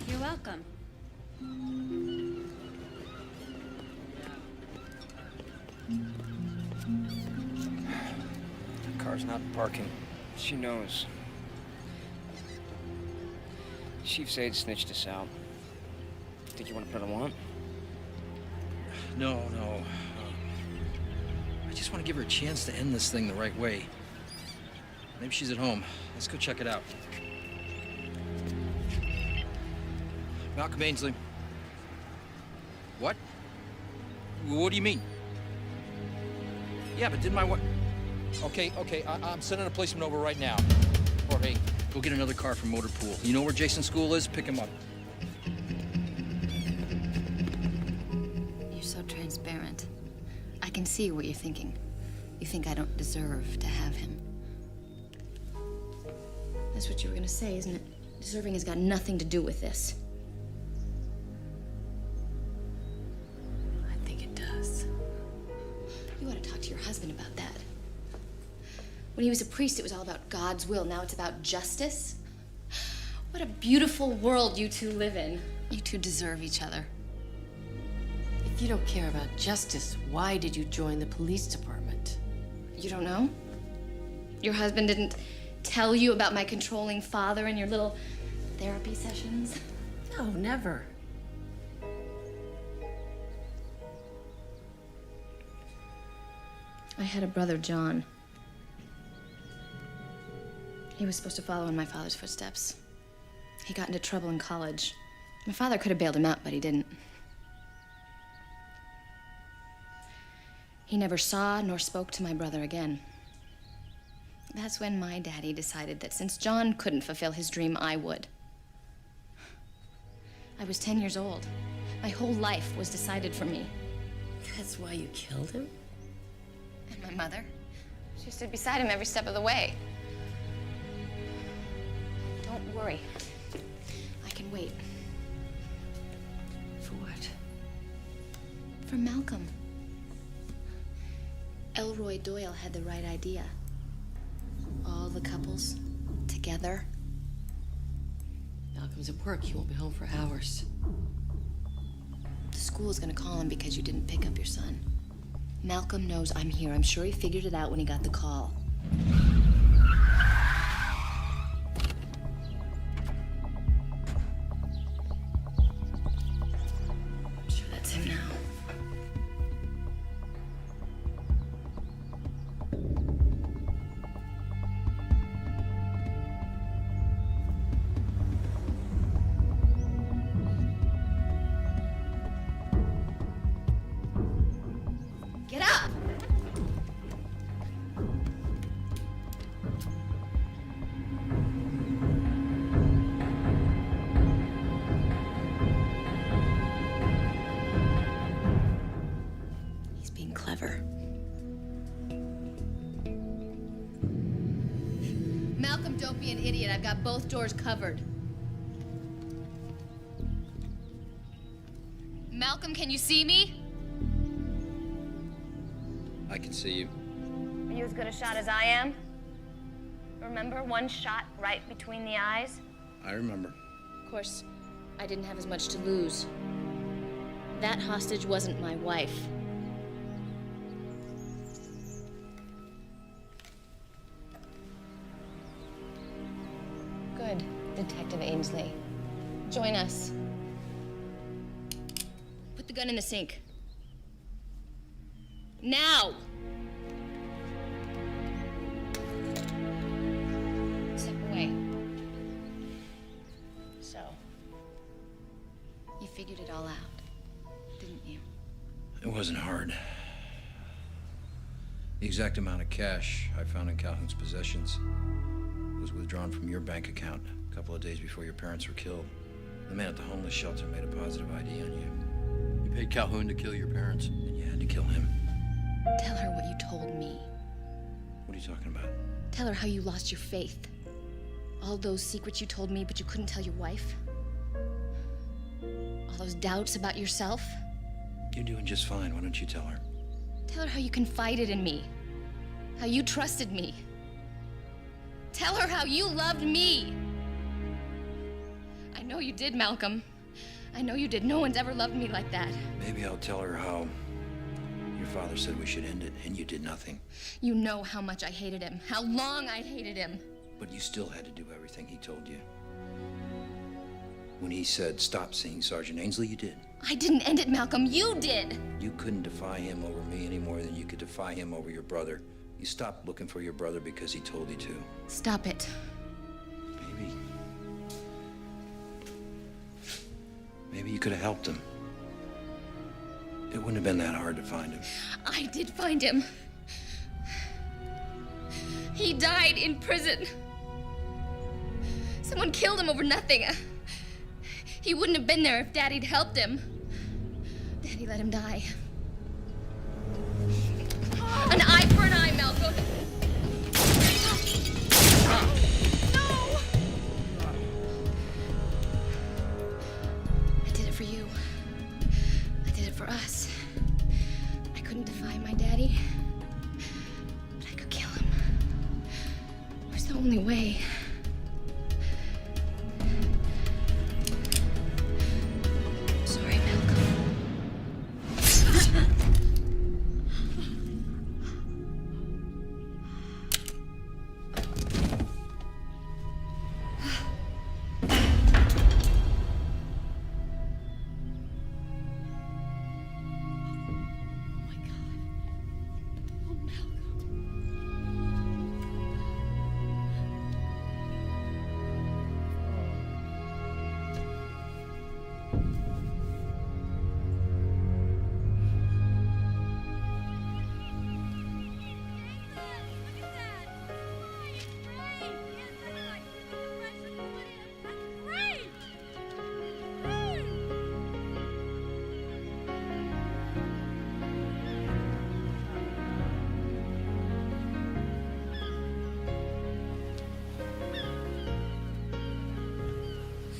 You're welcome.
The car's not parking. She knows. Chief's aide snitched us out. Think you want to put a warrant?
No. I just want to give her a chance to end this thing the right way. Maybe she's at home. Let's go check it out. Malcolm Ainsley. What? What do you mean? Yeah, but didn't my wife...
Okay, I'm sending a policeman over right now. Jorge, go get another car from Motor Pool. You know where Jason's school is? Pick him up.
You're so transparent. I can see what you're thinking. You think I don't deserve to have him. That's what you were gonna say, isn't it? Deserving has got nothing to do with this. I think it does. You ought to talk to your husband about that. When he was a priest, it was all about God's will. Now it's about justice. What a beautiful world you two live in. You two deserve each other. If you don't care about justice, why did you join the police department?
You don't know? Your husband didn't tell you about my controlling father and your little therapy sessions?
No, never.
I had a brother, John. He was supposed to follow in my father's footsteps. He got into trouble in college. My father could have bailed him out, but he didn't. He never saw nor spoke to my brother again. That's when my daddy decided that since John couldn't fulfill his dream, I would. I was 10 years old. My whole life was decided for me.
That's why you killed him?
And my mother? She stood beside him every step of the way. Don't worry. I can wait.
For what?
For Malcolm. Elroy Doyle had the right idea. All the couples together.
Malcolm's at work. He won't be home for hours.
The school's gonna call him because you didn't pick up your son. Malcolm knows I'm here. I'm sure he figured it out when he got the call. I'm sure that's him now. Get up! He's being clever. Malcolm, don't be an idiot. I've got both doors covered. Malcolm, can you see me?
I can see you.
Are you as good a shot as I am? Remember, one shot right between the eyes?
I remember.
Of course, I didn't have as much to lose. That hostage wasn't my wife. Good, Detective Ainsley. Join us. Put the gun in the sink. Now! Step away. So, you figured it all out, didn't you?
It wasn't hard. The exact amount of cash I found in Calhoun's possessions was withdrawn from your bank account a couple of days before your parents were killed. The man at the homeless shelter made a positive ID on you. You paid Calhoun to kill your parents, and you had to kill him.
Tell her what you told me.
What are you talking about?
Tell her how you lost your faith. All those secrets you told me, but you couldn't tell your wife. All those doubts about yourself.
You're doing just fine. Why don't you tell her?
Tell her how you confided in me. How you trusted me. Tell her how you loved me. I know you did, Malcolm. I know you did. No one's ever loved me like that.
Maybe I'll tell her how your father said we should end it, and you did nothing.
You know how much I hated him. How long I hated him.
But you still had to do everything he told you. When he said, stop seeing Sergeant Ainsley, you did.
I didn't end it, Malcolm. You did.
You couldn't defy him over me any more than you could defy him over your brother. You stopped looking for your brother because he told you to.
Stop it.
Maybe you could have helped him. It wouldn't have been that hard to find him.
I did find him.
He died in prison. Someone killed him over nothing. He wouldn't have been there if Daddy'd helped him. Daddy let him die. An eye for an eye, Malcolm. No! I did it for you. I did it for us. I couldn't defy my daddy, but I could kill him. It was the only way. Sorry, Malcolm.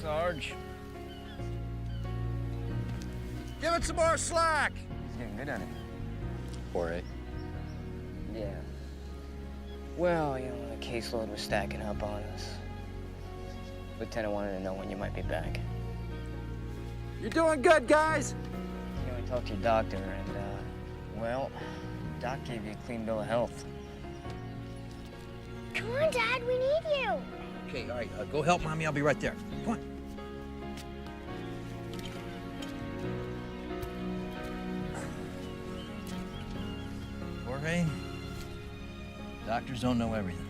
Sarge. Give it some more slack.
He's getting good at it.
Jorge.
Yeah. Well, the caseload was stacking up on us. Lieutenant wanted to know when you might be back.
You're doing good, guys.
I talked to your doctor, and, well, Doc gave you a clean bill of health.
Come on, Dad, we need you.
Okay, all right, go help Mommy. I'll be right there. Come on. Jorge, doctors don't know everything.